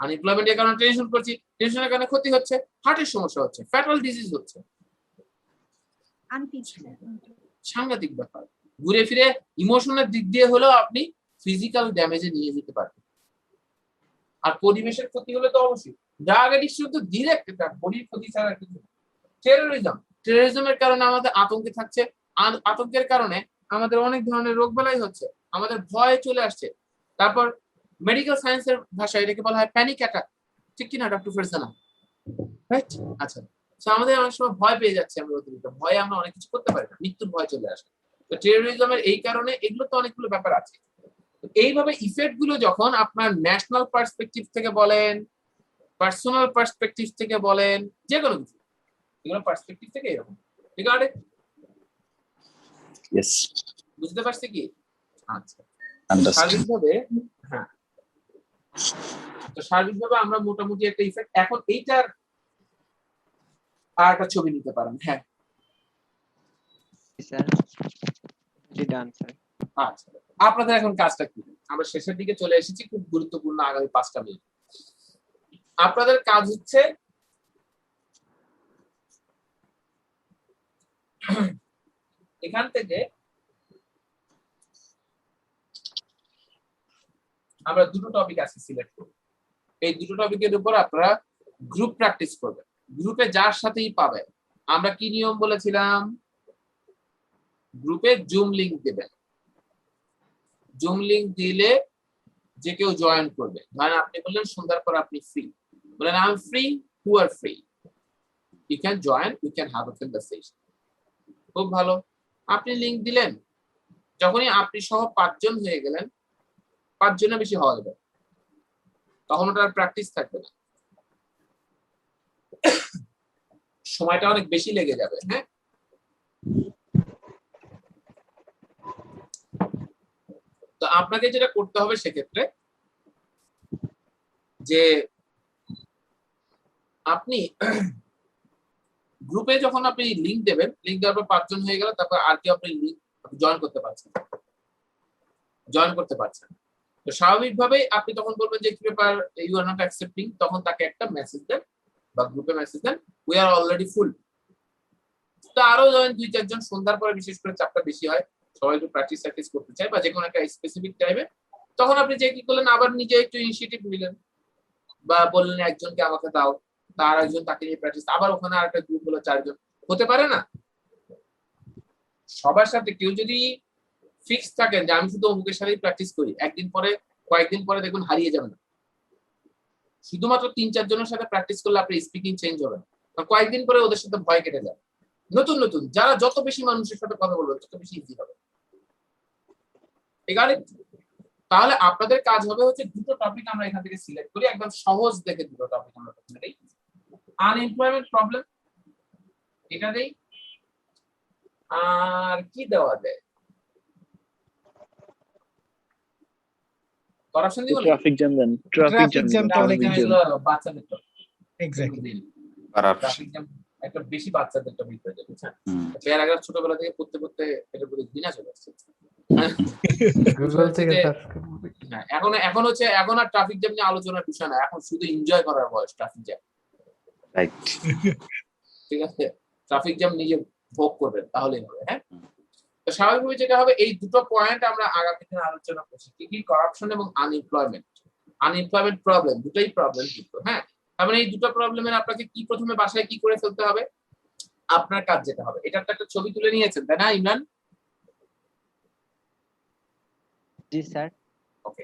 আনএমপ্লয়মেন্টের কারণে টেনশন করছি, টেনশনের কারণে ক্ষতি হচ্ছে, হার্টের সমস্যা হচ্ছে, ফ্যাটাল ডিজিজ হচ্ছে, সাংঘাতিক ব্যাপার। ঘুরে ফিরে ইমোশনের দিক দিয়ে হলেও আপনি ফিজিক্যাল ড্যামেজে নিয়ে যেতে পারবেন। আর পরিবেশের ক্ষতি হলে তো অবশ্যই, ড্রাগ অ্যাডিকশন তো ডিরেক্ট এটা বডির ক্ষতি ছাড়া কিছু। টেরোরিজমের কারণে আমাদের আতঙ্কে থাকছে, আতঙ্কের কারণে আমাদের অনেক ধরনের রোগ বালাই হচ্ছে, আমাদের ভয় চলে আসছে। তারপর মেডিকেল সায়েন্সের ভাষায় এটাকে বলা হয় প্যানিক অ্যাটাক, ঠিক কিনা ডক্টর ফারজানা? রাইট। আচ্ছা, তো আমাদের অনেক সময় ভয় পেয়ে যাচ্ছে, আমরা অতিরিক্ত ভয়ে আমরা অনেক কিছু করতে পারি না, মৃত্যুর ভয় চলে আসে। তো টেরোরিজমের এই কারণে এগুলো তো অনেকগুলো ব্যাপার আছে। এইভাবে ইফেক্ট গুলো যখন আপনার ন্যাশনাল পার্সপেক্টিভ থেকে বলেন, পার্সোনাল পার্সপেক্টিভ থেকে বলেন, যে কোনো কিছু, এগুলো পার্সপেক্টিভ থেকে এরকম, ঠিক আছে? ইয়েস, বুঝতে পারছি কি? আচ্ছা, আন্ডারস্ট্যান্ড। সার্বিকভাবে হ্যাঁ, তো সার্বিকভাবে আমরা মোটামুটি একটা ইফেক্ট। এখন এইটার আর একটা ছবি নিতে পারেন। হ্যাঁ স্যার, জি ডান স্যার। আচ্ছা, আপনাদের এখন কাজটা কি? আমরা শেষের দিকে চলে এসেছি, খুব গুরুত্বপূর্ণ আগামী 5টা মিনিট। আপনাদের কাজ হচ্ছে এখান থেকে আমরা দুটো টপিক আছে সিলেক্ট করব, এই দুটো টপিকের উপর আপনারা গ্রুপ প্র্যাকটিস করবেন, গ্রুপে যার সাথেই পাবেন। আমরা কি নিয়ম বলেছিলাম? গ্রুপে জুম লিংক দেবেন, জুম লিংক দিলে যে কেউ জয়েন করবে। ধরেন আপনি বললেন সন্ধ্যার পর আপনি ফ্রি, বলেন I am free, who are free, you can join, you can have a conversation. খুব ভালো, আপনি লিংক দিলেন, যখনই আপনি সহ 5 জন হয়ে গেলেন, 5 জনের বেশি হওয়া যাবে, তখন ওটার প্র্যাকটিস থাকবে না। সময়টা অনেক বেশি লেগে যাবে। হ্যাঁ, তো আপনাকে যেটা করতে হবে সেক্ষেত্রে যে আপনি গ্রুপে যখন আপনি লিংক দেবেন, লিংক দেওয়ার পর 5 জন হয়ে গেল, তারপর আর কি আপনি লিংক জয়েন করতে পারছেন। তো স্বাভাবিকভাবেই আপনি তখন বলবেন যে কি ব্যাপার, ইউ আর নট অ্যাকসেপ্টিং, তখন তাকে একটা মেসেজ দেন বা গ্রুপে মেসেজ দেন, উই আর অলরেডি ফুল। তো আরো যখন 2-4 জন সন্ধ্যার পরে বিশেষ করে চাপটা বেশি হয়, সবাই একটু প্র্যাকটিস করতে চায় বা যে কোনো একটা স্পেসিফিক টাইমে, তখন আপনি যে কি করলেন, আবার নিজে একটু ইনিশিয়েটিভ নিলেন বা বললেন একজনকে আমাকে দাও, তার একজন তাকে নিয়ে প্র্যাকটিস, আবার ওখানে আরেকটা গ্রুপ হলো 4 জন, হতে পারে না? সবার সাথে কেউ যদি ফিক্স থাকেন যে আমি শুধু অমুকের সাথেই প্র্যাকটিস করি, একদিন পরে কয়েকদিন পরে দেখুন হারিয়ে যাবে না। শুধুমাত্র 3-4 জনের সাথে প্র্যাকটিস করলে আপনার স্পিকিং চেঞ্জ হবে না, কয়েকদিন পরে ওদের সাথে ভয় কেটে যাবে। নতুন নতুন যারা যত বেশি মানুষের সাথে কথা বলবেন তত বেশি ইজি হবে। এখানে তাহলে আপনাদের কাজ হবে হচ্ছে দুটো টপিক আমরা এখান থেকে সিলেক্ট করি, একদম সহজ দেখে দুটো টপিক আমরা প্রথমে দেই। আনএমপ্লয়মেন্ট প্রবলেম এটা দেই, আর কি দেওয়া যায়, করাপশন দিব, ট্রাফিক জ্যাম দেন, ট্রাফিক জ্যাম তাহলে এখানে হলো বাচ্চাদের টপিক, এক্স্যাক্টলি ট্রাফিক জ্যাম একটা বেশি বাচ্চাদের টপিক হয়ে যাবে, বুঝছেন? প্যারাগ্রাফ ছোটবেলা থেকে পড়তে পড়তে এটা পুরো বিনা চলে আসছে। গুগল থেকে এখন আর ট্রাফিক জ্যাম নিয়ে আলোচনার বিষয় না, এখন শুধু এনজয় করার বয়স ট্রাফিক জ্যাম। রাইট, ঠিক আছে, ট্রাফিক জ্যাম নিজে ভোগ করবেন তাহলেই হবে। হ্যাঁ, তো স্বাভাবিকভাবে যেটা হবে, এই দুটো পয়েন্ট আমরা আগামী দিনে আলোচনা করছি, কি করাপশন এবং আনএমপ্লয়মেন্ট প্রবলেম, দুটোই প্রবলেম কিন্তু। হ্যাঁ, তার মানে এই দুটো প্রবলেমের আপনাকে কি প্রথমে বাসায় কি করে ফেলতে হবে, আপনার কাজ যেটা হবে, এটা একটা ছবি তুলে নিয়েছেন তাই না ইমরান? জি স্যার। ওকে,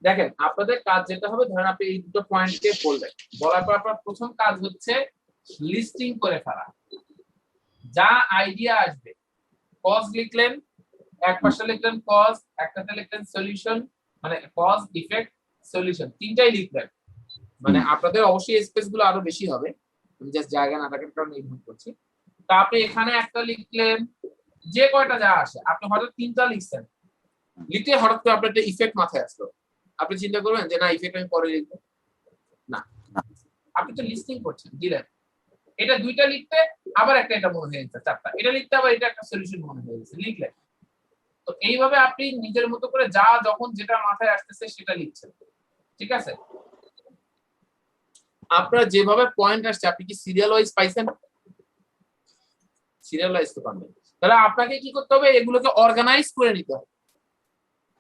দেখেন আপনাদের কাজ যেটা হবে, ধরেন আপনি এই দুটো পয়েন্টকে বললেন, বলার পর আপনার প্রথম কাজ হচ্ছে লিস্টিং করে ফেলা। যা আইডিয়া আসবে, কজ লিখলেন, এক পাশে লিখলেন কজ, একটাতে লিখলেন সলিউশন, মানে কজ ইফেক্ট সলিউশন, তিনটাই লিখলেন। মানে আপনাদের অবশ্যই স্পেস গুলো আরো বেশি হবে, আমি জাস্ট জায়গা না থাকার কারণে নির্ভর করছি। তা আপনি এখানে একটা লিখলেন, যে কয়টা যা আসে, আপনি হয়তো 3টা লিখছেন, লিখতে হঠাৎ করে আপনার একটা ইফেক্ট মাথায় আসলো, আপনি চিন্তা করবেন যে না ইফেক্ট আমি পরে লিখবো না, আপনি তো লিস্টিং করছেন, দিলেন এটা 2টা লিখতে, আবার একটা এটা মনে হয়ে গেছে 4টা, এটা লিখতে আবার এটা একটা সলিউশন মনে হয়ে গেছে, লিখলেন। তো এইভাবে আপনি নিজের মতো করে যা যখন যেটা মাথায় আসতেছে সেটা লিখছেন, ঠিক আছে? আপনার যেভাবে পয়েন্ট আসছে, আপনি কি সিরিয়াল ওয়াইজ পাইছেন? সিরিয়াল ওয়াইজ তো পাবেন। তাহলে আপনাকে কি করতে হবে, এগুলোকে অর্গানাইজ করে নিতে হবে।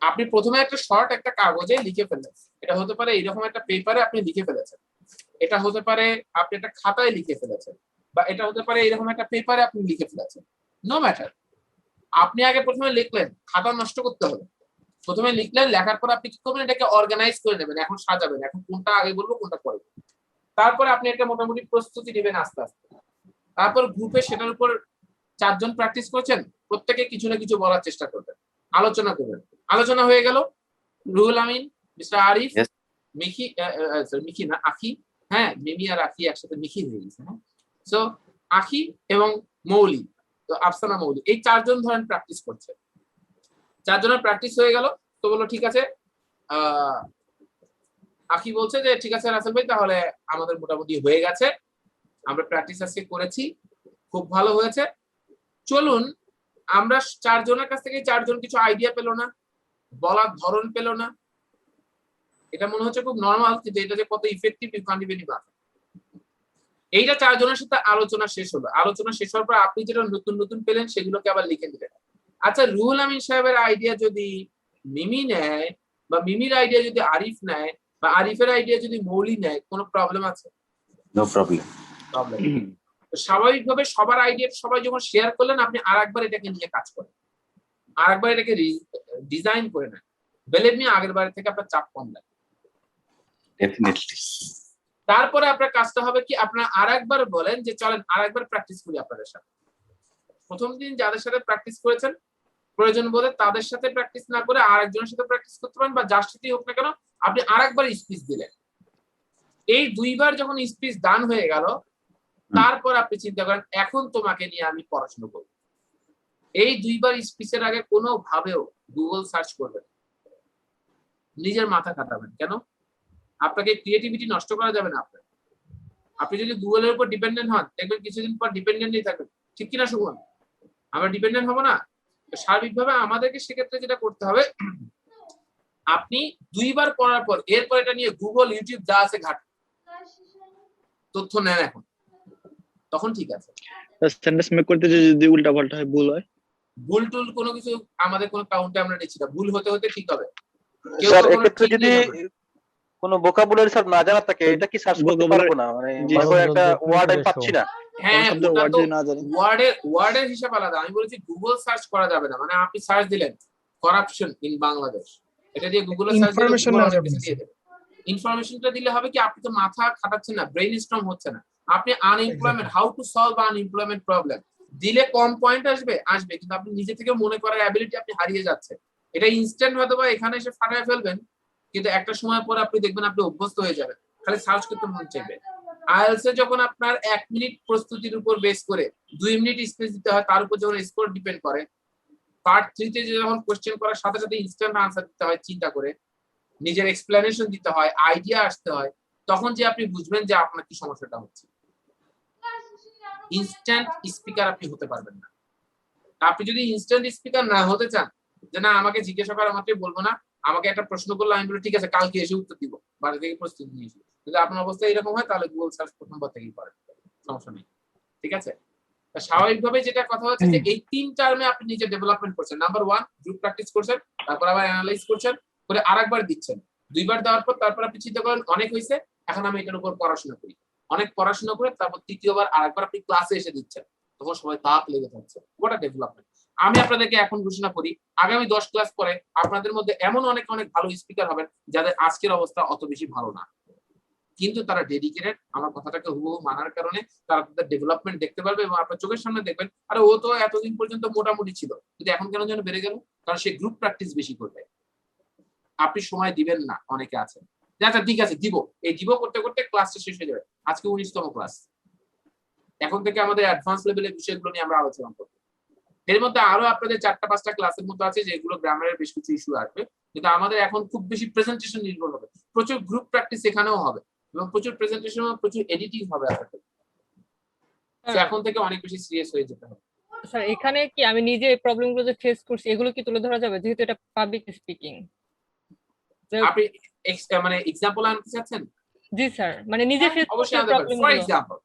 আপনি প্রথমে একটা শর্ট একটা কাগজে লিখে ফেলেন, এটা হতে পারে এইরকম একটা পেপারে আপনি লিখে ফেলেছেন, এটা হতে পারে আপনি একটা খাতায় লিখে ফেলেছেন, বা এটা হতে পারে এরকম একটা পেপারে আপনি লিখে ফেলেছেন, নো ম্যাটার। আপনি আগে প্রথমে লিখলেন, খাতা নষ্ট করতে হবে, প্রথমে লিখলেন, লেখার পর আপনি কি করবেন, এটাকে অর্গানাইজ করে নেবেন, এখন সাজাবেন, এখন কোনটা আগে বলবো কোনটা পরে। তারপরে আপনি একটা মোটামুটি প্রস্তুতি নেবেন আস্তে আস্তে। তারপর গ্রুপে সেটার উপর 4 জন প্র্যাকটিস করছেন, প্রত্যেকে কিছু না কিছু বলার চেষ্টা করবেন, আলোচনা করবেন। আলোচনা হয়ে গেল, Ruhul Amin, mister Arif, Mickey, Mickey না আখি, হ্যাঁ মিমি আর আখি একসাথে মিকি হয়ে গেছে। হ্যাঁ, সো আখি এবং মৌলি, তো আফসানা মৌলি, এই 4 জন ধরেন প্র্যাকটিস করছে। 4 জনের প্র্যাকটিস হয়ে গেল, তো বললো ঠিক আছে, আখি বলছে যে ঠিক আছে রাসেল ভাই, তাহলে আমাদের মোটামুটি হয়ে গেছে, আমরা প্র্যাকটিস আজকে করেছি, খুব ভালো হয়েছে, চলুন আমরা 4 জনের কাছ থেকে 4 জন কিছু আইডিয়া পেলো না, বলার ধরন পেলো না, এটা মনে হচ্ছে খুব নর্মাল, কিন্তু এটা যে কত effective you can't even imagine. এইটা 4 জনের সাথে আলোচনা শেষ হলো, আলোচনা শেষ হওয়ার পর আপনি যেটা নতুন নতুন পেলেন সেগুলোকে আবার লিখে দিলেন। আচ্ছা, রুহুল আমিন সাহেবের আইডিয়া যদি মিমি নেয়, বা মিমির আইডিয়া যদি আরিফ নেয়, বা আরিফের আইডিয়া যদি মৌলি নেয়, কোনো প্রবলেম আছে? No problem. স্বাভাবিকভাবে সবার আইডিয়া সবাই যখন শেয়ার করলেন, আপনি আরেকবার এটাকে নিয়ে কাজ করেন, আরেকবার এটাকে ডিজাইন করে নেন, বিলিভ মি আগের বারের থেকে আপনার চাপ কম লাগে ডেফিনেটলি। তারপরে আপনার কাজটা হবে কি, আপনারা আরেকবার বলেন যে চলেন আরেকবার প্র্যাকটিস করি আপনাদের সাথে। প্রথম দিন যাদের সাথে প্র্যাকটিস করেছেন, প্রয়োজন বোধে তাদের সাথে প্র্যাকটিস না করে আরেকজনের সাথে প্র্যাকটিস করতে পারেন, বা যার সাথেই হোক না কেন আপনি আরেকবার স্পিচ দিলেন। এই 2বার যখন স্পিচ ডান হয়ে গেল, তারপর আপনি চিন্তা করেন এখন তোমাকে নিয়ে আমি পড়াশোনা করব। এই দুইবার স্পিচের আগে কোনো ভাবেও গুগল সার্চ করবেন, নিজের মাথা খাটাবেন। কেন? আপনাকে ক্রিয়েটিভিটি নষ্ট করা যাবে না। আপনি যদি গুগলের উপর ডিপেন্ডেন্ট হন, দেখবেন কিছুদিন পর ডিপেন্ডেন্টই থাকবেন। ঠিক কিনা সুমন? আমরা ডিপেন্ডেন্ট হব না। সার্বিকভাবে আমাদেরকে সেক্ষেত্রে যেটা করতে হবে, আপনি দুইবার পড়ার পর এরপর এটা নিয়ে গুগল, ইউটিউব যা আছে ঘাট তথ্য নেন এখন, তখন ঠিক আছে। সেন্টেন্স মেক করতে যদি উল্টা পাল্টা হয়, ভুল হয়, ভুল টুল কোনো কিছু আমাদের কোনো কাউন্টে আমরা নিচ্ছি না। ভুল হতে হতে ঠিক হবে। স্যার এক্ষেত্রে যদি কোনো ভোকাবুলারি স্যার না জানা থাকে, এটা কি সার্চ করতে পারবো না? মানে মনে করে একটা ওয়ার্ড আমি পাচ্ছি না, হ্যাঁ, ওয়ার্ডের হিসাব আলাদা। আমি বলেছি গুগল সার্চ করা যাবে না। মানে আপনি সার্চ দিলেন করাপশন ইন বাংলাদেশ, এটা দিয়ে গুগলে সার্চ দিলে ইনফরমেশনটা দিলে হবে কি, আপনি তো মাথা খাটাচ্ছেন না, ব্রেইন স্ট্রং হচ্ছে না। আপনি unemployment, how to solve unemployment problem দিলে কম পয়েন্ট আসবে, কিন্তু আপনি নিজে থেকে মনে করার অ্যাবিলিটি আপনি হারিয়ে যাচ্ছে। এটা ইনস্ট্যান্ট হয়তো বা এখানে এসে ফাটায় ফেলবেন, কিন্তু একটা সময় পরে আপনি দেখবেন আপনি অভ্যস্ত হয়ে যাবেন, খালি সার্চ করতে মন চাইবে। আইএলটিএস এ যখন আপনার 1 মিনিট প্রস্তুতির উপর বেস করে 2 মিনিট স্পেস দিতে হয়, তার উপর যখন স্কোর ডিপেন্ড করে, পার্ট 3 তে যখন কোশ্চেন করার সাথে সাথে ইনস্ট্যান্ট আনসার দিতে হয়, চিন্তা করে নিজের এক্সপ্লেনেশন দিতে হয়, আইডিয়া আসতে হয়, তখন যে আপনি বুঝবেন যে আপনার কি সমস্যাটা হচ্ছে। ইনস্ট্যান্ট স্পিকার আপনি হতে পারবেন না। আপনি যদি ইনস্ট্যান্ট স্পিকার না হতে চান, যে না আমাকে জিজ্ঞাসা করা মাত্রই বলবো না, আমাকে একটা প্রশ্ন করলে আমি বলি ঠিক আছে কালকে এসে উত্তর দিব, বাড়ি থেকে প্রস্তুতি নিয়ে এসে, যদি আপনার অবস্থা এরকম হয় তাহলে গুগল সার্চ প্রথমবার থেকেই করেন, সমস্যা নেই। ঠিক আছে? স্বাভাবিকভাবে যেটা কথা হচ্ছে যে এই 3 টার্মে আপনি নিজে ডেভেলপমেন্ট করছেন। নাম্বার 1 গ্রুপ প্র্যাকটিস করছেন, তারপর আবার অ্যানালাইজ করছেন, করে আরেকবার দিচ্ছেন। 2 বার দেওয়ার পর তারপর আপনি চিন্তা করেন অনেক হয়েছে, এখন আমি এটার উপর পড়াশোনা করি। অনেক পড়াশোনা করে তারপর 3য়বার আরেকবার আপনি ক্লাসে এসে দিচ্ছেন, তখন সবাই তাপ লেগে থাকছে। ওটা ডেভেলপমেন্ট। আমি আপনাদেরকে এখন ঘোষণা করি, আগামী 10 ক্লাস পরে আপনাদের মধ্যে এমন অনেক ভালো স্পিকার হবেন যাদের আজকের অবস্থা অত বেশি ভালো না, কিন্তু তারা ডেডিকেটেড। আমার কথাটাকে হুবহু মানার কারণে তারা তাদের ডেভেলপমেন্ট দেখতে পারবে এবং আপনার চোখের সামনে দেখবেন আরে ও তো এতদিন পর্যন্ত মোটামুটি ছিল, কিন্তু এখন কেন যেন বেড়ে গেল, কারণ সে গ্রুপ প্র্যাকটিস বেশি করবে। আপনি সময় দিবেন না, অনেকে আছেন আচ্ছা ঠিক আছে দিব, এই দিব করতে করতে ক্লাসটা শেষ হয়ে যাবে। আজকে 19তম ক্লাস, এখন থেকে আমাদের অ্যাডভান্স লেভেলের বিষয়গুলো নিয়ে আমরা আলোচনা করব। এর মধ্যে আরো আপনাদের 4-5টা ক্লাসের মতো আছে যেগুলো গ্রামারের বেশ কিছু ইস্যু আসবে, কিন্তু আমাদের এখন খুব বেশি প্রেজেন্টেশন নির্ভর হবে, প্রচুর গ্রুপ প্র্যাকটিস এখানেও হবে এবং প্রচুর প্রেজেন্টেশন, প্রচুর এডিটিং হবে আপনাদের। এখন থেকে অনেক বেশি সিরিয়াস হয়ে যেতে হবে। স্যার এখানে কি আমি নিজে এই প্রবলেমগুলো যে ফেস করছি এগুলো কি তুলে ধরা যাবে, যেহেতু এটা পাবলিক স্পিকিং? আপনি মানে এক্সাম্পল আনতে চাচ্ছেন? জি স্যার, মানে নিজে ফেস করছি প্রবলেমগুলো। For example,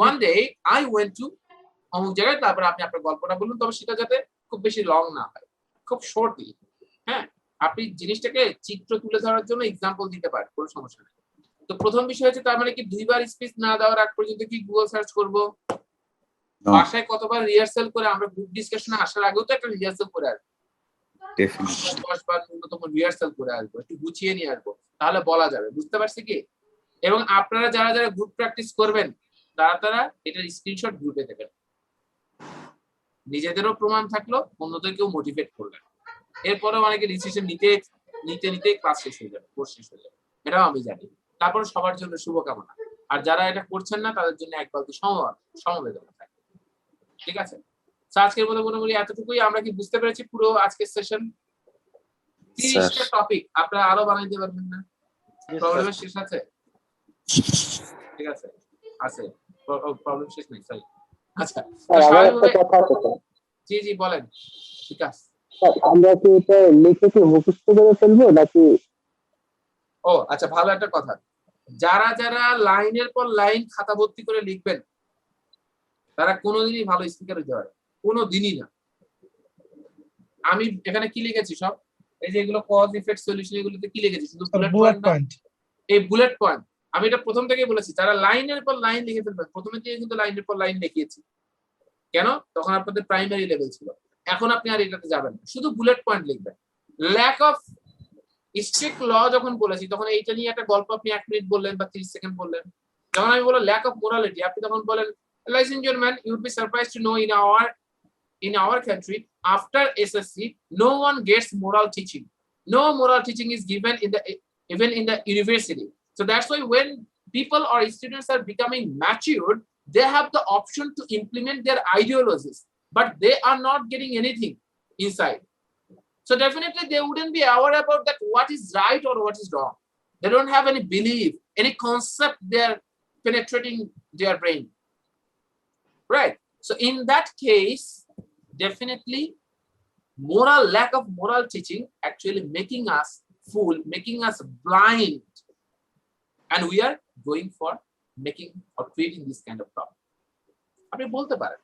one day I went to অমুক জায়গায়, তারপর আপনি আপনার গল্পটা বলুন, তবে সেটা যাতে খুব বেশি লং না হয়, খুব শর্টলি। হ্যাঁ, আপনি জিনিসটাকে চিত্র তুলে ধরার জন্য এক্সাম্পল দিতে পারেন, কোনো সমস্যা নেই। তো প্রথম বিষয় হচ্ছে, তার মানে কি 2 বার স্পিচ না দেওয়ার আগ পর্যন্ত কি গুগল সার্চ করব? বাসায় কতবার রিহার্সাল করে, আমরা গ্রুপ ডিসকাশনে আসার আগেও তো একটা রিহার্সাল করে আসবো, 10 বার ন্যূনতম রিহার্সাল করে আসবো, একটু গুছিয়ে নিয়ে আসবো, তাহলে বলা যাবে। বুঝতে পারছি কি? এবং আপনারা যারা যারা গ্রুপ প্র্যাকটিস করবেন তারা এটার স্ক্রিনশট গ্রুপে দেবেন, নিজেদেরও প্রমাণ থাকলো, অন্যদেরকেও মোটিভেট করলেন। এরপরে অনেকে ডিসিশন নিতে ক্লাস শেষ হয়ে যাবে, কোর্স শেষ হয়ে যাবে, এটাও আমি জানি। তারপর সবার জন্য শুভকামনা। আর যারা এটা করছেন না তাদের জন্য এক বালতি সমবেদনা থাকে। ঠিক আছে? আজকের মতো মনে করি এতটুকুই। আমরা কি বুঝতে পেরেছি পুরো আজকের সেশন? 30টা টপিক আপনারা আরো বানাইতে পারবেন না? প্রবলেমের শেষ আছে? ঠিক আছে, আছে, প্রবলেম শেষ নেই। সরি, আচ্ছা জি জি বলেন। ঠিক আছে, আমরা কি এটা লিখে কি মুখস্থ করে ফেলবো নাকি? ও আচ্ছা, ভালো একটা কথা। যারা যারা লাইনের পর লাইন খাতা ভর্তি করে লিখবেন তারা কোনোদিনই ভালো স্পিকার হতে পারে, কোনোদিনই না। আমি এখানে কি লিখেছি সব, এই যে এগুলো কজ ইফেক্ট সলিউশন, এগুলোতে কি লিখেছি? শুধু বুলেট পয়েন্ট। এই বুলেট পয়েন্ট আমি এটা প্রথম থেকেই বলেছি, যারা লাইনের পর লাইন লিখে ফেলবেন, প্রথমে দিয়ে কিন্তু লাইনের পর লাইন লিখিয়েছি। কেন? তখন আপনাদের প্রাইমারি লেভেল ছিল। এখন আপনি আর এটাতে যাবেন না, শুধু বুলেট পয়েন্ট লিখবেন। ল্যাক অফ স্ট্রিক্ট ল যখন বলেছি, তখন এইটা নিয়ে একটা গল্প আপনি 1 মিনিট বললেন বা 30 সেকেন্ড বললেন। যখন আমি বললাম ল্যাক অফ মোরালিটি, আপনি তখন বলেন, ladies and gentlemen, you would be surprised to know in our country after SSC no one gets moral teaching. No moral teaching is given even in the university. So that's why when people or students are becoming matured, they have the option to implement their ideologies, but they are not getting anything inside. So definitely they wouldn't be aware about that what is right or what is wrong. They don't have any belief, any concept they're penetrating their brain. Right? So in that case, definitely lack of moral teaching actually making us fool, making us blind. And we are going for making or creating this kind of problem. আপনি বলতে পারেন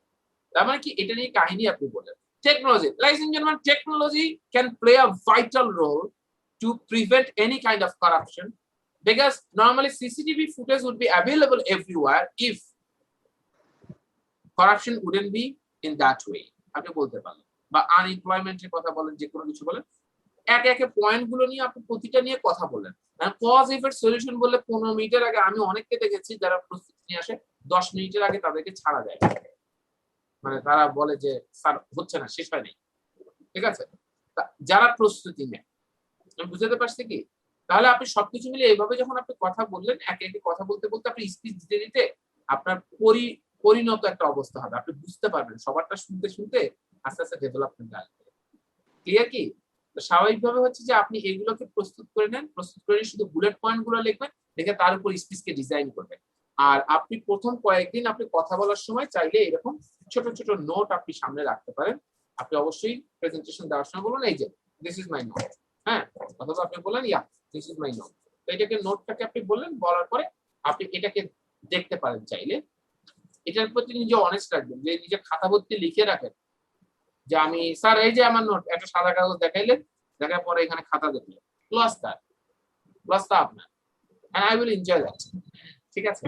তার মানে কি এটা নিয়ে কাহিনী আপনি বলেন technology, ladies and gentlemen, technology can play a vital role to prevent any kind of corruption, because normally CCTV footage would be available everywhere if corruption wouldn't be in that way. আপনি বলতে পারেন বা আনএমপ্লয়মেন্টের কথা বলেন, যে কোনো কিছু বলেন, একে একে পয়েন্ট গুলো নিয়ে আপনি প্রতিটা নিয়ে কথা বলেন। কজ ইফেক্ট সলিউশন বললে 15 মিনিটের আগে আমি অনেককে দেখেছি যারা প্রস্তুতি নিয়ে আসে 10 মিনিটের আগে তাদেরকে ছাড়া যায়, মানে তারা বলে যে স্যার হচ্ছে না, শেষ হয় নাই। ঠিক আছে, যারা প্রস্তুতি নেয়, আমি বুঝতে পারছি কি? তাহলে আপনি সবকিছু মিলে এইভাবে যখন আপনি কথা বললেন, একে একে কথা বলতে বলতে আপনি স্পিচ দিতে দিতে আপনার পরিণত একটা অবস্থা হবে, আপনি বুঝতে পারবেন। সবারটা শুনতে শুনতে আস্তে আস্তে ডেভেলপমেন্ট আসবে। ক্লিয়ার কি? স্বাভাবিকভাবে হচ্ছে যে আপনি এগুলোকে প্রস্তুত করে নেন, প্রস্তুত করে শুধু বুলেট পয়েন্ট গুলো লিখবেন, লিখে তার উপর স্পিচকে ডিজাইন করবেন। আর আপনি প্রথম কয়েকদিন আপনি কথা বলার সময় চাইলে এরকম ছোট ছোট নোট আপনি সামনে রাখতে পারেন। আপনি অবশ্যই প্রেজেন্টেশন দেওয়ার সময় বলুন এই যে দিস ইজ মাই নোট, হ্যাঁ, অথবা আপনি বলেন yeah this is my note. তো এটাকে নোটটাকে আপনি বললেন, বলার পরে আপনি এটাকে দেখতে পারেন চাইলে। এটার প্রতি নিজে অনেস্ট রাখবেন, যে নিজে খাতা ভর্তি লিখে রাখেন যে আমি স্যার এই যে আমার নোট, একটা সাদা কাগজ দেখাইলেন, দেখার পরে এখানে খাতা দেখলেন, প্লাসটা আপনার, and I will enjoy that. ঠিক আছে,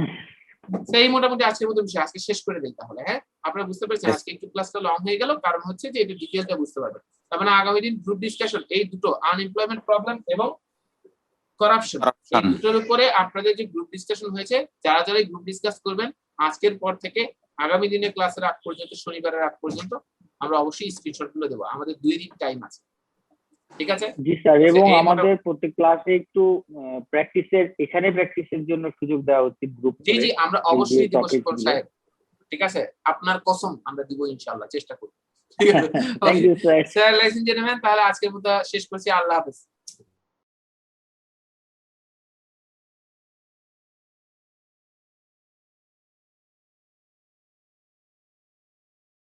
সেই মোটামুটি আজকের মতো বিষয় আজকে শেষ করে দিই তাহলে। হ্যাঁ, আপনারা বুঝতে পেরেছেন আজকে একটু ক্লাসটা লং হয়ে গেল, কারণ হচ্ছে যে এটা ডিটেইলটা বুঝতে পারবেন। তার মানে আগামী দিন গ্রুপ ডিসকাশন, এই দুটো আনএমপ্লয়মেন্ট প্রবলেম এবং করাপশন, এই দুটোর উপরে আপনাদের যে গ্রুপ ডিসকাশন হয়েছে, যারা যারা গ্রুপ ডিসকাস করবেন আজকের পর থেকে আগামী দিনের ক্লাসের আগ পর্যন্ত, শনিবারের আগ পর্যন্ত আমরা অবশ্যই স্ক্রিনশট গুলো দেবো। আমাদের 2 দিন টাইম আছে, ঠিক আছে? জি স্যার, এবং আমাদের প্রত্যেক ক্লাসে একটু প্র্যাকটিসের জন্য সুযোগ দেওয়া উচিত গ্রুপ। জি জি, আমরা অবশ্যই দিব শিক্ষক সাহেব, ঠিক আছে? আপনার কসম আমরা দিব ইনশাআল্লাহ, চেষ্টা করব। ঠিক আছে, thank you sir. Sir, ladies and gentlemen, তাহলে আজকের মতো শেষ করছি। আল্লাহ হাফেজ।